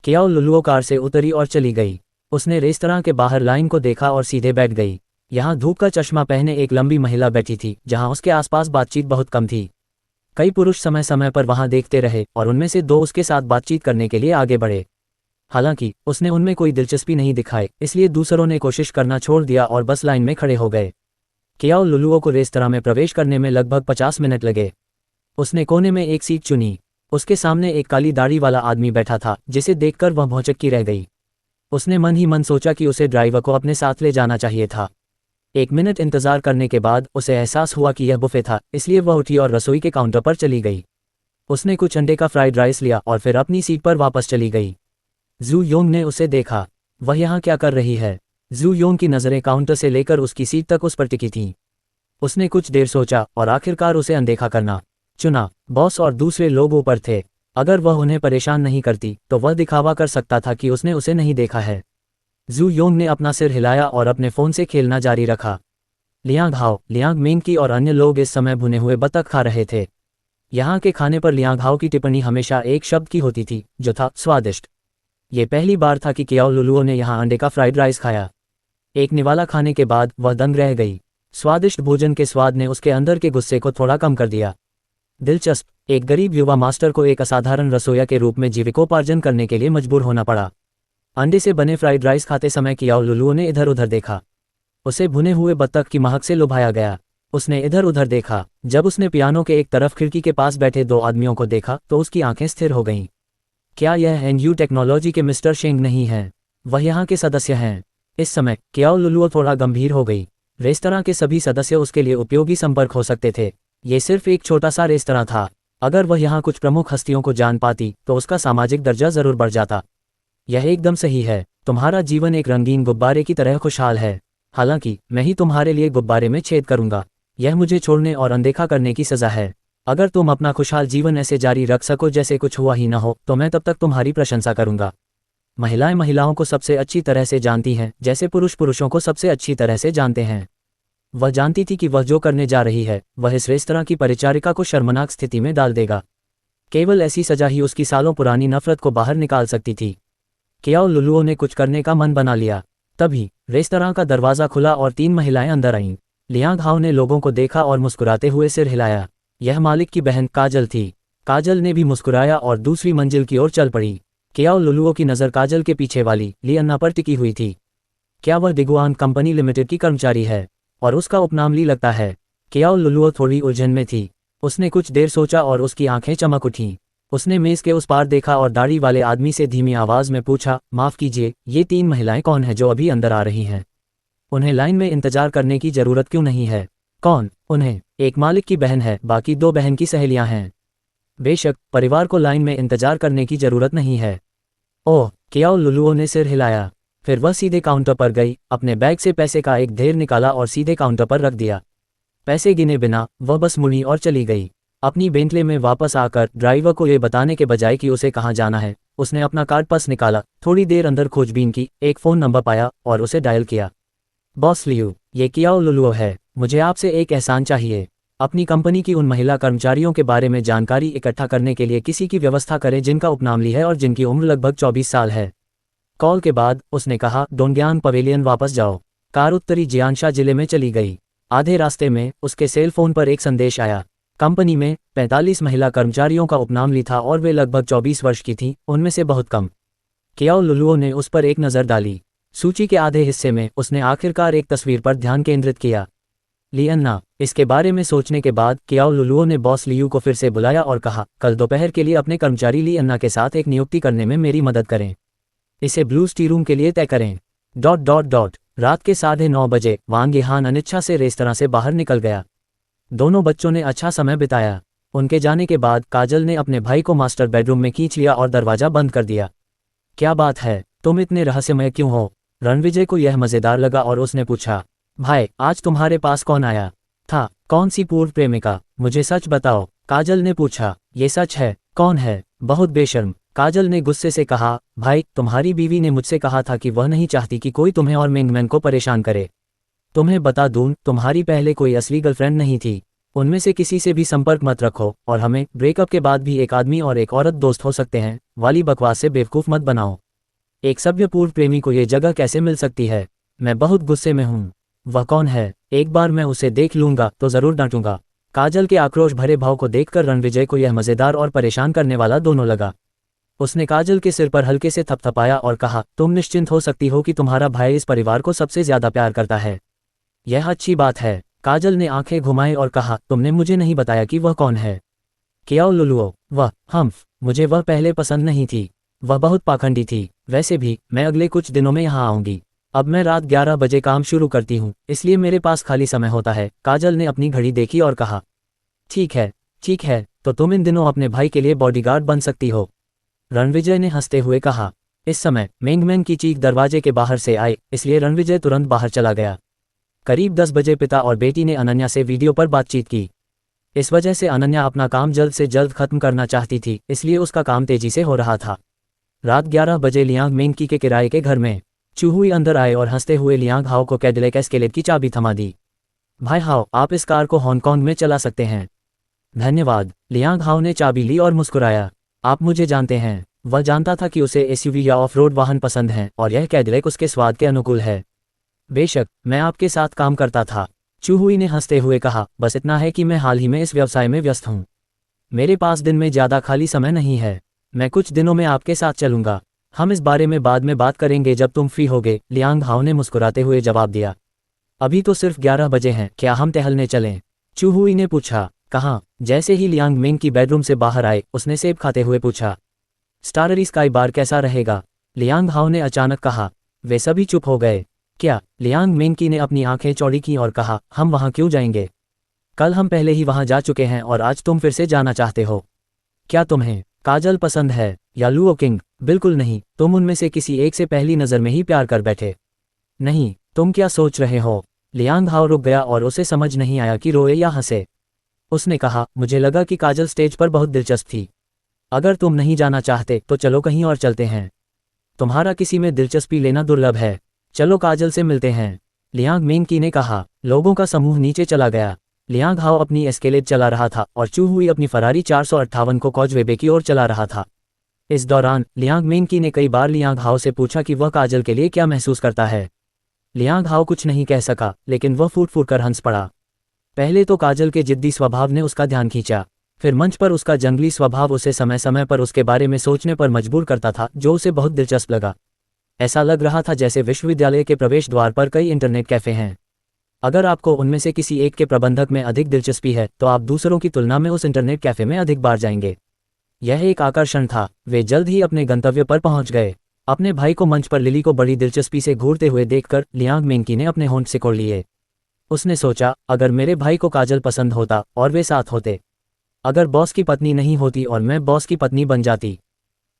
कियाओ लुलुओ कार से उतरी और चली गई। उसने रेस्तरां के बाहर लाइन को देखा और सीधे बैठ गई। यहाँ धूप का चश्मा पहने एक लंबी महिला बैठी थी, जहाँ उसके आसपास बातचीत बहुत कम थी। कई पुरुष समय समय पर वहां देखते रहे और उनमें से 2 उसके साथ बातचीत करने के लिए आगे बढ़े। हालांकि उसने उनमें कोई दिलचस्पी नहीं दिखाई, इसलिए दूसरों ने कोशिश करना छोड़ दिया और बस लाइन में खड़े हो गए। कियाओ लुलुओ को रेस्तरां में प्रवेश करने में लगभग 50 मिनट लगे। उसने कोने में एक सीट चुनी। उसके सामने एक काली दाढ़ी वाला आदमी बैठा था, जिसे देखकर वह भौचक्की रह गई। उसने मन ही मन सोचा कि उसे ड्राइवर को अपने साथ ले जाना चाहिए था। 1 मिनट इंतजार करने के बाद उसे एहसास हुआ कि यह बुफे था, इसलिए वह उठी और रसोई के काउंटर पर चली गई। उसने कुछ अंडे का फ्राइड राइस लिया और फिर अपनी सीट पर वापस चली गई। जू योंग ने उसे देखा। वह यहाँ क्या कर रही है? जू योंग की नज़रें काउंटर से लेकर उसकी सीट तक उस पर टिकी थीं। उसने कुछ देर सोचा और आखिरकार उसे अनदेखा करना चुना। बॉस और दूसरे लोग ऊपर थे। अगर वह उन्हें परेशान नहीं करती तो वह दिखावा कर सकता था कि उसने उसे नहीं देखा है। जू योंग ने अपना सिर हिलाया और अपने फ़ोन से खेलना जारी रखा। लियांग हाओ, लियांग मेंगकी और अन्य लोग इस समय भुने हुए बतख खा रहे थे। यहाँ के खाने पर लियांग हाओ की टिप्पणी हमेशा एक शब्द की होती थी, जो था स्वादिष्ट। ये पहली बार था कि कियाओ लुलुओ ने यहाँ अंडे का फ्राइड राइस खाया। एक निवाला खाने के बाद वह दंग रह गई। स्वादिष्ट भोजन के स्वाद ने उसके अंदर के गुस्से को थोड़ा कम कर दिया। दिलचस्प, एक गरीब युवा मास्टर को एक असाधारण रसोइया के रूप में जीविकोपार्जन करने के लिए मजबूर होना पड़ा। अंडे से बने फ्राइड राइस खाते समय कियाओ लुलुओ ने इधर उधर देखा। उसे भुने हुए बत्तख की महक से लुभाया गया। उसने इधर उधर देखा। जब उसने पियानो के एक तरफ खिड़की के पास बैठे 2 आदमियों को देखा तो उसकी आंखें स्थिर हो गईं। क्या यह एनयू टेक्नोलॉजी के मिस्टर शेंग नहीं हैं? वह यहाँ के सदस्य हैं। इस समय कियाओ लुलुओ थोड़ा गंभीर हो गई। रेस्तरां के सभी सदस्य उसके लिए उपयोगी संपर्क हो सकते थे। ये सिर्फ एक छोटा सा रेस्तरां था। अगर वह यहाँ कुछ प्रमुख हस्तियों को जान पाती तो उसका सामाजिक दर्जा जरूर बढ़ जाता। यह एकदम सही है। तुम्हारा जीवन एक रंगीन गुब्बारे की तरह खुशहाल है। हालांकि मैं ही तुम्हारे लिए गुब्बारे में छेद करूंगा। यह मुझे छोड़ने और अनदेखा करने की सज़ा है। अगर तुम अपना खुशहाल जीवन ऐसे जारी रख सको जैसे कुछ हुआ ही न हो तो मैं तब तक तुम्हारी प्रशंसा करूंगा। महिलाएं महिलाओं को सबसे अच्छी तरह से जानती हैं, जैसे पुरुष पुरुषों को सबसे अच्छी तरह से जानते हैं। वह जानती थी कि वह जो करने जा रही है वह इस रेस्तरां की परिचारिका को शर्मनाक स्थिति में डाल देगा। केवल ऐसी सजा ही उसकी सालों पुरानी नफरत को बाहर निकाल सकती थी। कियाओ लुलुओ ने कुछ करने का मन बना लिया। तभी रेस्तरां का दरवाज़ा खुला और 3 महिलाएं अंदर आईं। लियांग हाओ ने लोगों को देखा और मुस्कुराते हुए सिर हिलाया। यह मालिक की बहन काजल थी। काजल ने भी मुस्कुराया और दूसरी मंजिल की ओर चल पड़ी। कियाओ लुलुओ की नज़र काजल के पीछे वाली लियन्ना पर टिकी हुई थी। क्या वह डिगुआन कंपनी लिमिटेड की कर्मचारी है? और उसका उपनाम ली लगता है। कियाओ लुलुओ थोड़ी उलझन में थी। उसने कुछ देर सोचा और उसकी आंखें चमक उठीं। उसने मेज़ के उस पार देखा और दाढ़ी वाले आदमी से धीमी आवाज़ में पूछा, माफ़ कीजिए, ये 3 महिलाएं कौन हैं जो अभी अंदर आ रही हैं? उन्हें लाइन में इंतजार करने की ज़रूरत क्यों नहीं है? कौन? उन्हें। एक मालिक की बहन है, बाकी 2 बहन की सहेलियां हैं। बेशक, परिवार को लाइन में इंतजार करने की ज़रूरत नहीं है। ओह, कियाओ लुलुओ ने सिर हिलाया। फिर वह सीधे काउंटर पर गई, अपने बैग से पैसे का एक ढेर निकाला और सीधे काउंटर पर रख दिया। पैसे गिने बिना वह बस मुड़ी और चली गई। अपनी बेंटले में वापस आकर ड्राइवर को ये बताने के बजाय कि उसे कहाँ जाना है, उसने अपना कार्ड पर्स निकाला, थोड़ी देर अंदर खोजबीन की, एक फ़ोन नंबर पाया और उसे डायल किया। बॉस लियू, ये कियाओ लुलुओ है। मुझे आपसे एक एहसान चाहिए। अपनी कंपनी की उन महिला कर्मचारियों के बारे में जानकारी इकट्ठा करने के लिए किसी की व्यवस्था करें जिनका उपनाम ली है और जिनकी उम्र लगभग 24 साल है। कॉल के बाद उसने कहा, डोंगयान पवेलियन वापस जाओ। कार उत्तरी जियानशा जिले में चली गई। आधे रास्ते में उसके सेल फोन पर एक संदेश आया। कंपनी में 45 महिला कर्मचारियों का उपनाम ली था और वे लगभग 24 वर्ष की थीं, उनमें से बहुत कम। कियाओ लुलुओ ने उस पर एक नज़र डाली। सूची के आधे हिस्से में उसने आखिरकार एक तस्वीर पर ध्यान केंद्रित किया। लियन्ना। इसके बारे में सोचने के बाद कियाओ लुलुओ ने बॉस लियू को फिर से बुलाया और कहा, कल दोपहर के लिए अपने कर्मचारी लियन्ना के साथ एक नियुक्ति करने में मेरी मदद करें। इसे ब्लू टी रूम के लिए तय करें। ... रात के 9:30 बजे वांग यहान अनिच्छा से रेस्तरां से बाहर निकल गया। दोनों बच्चों ने अच्छा समय बिताया। उनके जाने के बाद काजल ने अपने भाई को मास्टर बेडरूम में खींच लिया और दरवाज़ा बंद कर दिया। क्या बात है, तुम इतने रहस्यमय क्यों हो? रणविजय को यह मज़ेदार लगा और उसने पूछा, भाई, आज तुम्हारे पास कौन आया था? कौन सी पूर्व प्रेमिका? मुझे सच बताओ, काजल ने पूछा। ये सच है। कौन है? बहुत बेशर्म, काजल ने गुस्से से कहा। भाई, तुम्हारी बीवी ने मुझसे कहा था कि वह नहीं चाहती कि कोई तुम्हें और मेंगमैन को परेशान करे। तुम्हें बता दूं, तुम्हारी पहले कोई असली गर्लफ्रेंड नहीं थी। उनमें से किसी से भी संपर्क मत रखो और हमें ब्रेकअप के बाद भी एक आदमी और एक औरत दोस्त हो सकते हैं वाली बकवास से बेवकूफ़ मत बनाओ। एक सभ्य पूर्व प्रेमी को ये जगह कैसे मिल सकती है? मैं बहुत गुस्से में हूँ। वह कौन है? एक बार मैं उसे देख लूंगा तो ज़रूर डांटूंगा। काजल के आक्रोश भरे भाव को देखकर रणविजय को यह मज़ेदार और परेशान करने वाला दोनों लगा। उसने काजल के सिर पर हल्के से थपथपाया और कहा, तुम निश्चिंत हो सकती हो कि तुम्हारा भाई इस परिवार को सबसे ज़्यादा प्यार करता है। यह अच्छी बात है। काजल ने आंखें घुमाई और कहा, तुमने मुझे नहीं बताया कि वह कौन है। कियाओ लुलुओ, वह हम्फ, मुझे वह पहले पसंद नहीं थी। वह बहुत पाखंडी थी। वैसे भी मैं अगले कुछ दिनों में यहाँ आऊंगी। अब मैं रात 11 बजे काम शुरू करती हूँ, इसलिए मेरे पास खाली समय होता है। काजल ने अपनी घड़ी देखी और कहा, ठीक है, तो तुम इन दिनों अपने भाई के लिए बॉडीगार्ड बन सकती हो। रणविजय ने हंसते हुए कहा। इस समय मेंगमैन की चीख दरवाजे के बाहर से आई, इसलिए रणविजय तुरंत बाहर चला गया। करीब 10 बजे पिता और बेटी ने अनन्या से वीडियो पर बातचीत की। इस वजह से अनन्या अपना काम जल्द से जल्द खत्म करना चाहती थी, इसलिए उसका काम तेजी से हो रहा था। रात 11 बजे लियांग मेंगकी के किराए के घर में चूहुई अंदर आए और हंसते हुए लियांग हाओ को कैडिलैक एस्केलेड की चाबी थमा दी। भाई हाओ, आप इस कार को हांगकांग में चला सकते हैं। धन्यवाद। लियांग हाओ ने चाबी ली और मुस्कुराया। आप मुझे जानते हैं। वह जानता था कि उसे एसयूवी या ऑफ रोड वाहन पसंद हैं और यह कैडिलैक उसके स्वाद के अनुकूल है। बेशक, मैं आपके साथ काम करता था, चूहुई ने हंसते हुए कहा। बस इतना है कि मैं हाल ही में इस व्यवसाय में व्यस्त हूँ। मेरे पास दिन में ज़्यादा खाली समय नहीं है। मैं कुछ दिनों में आपके साथ चलूंगा। हम इस बारे में बाद में बात करेंगे जब तुम फ्री होगे, लियांग हाओ ने मुस्कुराते हुए जवाब दिया। अभी तो सिर्फ 11 बजे हैं, क्या हम टहलने चलें? चूहुई ने पूछा। कहाँ? जैसे ही लियांग मेंग की बेडरूम से बाहर आए, उसने सेब खाते हुए पूछा। स्टाररी स्काई बार कैसा रहेगा? लियांग हाओ ने अचानक कहा। वे सभी चुप हो गए। क्या? लियांग मेंगकी ने अपनी आंखें चौड़ी की और कहा, हम वहां क्यों जाएंगे? कल हम पहले ही वहां जा चुके हैं और आज तुम फिर से जाना चाहते हो। क्या तुम्हें काजल पसंद है या लुओ किंग? बिल्कुल नहीं, तुम उनमें से किसी एक से पहली नज़र में ही प्यार कर बैठे। नहीं, तुम क्या सोच रहे हो? लियांग हाओ रुक गया और उसे समझ नहीं आया कि रोए या हंसे। उसने कहा, मुझे लगा कि काजल स्टेज पर बहुत दिलचस्प थी। अगर तुम नहीं जाना चाहते तो चलो कहीं और चलते हैं। तुम्हारा किसी में दिलचस्पी लेना दुर्लभ है। चलो काजल से मिलते हैं, लियांग मेंगकी ने कहा। लोगों का समूह नीचे चला गया। लियांग हाओ अपनी एस्केलेड चला रहा था और चूहुई अपनी फरारी 458 को कॉजवेबे की ओर चला रहा था। इस दौरान लियांग मेंगकी ने कई बार लियांग हाओ से पूछा कि वह काजल के लिए क्या महसूस करता है। लियांग हाओ कुछ नहीं कह सका, लेकिन वह फूट फूट कर हंस पड़ा। पहले तो काजल के जिद्दी स्वभाव ने उसका ध्यान खींचा, फिर मंच पर उसका जंगली स्वभाव उसे समय समय पर उसके बारे में सोचने पर मजबूर करता था, जो उसे बहुत दिलचस्प लगा। ऐसा लग रहा था जैसे विश्वविद्यालय के प्रवेश द्वार पर कई इंटरनेट कैफ़े हैं। अगर आपको उनमें से किसी एक के प्रबंधक में अधिक दिलचस्पी है तो आप दूसरों की तुलना में उस इंटरनेट कैफ़े में अधिक बार जाएंगे। यह एक आकर्षण था। वे जल्द ही अपने गंतव्य पर पहुंच गए। अपने भाई को मंच पर लिली को बड़ी दिलचस्पी से घूरते हुए देखकर लियांग मेंगकी ने अपने होंठ सिकोड़ लिए। उसने सोचा, अगर मेरे भाई को काजल पसंद होता और वे साथ होते, अगर बॉस की पत्नी नहीं होती और मैं बॉस की पत्नी बन जाती,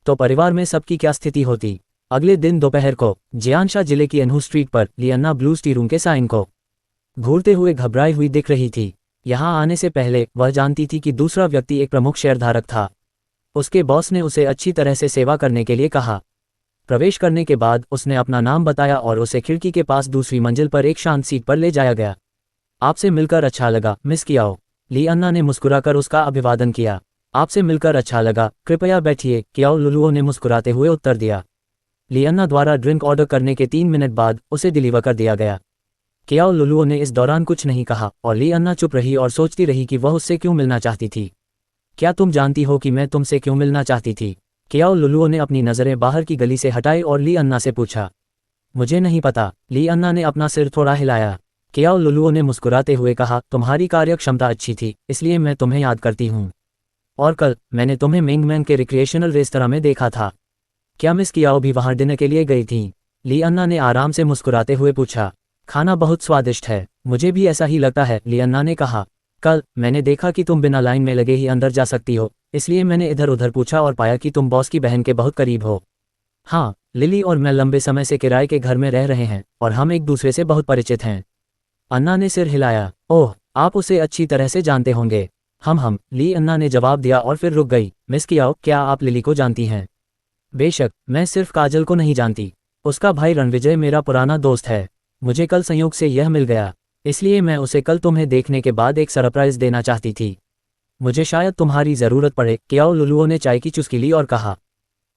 तो परिवार में सबकी क्या स्थिति होती। अगले दिन दोपहर को जियानशा जिले की एनहू स्ट्रीट पर लियन्ना ब्लूज टी रूम के साइन को घूरते हुए घबराई हुई दिख रही थी। यहां आने से पहले वह जानती थी कि दूसरा व्यक्ति एक प्रमुख शेयरधारक था। उसके बॉस ने उसे अच्छी तरह से सेवा करने के लिए कहा। प्रवेश करने के बाद उसने अपना नाम बताया और उसे खिड़की के पास दूसरी मंजिल पर एक शांत सीट पर ले जाया गया। आपसे मिलकर अच्छा लगा, मिस कियाओ। लियन्ना ने मुस्कुराकर उसका अभिवादन किया। आपसे मिलकर अच्छा लगा, कृपया बैठिए, कियाओ लुलुओ ने मुस्कुराते हुए उत्तर दिया। लियन्ना द्वारा ड्रिंक ऑर्डर करने के 3 मिनट बाद उसे डिलीवर कर दिया गया। कियाओ लुलुओ ने इस दौरान कुछ नहीं कहा और लियन्ना चुप रही और सोचती रही कि वह उससे क्यों मिलना चाहती थी। क्या तुम जानती हो कि मैं तुमसे क्यों मिलना चाहती थी? कियाओ लुलुओ ने अपनी नज़रें बाहर की गली से हटाई और लियन्ना से पूछा। मुझे नहीं पता, लियन्ना ने अपना सिर थोड़ा हिलाया। कियाओ लुलुओ ने मुस्कुराते हुए कहा, तुम्हारी कार्यक्षमता अच्छी थी, इसलिए मैं तुम्हें याद करती हूँ। और कल मैंने तुम्हें मेंगमैन के रिक्रिएशनल रेस्तरां में देखा था। क्या मिस कियाओ भी वहाँ डिनर के लिए गई थीं? लियन्ना ने आराम से मुस्कुराते हुए पूछा। खाना बहुत स्वादिष्ट है, मुझे भी ऐसा ही लगता है, लियन्ना ने कहा। कल मैंने देखा कि तुम बिना लाइन में लगे ही अंदर जा सकती हो, इसलिए मैंने इधर उधर पूछा और पाया कि तुम बॉस की बहन के बहुत करीब हो। हाँ, लिली और मैं लंबे समय से किराए के घर में रह रहे हैं और हम एक दूसरे से बहुत परिचित हैं। अन्ना ने सिर हिलाया। ओह, आप उसे अच्छी तरह से जानते होंगे। हम लियन्ना ने जवाब दिया और फिर रुक गई। मिस कियाओ, क्या आप लिली को जानती हैं? बेशक, मैं सिर्फ काजल को नहीं जानती। उसका भाई रणविजय मेरा पुराना दोस्त है। मुझे कल संयोग से यह मिल गया, इसलिए मैं उसे कल तुम्हें देखने के बाद एक सरप्राइज देना चाहती थी। मुझे शायद तुम्हारी ज़रूरत पड़े। कियाओ लुलुओ ने चाय की चुस्की ली और कहा।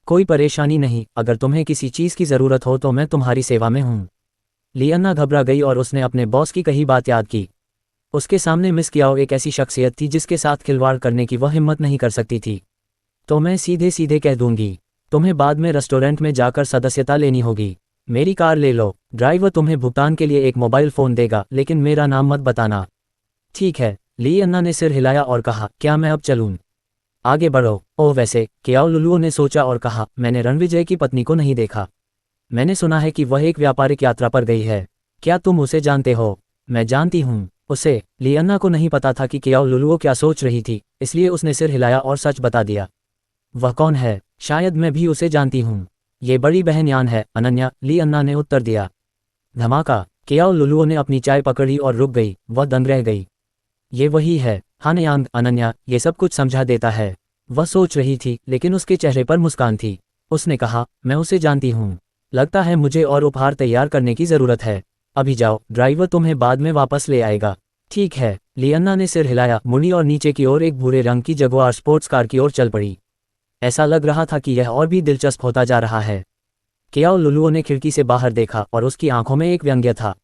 कोई परेशानी नहीं, अगर तुम्हें किसी चीज़ की ज़रूरत हो तो मैं तुम्हारी सेवा में हूँ। लियन्ना घबरा गई और उसने अपने बॉस की कही बात याद की। उसके सामने मिस कियाओ एक ऐसी शख्सियत थी जिसके साथ खिलवाड़ करने की वह हिम्मत नहीं कर सकती थी। तो मैं सीधे सीधे कह दूंगी, तुम्हें बाद में रेस्टोरेंट में जाकर सदस्यता लेनी होगी। मेरी कार ले लो, ड्राइवर तुम्हें भुगतान के लिए एक मोबाइल फ़ोन देगा, लेकिन मेरा नाम मत बताना। ठीक है, लियन्ना ने सिर हिलाया और कहा, क्या मैं अब चलूं? आगे बढ़ो। ओह वैसे, केआओ लुलुओ ने सोचा और कहा, मैंने रणविजय की पत्नी को नहीं देखा। मैंने सुना है कि वह एक व्यापारिक यात्रा पर गई है। क्या तुम उसे जानते हो? मैं जानती हूँ उसे। लियन्ना को नहीं पता था कि केआओ लुलुओ क्या सोच रही थी, इसलिए उसने सिर हिलाया और सच बता दिया। वह कौन है? शायद मैं भी उसे जानती हूँ। ये बड़ी बहन यान है, अनन्या, लियन्ना ने उत्तर दिया। धमाका। केआओ लुलुओ ने अपनी चाय पकड़ी और रुक गई, वह दंग रह गई। ये वही है। हान यांग, अनन्या, ये सब कुछ समझा देता है। वह सोच रही थी, लेकिन उसके चेहरे पर मुस्कान थी। उसने कहा, मैं उसे जानती हूँ। लगता है मुझे और उपहार तैयार करने की ज़रूरत है। अभी जाओ, ड्राइवर तुम्हें बाद में वापस ले आएगा। ठीक है। लियन्ना ने सिर हिलाया, मुड़ी और नीचे की ओर एक भूरे रंग की जगुआर स्पोर्ट्स कार की ओर चल पड़ी। ऐसा लग रहा था कि यह और भी दिलचस्प होता जा रहा है। केआओ लुलुओ ने खिड़की से बाहर देखा और उसकी आंखों में एक व्यंग्य था।